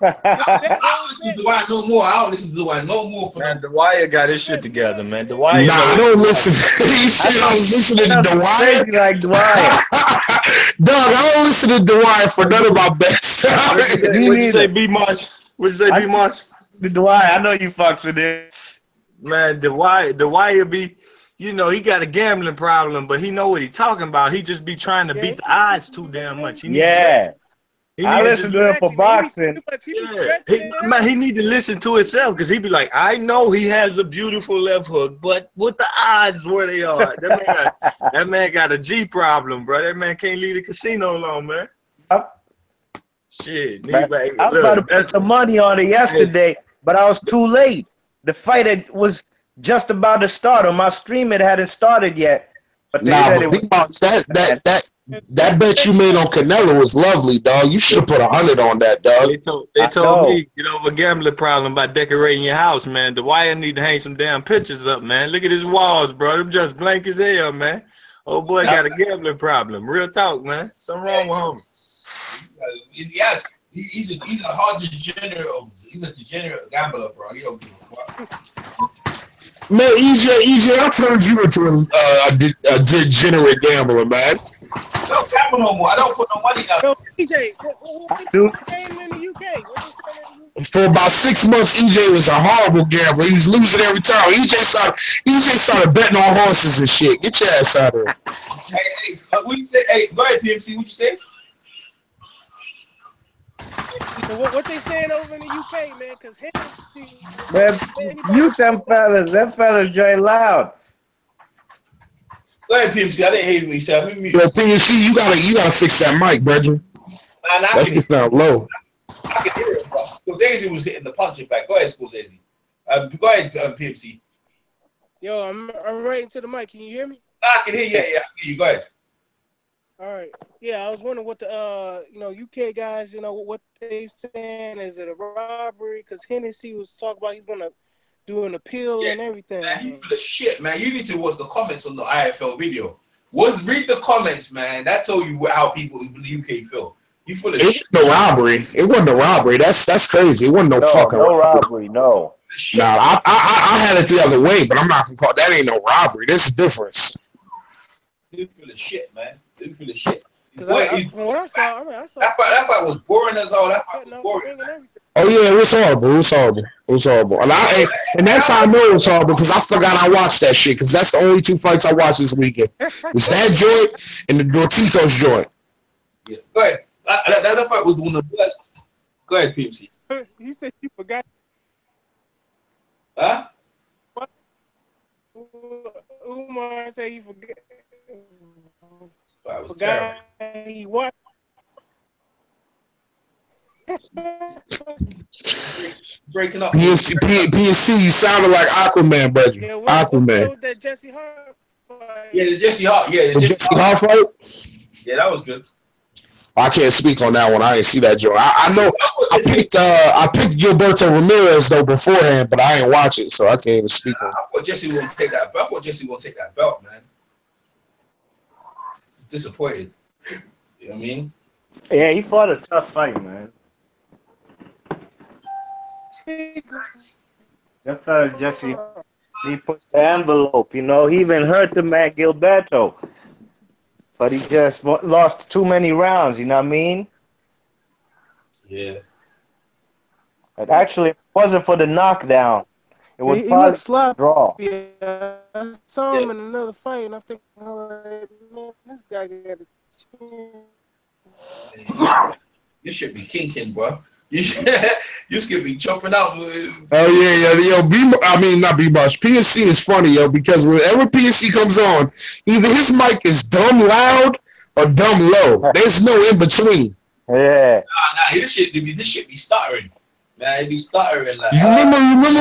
S1: I don't listen to Dwyer no more. I don't listen to Dwyer no more for
S3: Man, Dwyer got his shit together, man. Dwyer.
S5: Nah, I don't listen. You said I was listening to Dwyer.
S4: Crazy like Dwyer.
S5: Dog, I don't listen to Dwyer for none of my best.
S3: What'd you say, B-March? What'd you say, B-March?
S4: Dwyer, I know you fucks with it.
S3: Man, Dwyer be, you know, he got a gambling problem, but he know what he talking about. He just be trying to beat the odds too damn much.
S4: I listen to him for boxing.
S3: He need to listen to himself because he be like, I know he has a beautiful left hook, but with the odds where they are, that man got a G problem, bro. That man can't leave the casino alone, man. Shit,
S4: I was about to put some money on it yesterday, but I was too late. The fight was just about to start. On my stream, it hadn't started yet. But they said it was
S5: that bet you made on Canelo was lovely, dog. You should have put 100 on that, dog.
S3: They told me, get over a gambling problem by decorating your house, man. Dwyer need to hang some damn pictures up, man. Look at his walls, bro. Them just blank as hell, man. Old boy got a gambling problem. Real talk, man. Something wrong with him.
S1: Yes, he's a hard degenerate. He's a degenerate gambler, bro. You don't give a fuck.
S5: Man, EJ, I turned you into a degenerate gambler, man.
S1: I don't gamble no more. I don't put no money down.
S6: Yo, EJ, what in the UK?
S5: For about 6 months, EJ was a horrible gambler. He was losing every time. EJ started betting on horses and shit. Get your ass out of there.
S1: Hey, what you say? Hey, go ahead, PMC. What you say?
S6: What they saying over in the UK, man? Because
S4: man, mute them fellas. Them fellas join loud.
S1: Go ahead, PMC. I didn't hear what you said.
S5: Yo, PMC, you gotta fix that mic, brethren. That can sound low.
S1: I can hear it. Scorsese was hitting the punching back. Go ahead, Scorsese. Go ahead, PMC.
S6: Yo, I'm right into the mic. Can you hear me?
S1: I can hear you. Yeah, I can hear you. Go ahead.
S6: All right. Yeah, I was wondering what the UK guys, what they saying. Is it a robbery? Because Hennessy was talking about he's gonna do an appeal and everything.
S1: Man, you full of shit, man. You need to watch the comments on the IFL video. Read the comments, man. That told you how people in the UK feel. You full of shit.
S5: No robbery. It wasn't a robbery. That's crazy. It wasn't no fucking
S4: robbery. No.
S5: Nah, I had it the other way, but I'm not gonna call that ain't no robbery. There's a difference.
S1: You full of shit, man. You full of shit.
S6: From what I saw, I saw
S1: that fight was boring as all. That fight was boring.
S5: Oh yeah, it was horrible. It was horrible. And that's how I know it was horrible because I forgot I watched that shit because that's the only 2 fights I watched this weekend. It was that joint and the Dorticos joint.
S1: Yeah. Go ahead. That fight was one of the best. Go ahead, PMC.
S6: You said you forgot.
S1: Huh?
S6: What? Umar said he forgot. Forgot he what?
S1: Breaking up.
S5: PNC, you sounded like Aquaman, buddy.
S6: Yeah,
S5: Aquaman.
S6: That Jesse Hart fight?
S1: Yeah, the Jesse Hart. Yeah, the Jesse
S5: Hart fight.
S1: Yeah, that was good. I
S5: can't speak on that one. I didn't see that joke. I know I picked Gilberto Ramirez though beforehand, but I didn't watch it, so I can't even speak on it.
S1: I thought Jesse won't take that belt. I thought Jesse won't take that belt, man. Disappointed. You know what I mean?
S4: Yeah, he fought a tough fight, man. That fella Jesse, he pushed the envelope, He even hurt the man Gilberto. But he just lost too many rounds, you know what I mean?
S1: Yeah.
S4: But actually, if it wasn't for the knockdown, it would probably draw.
S6: Yeah, I saw him in another fight, and I'm thinking, man, this guy got a chance.
S1: You should be kinking, bro. You should be chopping out.
S5: Oh yeah. Yo, not B-Much. PNC is funny, yo, because whenever PNC comes on, either his mic is dumb loud or dumb low. There's no in between.
S4: Yeah.
S1: Nah, this shit be stuttering. Man, it be stuttering like.
S5: You remember when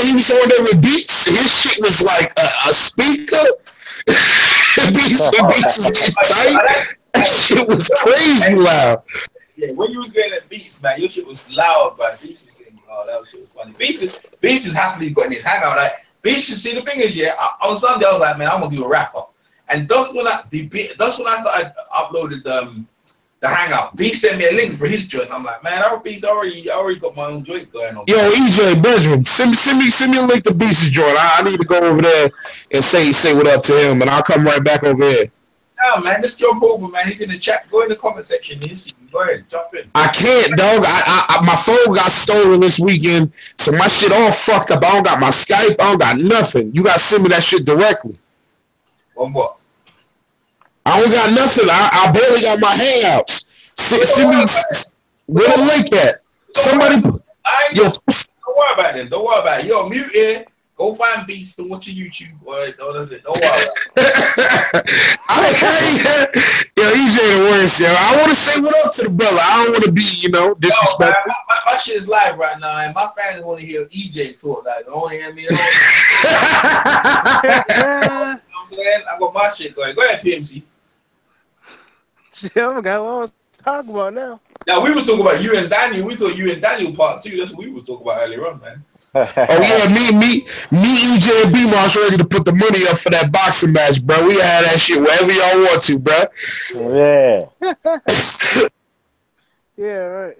S5: he was on there with Beats? His shit was like a speaker. Beats was getting tight. That shit was crazy loud.
S1: Yeah, when you was getting at Beats, man, your shit was loud, man. Beats was getting, that shit was funny. Beats is happily got in his hangout. Like, Beats, see, the thing is, on Sunday, I was like, man, I'm going to do a wrap-up. And that's when I started uploaded the Hangout. B sent me a link for his joint. I'm like, man, I already got my own joint going on.
S5: Yo, EJ Benjamin, send me a link to Beast's joint. I need to go over there and say what up to him, and I'll come right back over here.
S1: Yeah, man, just jump over, man. He's in the chat. Go in the comment section. You see, go ahead, jump in.
S5: I can't, dog. My phone got stolen this weekend, so my shit all fucked up. I don't got my Skype. I don't got nothing. You gotta send me that shit directly.
S1: One more.
S5: I don't got nothing. I barely got my Hangouts. Send me where the link at. Somebody.
S1: Don't worry about this. Don't worry about it. Yo, mute here. Go find Beast and watch your YouTube. Don't worry about it.
S5: Yo, EJ the worst, yo. I want to say what up to the brother. I don't want to be, disrespectful.
S1: Yo, my shit is live right now, and my fans want to hear EJ talk. Like, they want to hear me. You know what I'm saying? I got my shit going. Go ahead, PMC.
S6: Shit, I forgot what I was talking about now.
S1: Now, we were talking about you and Daniel. We thought you and Daniel part 2. That's what we were talking about earlier on, man.
S5: Oh, yeah, me, EJ, and B-Moss ready to put the money up for that boxing match, bro. We had that shit wherever y'all want to, bro.
S4: Yeah.
S6: Yeah, right.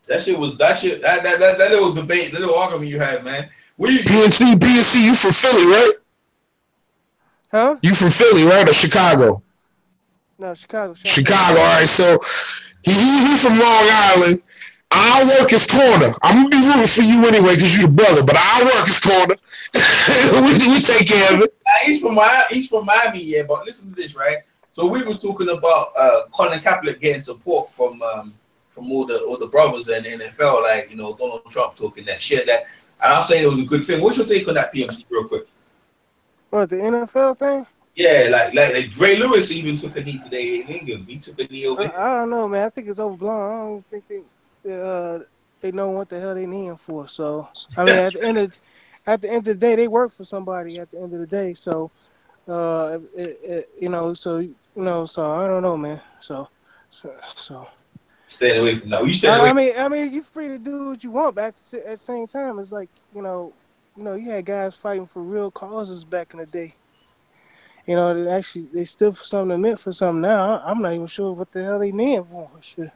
S1: That little debate, that little argument you had, man.
S5: PNC, you from Philly, right?
S6: Huh?
S5: You from Philly, right? Or Chicago?
S6: No, Chicago.
S5: Chicago, all right. So he from Long Island. I'll work his corner. I'm gonna be rooting for you anyway because you the brother, but I'll work his corner. we take care of it.
S1: He's from Miami, yeah. But listen to this, right? So we was talking about Colin Kaepernick getting support from all the brothers in the NFL, like Donald Trump talking that shit. And I'm saying it was a good thing. What's your take on that, PMC, real quick?
S6: What, the NFL thing?
S1: Yeah, like Ray Lewis even took a knee today in England. He took a knee over.
S6: I don't know, man. I think it's overblown. I don't think they know what the hell they need him for. So I mean, at the end of the day, they work for somebody. At the end of the day, so so I don't know, man. So.
S1: Stay away from that. You stay away.
S6: I mean, you're free to do what you want, but at the same time, it's like you had guys fighting for real causes back in the day. They stood for something and meant for something. Now I'm not even sure what the hell they mean for. Shit.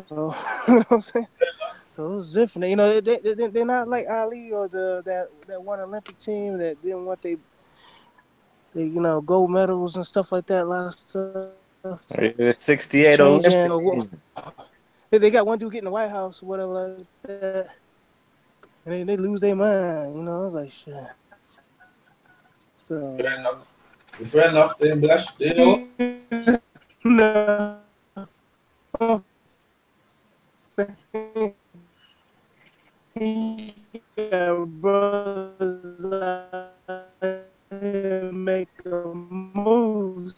S6: So you know what I'm saying? So it's different. They're not like Ali or that one Olympic team that didn't want they gold medals and stuff like that. A lot of stuff.
S4: 68 Olympics.
S6: They got one dude getting the White House or whatever like that, and they lose their mind. I was like, shit. So,
S1: fair enough. Then, but that's
S6: No. Yeah, brothers make a move.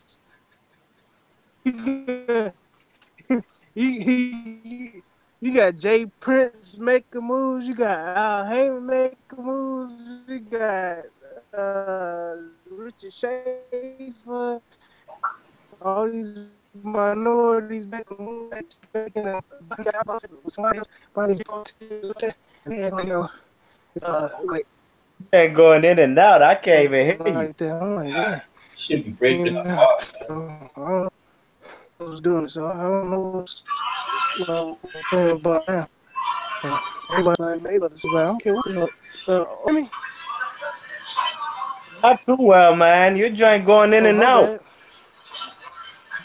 S6: You got Jay Prince making moves. You got Al Heyman making moves. You got Richard Schaefer. All these minorities making moves. Somebody else. Like
S4: Ain't going in and out. I can't even hear you.
S6: like that. I'm like, yeah.
S1: You should be breaking up.
S6: I don't know what's doing it, so I don't know what's about now. Everybody's like, maybe this is like, I don't care what the hell. I mean,
S4: Not too well, man. Your joint going in and out.
S6: Bad.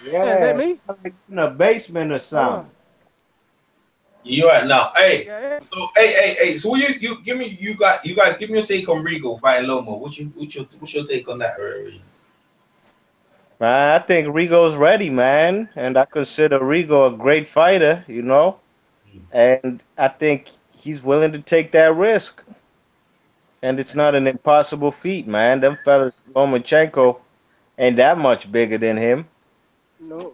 S4: Yeah,
S6: is that me?
S4: Like in a basement or something.
S1: You're right now. Hey,
S6: Yeah.
S1: so hey. So you guys give me your take on Regal fighting Loma. What's your take on that, Ray?
S4: Man, I think Rigo's ready, man, and I consider Rigo a great fighter, and I think he's willing to take that risk. And it's not an impossible feat, man. Them fellas, Lomachenko, ain't that much bigger than him.
S6: No.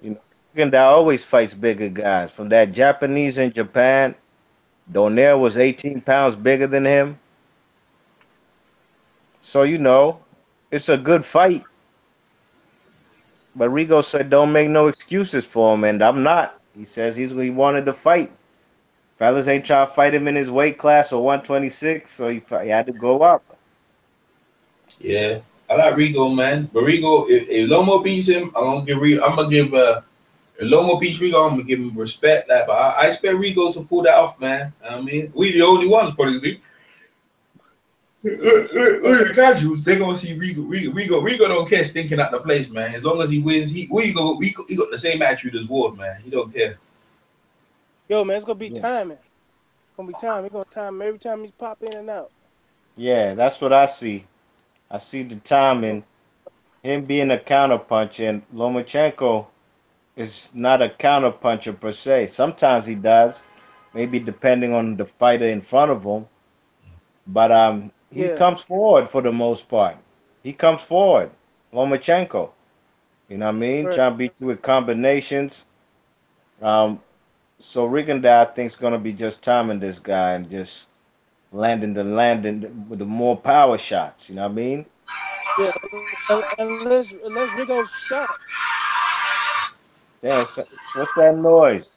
S4: And that always fights bigger guys. From that Japanese in Japan, Donaire was 18 pounds bigger than him. So, it's a good fight. But Rigo said, don't make no excuses for him, and I'm not. He says he wanted to fight. Fellas ain't trying to fight him in his weight class or 126, so he had to go up.
S1: Yeah. I like Rigo, man. But Rigo, if Lomo beats him, I'm gonna give if Lomo beats Rigo, I'm gonna give him respect. Like, but I expect Rigo to pull that off, man. I mean, we the only ones probably. The casuals, they gonna see Rigo don't care stinking at the place, man. As long as he wins, he got the same attitude as Ward, man. He don't care.
S6: Yo, man, it's gonna be
S4: Yeah.
S6: timing. It's gonna be time. He's gonna time every time he pop in and out.
S4: Yeah, that's what I see. I see the timing, him being a counterpuncher, and Lomachenko is not a counterpuncher per se. Sometimes he does, maybe depending on the fighter in front of him. But he
S6: Yeah,
S4: comes forward for the most part. He comes forward, Lomachenko. You know what I mean?
S6: right.
S4: Trying to beat you with combinations. Um, so Rigonda, I think, is gonna be just timing this guy and just landing with the more power shots. You know what I mean?
S6: Yeah, unless Rigo's shot.
S4: Yeah. What's that noise?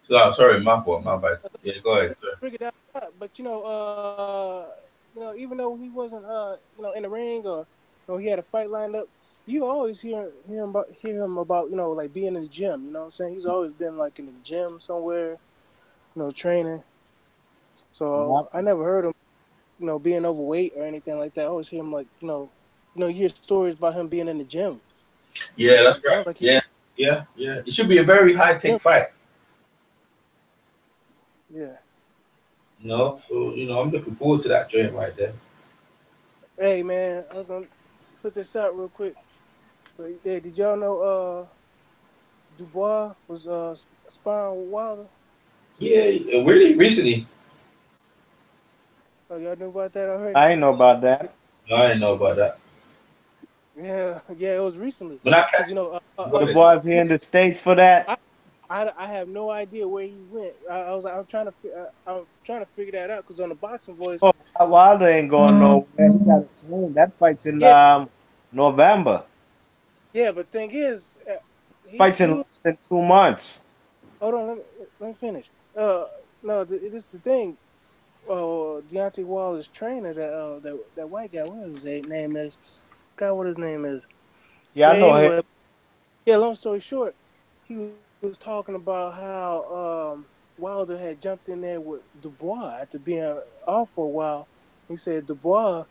S1: So sorry, my fault, my bad. Yeah, go ahead, sir.
S6: Figured that out. But even though he wasn't in the ring or he had a fight lined up, you always hear him about like being in the gym. You know what I'm saying? He's always been like in the gym somewhere, training. So
S4: Yep.
S6: I never heard him, being overweight or anything like that. I always hear him like you hear stories about him being in the gym.
S1: Yeah,
S6: So
S1: that's
S6: it
S1: right.
S6: sounds like he.
S1: Yeah. It should be a very high tech fight.
S6: Yeah.
S1: No, so I'm looking forward to that joint right there.
S6: Hey man, I'm gonna put this out real quick. But yeah, did y'all know Dubois was sparring with Wilder?
S1: Yeah, really recently.
S6: Oh, y'all knew about that already?
S4: I ain't know about that.
S1: No, I didn't know about that.
S6: Yeah, yeah, it was recently.
S1: But I
S6: Cause
S1: catch. Go
S4: The
S1: ahead.
S4: boys here in the States for
S6: I,
S4: that.
S6: I have no idea where he went. I was like, I'm trying to figure that out. Cause on the Boxing Voice,
S4: Oh, Wilder ain't going nowhere. He got a team. That fight's in
S6: yeah,
S4: November.
S6: yeah. But thing is,
S4: Fights in
S6: he was.
S4: less than 2 months.
S6: Hold on, let me finish. No, this the thing. Deontay Wilder's trainer, that white guy, what his name is? God, what his name is?
S4: Yeah, I
S6: But
S4: know him.
S6: anyway, yeah. Long story short, he was talking about how Wilder had jumped in there with Dubois after being off for a while. He said Dubois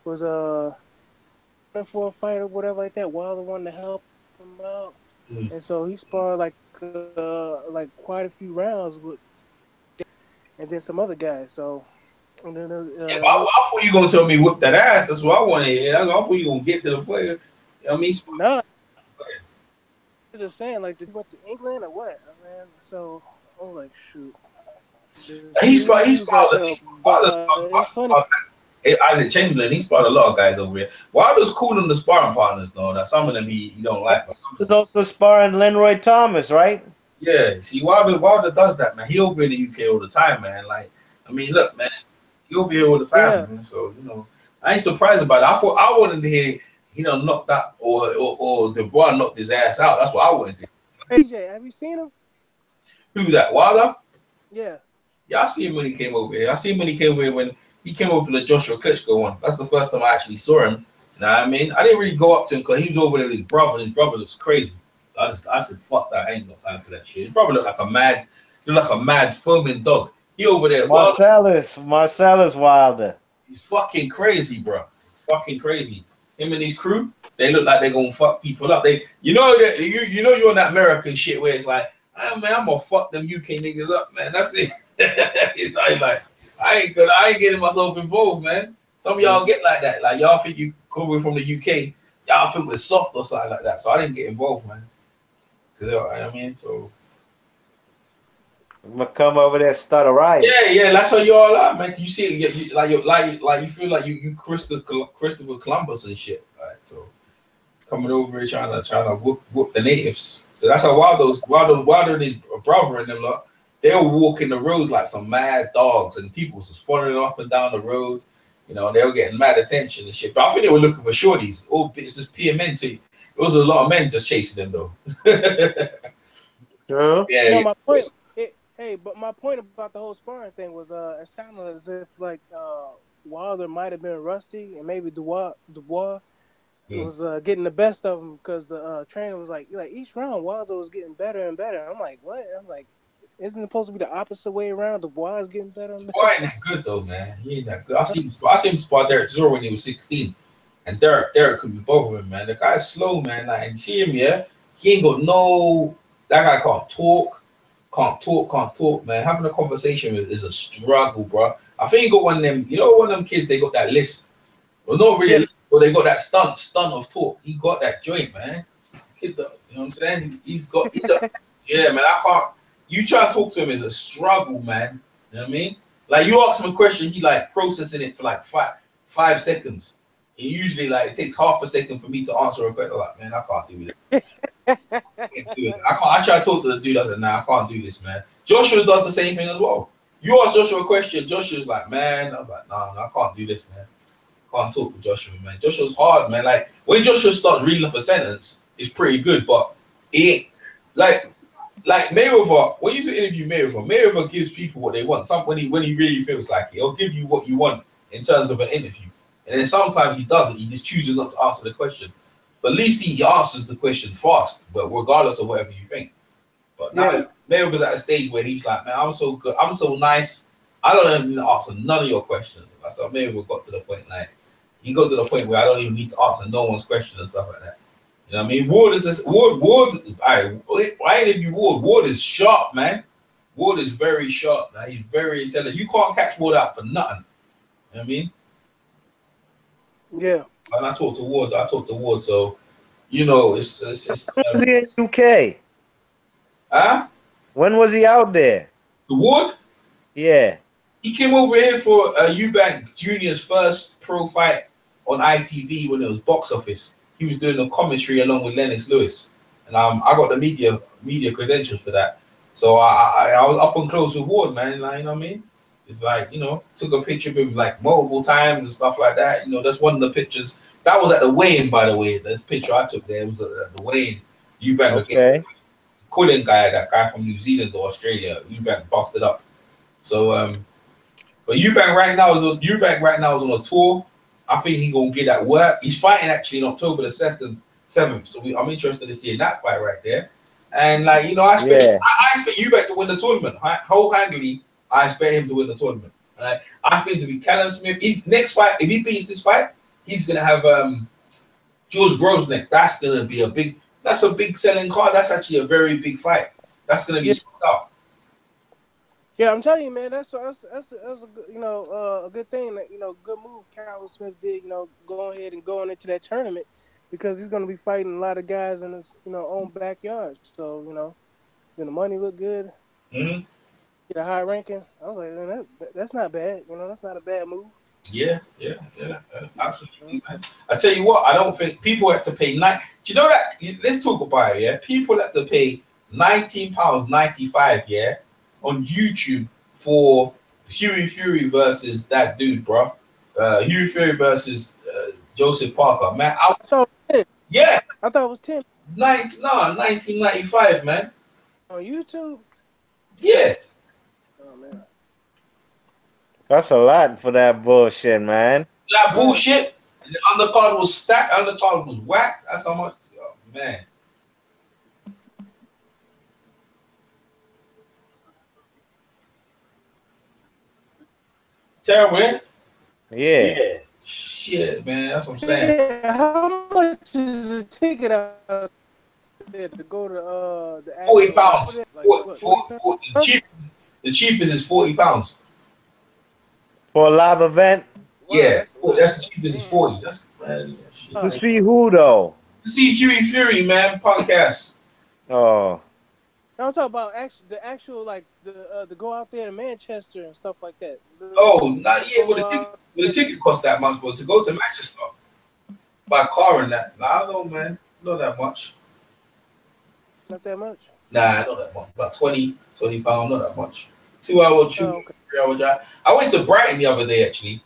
S6: was for a fight or whatever like that. Wilder wanted to help him out,
S1: Mm.
S6: and so he sparred like quite a few rounds with, and then some other guys. So and then
S1: Yeah, but I thought you gonna tell me whip that ass. That's what I want to hear. I thought you gonna get to the player. I mean,
S6: nah, just saying like did he went to England or what, man? So I was like, shoot. He
S1: he's
S6: was like,
S1: part of
S6: it's funny.
S1: Isaac Chamberlain. He's part of a lot of guys over here. Wilder's cool on the sparring partners, though. That some of them he don't like. But
S4: There's also sparring Lenroy Thomas, right?
S1: yeah, see, Wilder does that, man. He over in the UK all the time, man. Like, I mean, look, man, he over here all the time,
S6: Yeah.
S1: man. So I ain't surprised about it. I wanted to hear he done knocked that or Dubois knocked his ass out. That's what I wanted to.
S6: Hey, TJ, have you seen him?
S1: Who that Wilder?
S6: Yeah.
S1: Yeah, I see him when he came over here. I see him when he came over here when he came over for the Joshua Klitschko one. That's the first time I actually saw him. You know what I mean? I didn't really go up to him because he was over there with his brother, and his brother looks crazy. So I said, fuck that. I ain't got time for that shit. His brother looked like a mad foaming dog. He over there, Wilder,
S4: Marcellus Wilder.
S1: he's fucking crazy, bro. He's fucking crazy. Him and his crew, they look like they're gonna fuck people up. You know that you're on that American shit where it's like, ah, man, I'm gonna fuck them UK niggas up, man. That's it. It's like I ain't getting myself involved, man. Some of y'all get like that. Like y'all think you coming from the UK, y'all think we're soft or something like that. So I didn't get involved, man. You know what I mean? So
S4: I'm gonna come over there and start a riot.
S1: yeah, that's how y'all are, man. You see, like you feel like you Christopher Columbus and shit. Like so, coming over here trying to whoop the natives. So that's how Wilder and his brother and them lot, they'll walk in the road like some mad dogs, and people was just following up and down the road. They were getting mad attention and shit. But I think they were looking for shorties. All it's just PMN too. There was a lot of men just chasing them though.
S4: True.
S1: Yeah,
S6: My point. But my point about the whole sparring thing was, it sounded as if like Wilder might have been rusty, and maybe Dubois was getting the best of him because the trainer was like each round Wilder was getting better and better. I'm like, what? I'm like, isn't it supposed to be the opposite way around? The Wilder's getting better and better.
S1: Boy ain't that good though, man. He ain't that good. I seen him spot Derek Zoro when he was 16, and Derek could be both of him, man. The guy's slow, man. Like, you see him, yeah. He ain't got no. That guy can't talk, man. Having a conversation is a struggle, bro. I think he got one of them. You know, one of them kids. They got that lisp. Well, not really,
S6: Yeah.
S1: but they got that stunt of talk. He got that joint, man. Kid, you know what I'm saying? He's got. Yeah, man. I can't. You try to talk to him is a struggle, man. You know what I mean? Like you ask him a question, he like processing it for like five seconds. And usually, like it takes half a second for me to answer a question. Like, man, I can't do it. I can't do it. I can't. I try to talk to the dude. I said, nah, I can't do this, man. Joshua does the same thing as well. You ask Joshua a question, Joshua's like, man. I was like, nah, I can't do this, man. Can't talk to Joshua, man. Joshua's hard, man. Like when Joshua starts reading off a sentence, it's pretty good, but he ain't like Mayweather. When you interview Mayweather gives people what they want. When he really feels like it, he'll give you what you want in terms of an interview. And then sometimes he doesn't. He just chooses not to answer the question. But at least he answers the question fast, but regardless of whatever you think. But now Mayweather's at a stage where he's like, man, I'm so good, I'm so nice. I don't even answer none of your questions. Like, so Mayweather got to the point like he got to the point where I don't even need to answer no one's question and stuff like that. You know what I mean? Ward is I interview Ward. Ward is sharp, man. Ward is very sharp, man. He's very intelligent. You can't catch Ward out for nothing. You know what I mean?
S6: Yeah.
S1: When I talk to Ward, so you know it's
S4: When was he in UK?
S1: huh?
S4: When was he out there?
S1: The Ward?
S4: Yeah.
S1: He came over here for Eubank Jr.'s first pro fight on ITV when it was box office. He was doing a commentary along with Lennox Lewis, and I got the media credentials for that. So I was up and close with Ward, man. Like, you know what I mean? It's like, you know, took a picture of him like multiple times and stuff like that. You know, that's one of the pictures. That was at the weigh-in, by the way. This picture I took there was at the weigh-in. Eubank
S4: Okay.
S1: Cullen guy, that guy from New Zealand or Australia. Eubank busted up. So but Eubank right now is on a tour. I think he's gonna get that work. He's fighting actually in October the 7th. So I'm interested in seeing that fight right there. And like, you know, I expect Eubank to win the tournament. Wholehandedly, I expect him to win the tournament. Right? I think to be Callum Smith. His next fight, if he beats this fight, he's gonna have George Groves next. That's gonna be a big selling card. That's actually a very big fight. That's gonna be sold out.
S6: Yeah, I'm telling you, man. That's a good, a good thing. That, good move Callum Smith did. Go ahead and going into that tournament because he's going to be fighting a lot of guys in his own backyard. So then the money look good.
S1: Mm-hmm.
S6: Get a high ranking. I was like, man, that's not bad. That's not a bad move.
S1: Yeah, absolutely, man. I tell you what, I don't think people have to pay Do you know that? Let's talk about it. Yeah, people have to pay £19.95. Yeah. On YouTube for Huey Fury versus that dude, bro. Huey Fury versus Joseph Parker, man.
S6: I thought it was 10.
S1: 1995, man.
S6: On YouTube?
S1: Yeah.
S6: Oh man.
S4: That's a lot for that bullshit, man.
S1: That bullshit. And the undercard was stacked. Undercard was whacked. That's how much. Oh, man. Terrible, man.
S4: Yeah.
S1: Shit, man. That's what I'm saying.
S6: Yeah, how much is a ticket out there to go to the
S1: £40.
S6: Like,
S1: The cheapest is £40.
S4: For a live event?
S6: Wow,
S1: Yeah, that's the cheapest is 40. That's man, shit.
S4: To see who though?
S1: To see Huey Fury, man, podcast.
S4: Oh.
S6: I'm talking about the actual like the go out there to Manchester and stuff like that.
S1: Not yet. Well, the ticket cost that much, but to go to Manchester by car and that, I don't know, man, not that much.
S6: Not that much.
S1: Nah, not that much. About £20, not that much. 2 hour, 3 hour drive. I went to Brighton the other day, actually.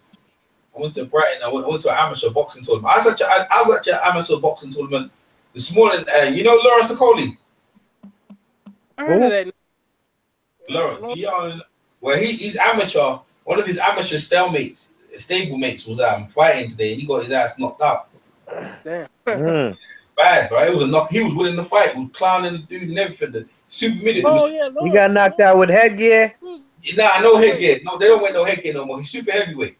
S1: I went to Brighton. I went to an amateur boxing tournament. I was at an amateur boxing tournament this morning. You know Lawrence Okoli?
S6: I heard of that.
S1: Lawrence. He's amateur. One of his amateur stablemate was fighting today. He got his ass knocked out.
S6: Damn.
S4: Mm.
S1: Bad, bro. It was a knock. He was winning the fight. He was clowning the dude and everything. The super minute. It was,
S6: Oh yeah,
S4: He got knocked out with headgear.
S1: nah, no headgear. No, they don't wear no headgear no more. He's super heavyweight.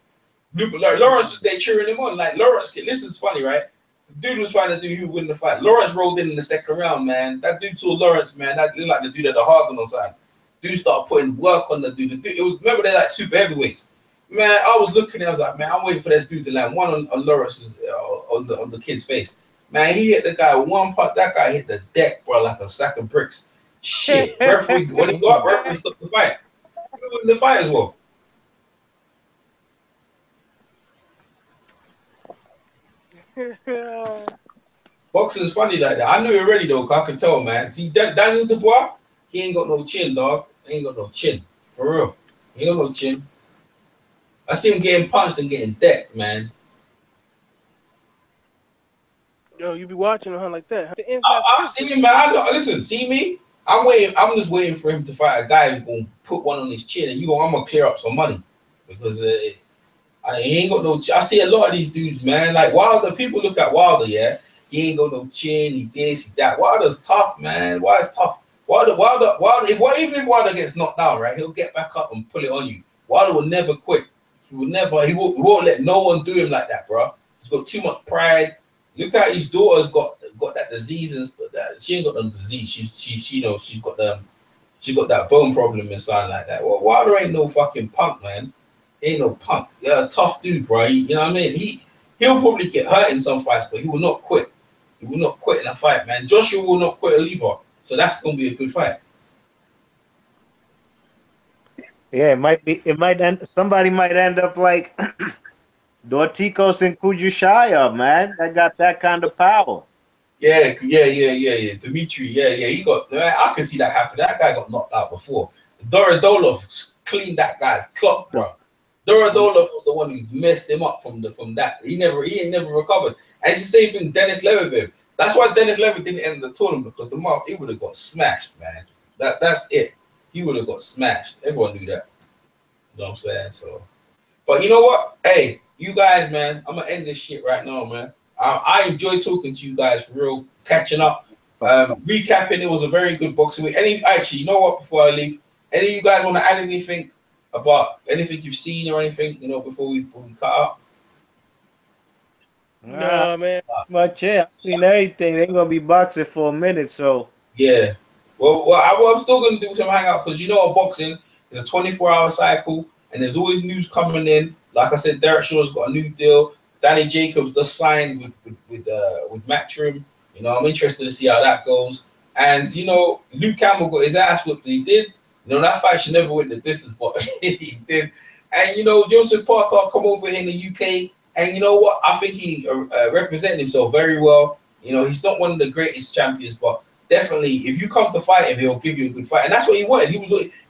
S1: Lawrence was there cheering him on. Like Lawrence, this is funny, right? The dude was trying to do he would win the fight. Lawrence rolled in the second round, man. That dude saw Lawrence, man. That looked like the dude at the hard on side. Dude started putting work on the dude. It was, remember, they're like super heavyweights. Man, I was looking, I was like, man, I'm waiting for this dude to land one on Lawrence's on the kid's face. Man, he hit the guy one part. That guy hit the deck, bro, like a sack of bricks. Shit, referee when he got referee stopped the fight. He won the fight as well. Boxing's funny like that. I knew it already though, cause I can tell, man. See, Daniel Dubois, he ain't got no chin, dog. He ain't got no chin, for real. He ain't got no chin. I see him getting punched and getting decked, man.
S6: Yo, you be watching him like that? The inside
S1: I see him, man. Listen, see me? I'm waiting. I'm just waiting for him to fight a guy who's gonna put one on his chin, and I'm gonna clear up some money because he ain't got no. I see a lot of these dudes, man. Like Wilder, people look at Wilder, yeah. He ain't got no chin. He this, he that. Wilder's tough, man. Wilder's tough. Wilder. Even if Wilder gets knocked down, right, he'll get back up and pull it on you. Wilder will never quit. He will never. He won't let no one do him like that, bro. He's got too much pride. Look at his daughter's got that disease and stuff. That she ain't got no disease. She's got that bone problem and something like that. Well, Wilder ain't no fucking punk, man. He ain't no punk. Yeah, a tough dude, bro. You know what I mean? He'll probably get hurt in some fights, but he will not quit. He will not quit in a fight, man. Joshua will not quit either. So that's gonna be a good fight.
S4: Yeah, it might be. It might end. Somebody might end up like Dorticos and Kujushaya, man. That got that kind of power.
S1: Yeah. Dimitri, he got. Man, I can see that happen. That guy got knocked out before. Dorodolov cleaned that guy's clock, bro. Dorodolov was the one who messed him up from that. He ain't never recovered. And it's the same thing, Dennis Levitt. That's why Dennis Levitt didn't end the tournament because he would have got smashed, man. That's it. He would have got smashed. Everyone knew that. You know what I'm saying? So, but you know what? Hey, you guys, man, I'm gonna end this shit right now, man. I enjoy talking to you guys for real, catching up, recapping. It was a very good boxing week. Actually, you know what? Before I leave, any of you guys want to add anything about anything you've seen or anything, before we cut out?
S6: Nah, man.
S4: But yeah, I've seen everything. They're gonna be boxing for a minute, so
S1: Yeah. Well, I'm still gonna do some hangout because boxing is a 24-hour cycle, and there's always news coming in. Like I said, Derek Shaw's got a new deal. Danny Jacobs just signed with Matchroom. I'm interested to see how that goes. And Luke Campbell got his ass whipped. He did. That fight should never win the distance, but he did. And Joseph Parker come over here in the UK, and you know what? I think he represented himself very well. He's not one of the greatest champions, but definitely, if you come to fight him, he'll give you a good fight, and that's what he wanted.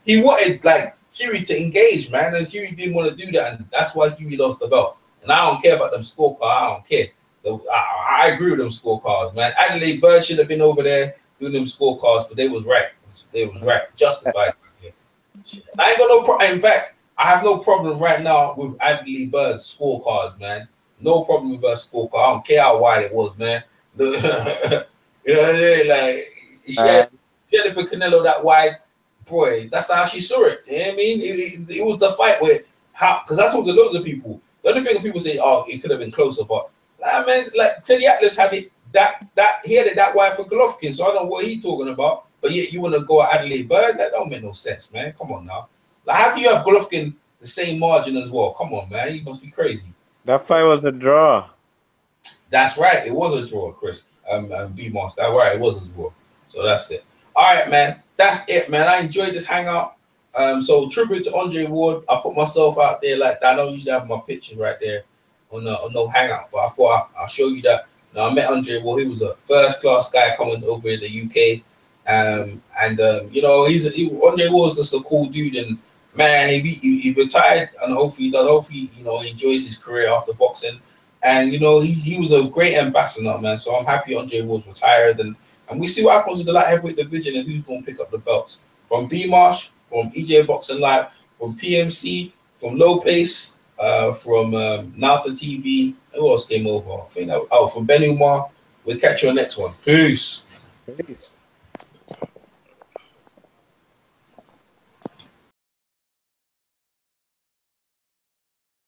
S1: He wanted like Huey to engage, man, and Huey didn't want to do that, and that's why Huey lost the belt. And I don't care about them scorecards. I don't care. I agree with them scorecards, man. Adelaide Bird should have been over there doing them scorecards, but they was right. They was right, justified. I ain't got no problem. In fact, I have no problem right now with Adelaide Bird's scorecards, man. No problem with her scorecard. I don't care how wide it was, man. You know what I mean? Like she had it for Canelo that wide, boy. That's how she saw it. You know what I mean? It was the fight where because I talked to loads of people. The only thing people say, oh, it could have been closer, but man, like Teddy Atlas had it he had it that wide for Golovkin, so I don't know what he's talking about. But yet you want to go at Adelaide Bird? That don't make no sense, man. Come on now. Like how can you have Golovkin the same margin as well? Come on, man. You must be crazy.
S4: that fight was a draw.
S1: That's right. It was a draw, Chris. B-Moss. That's right. It was a draw. So that's it. All right, man. That's it, man. I enjoyed this hangout. So tribute to Andre Ward. I put myself out there like that. I don't usually have my pictures right there on no hangout, but I thought I'll show you that. Now I met Andre Ward. He was a first-class guy coming over in the UK. Andre Ward's just a cool dude, and man, he retired, and hopefully he enjoys his career after boxing. And he was a great ambassador, man. So I'm happy Andre Ward's retired, and we see what happens with the light heavyweight division and who's going to pick up the belts from B Marsh, from EJ Boxing Live, from PMC, from Low Pace. from Nauta TV. Who else came over? I think that, from Ben Umar. We'll catch you on the next one. Peace.
S4: Peace.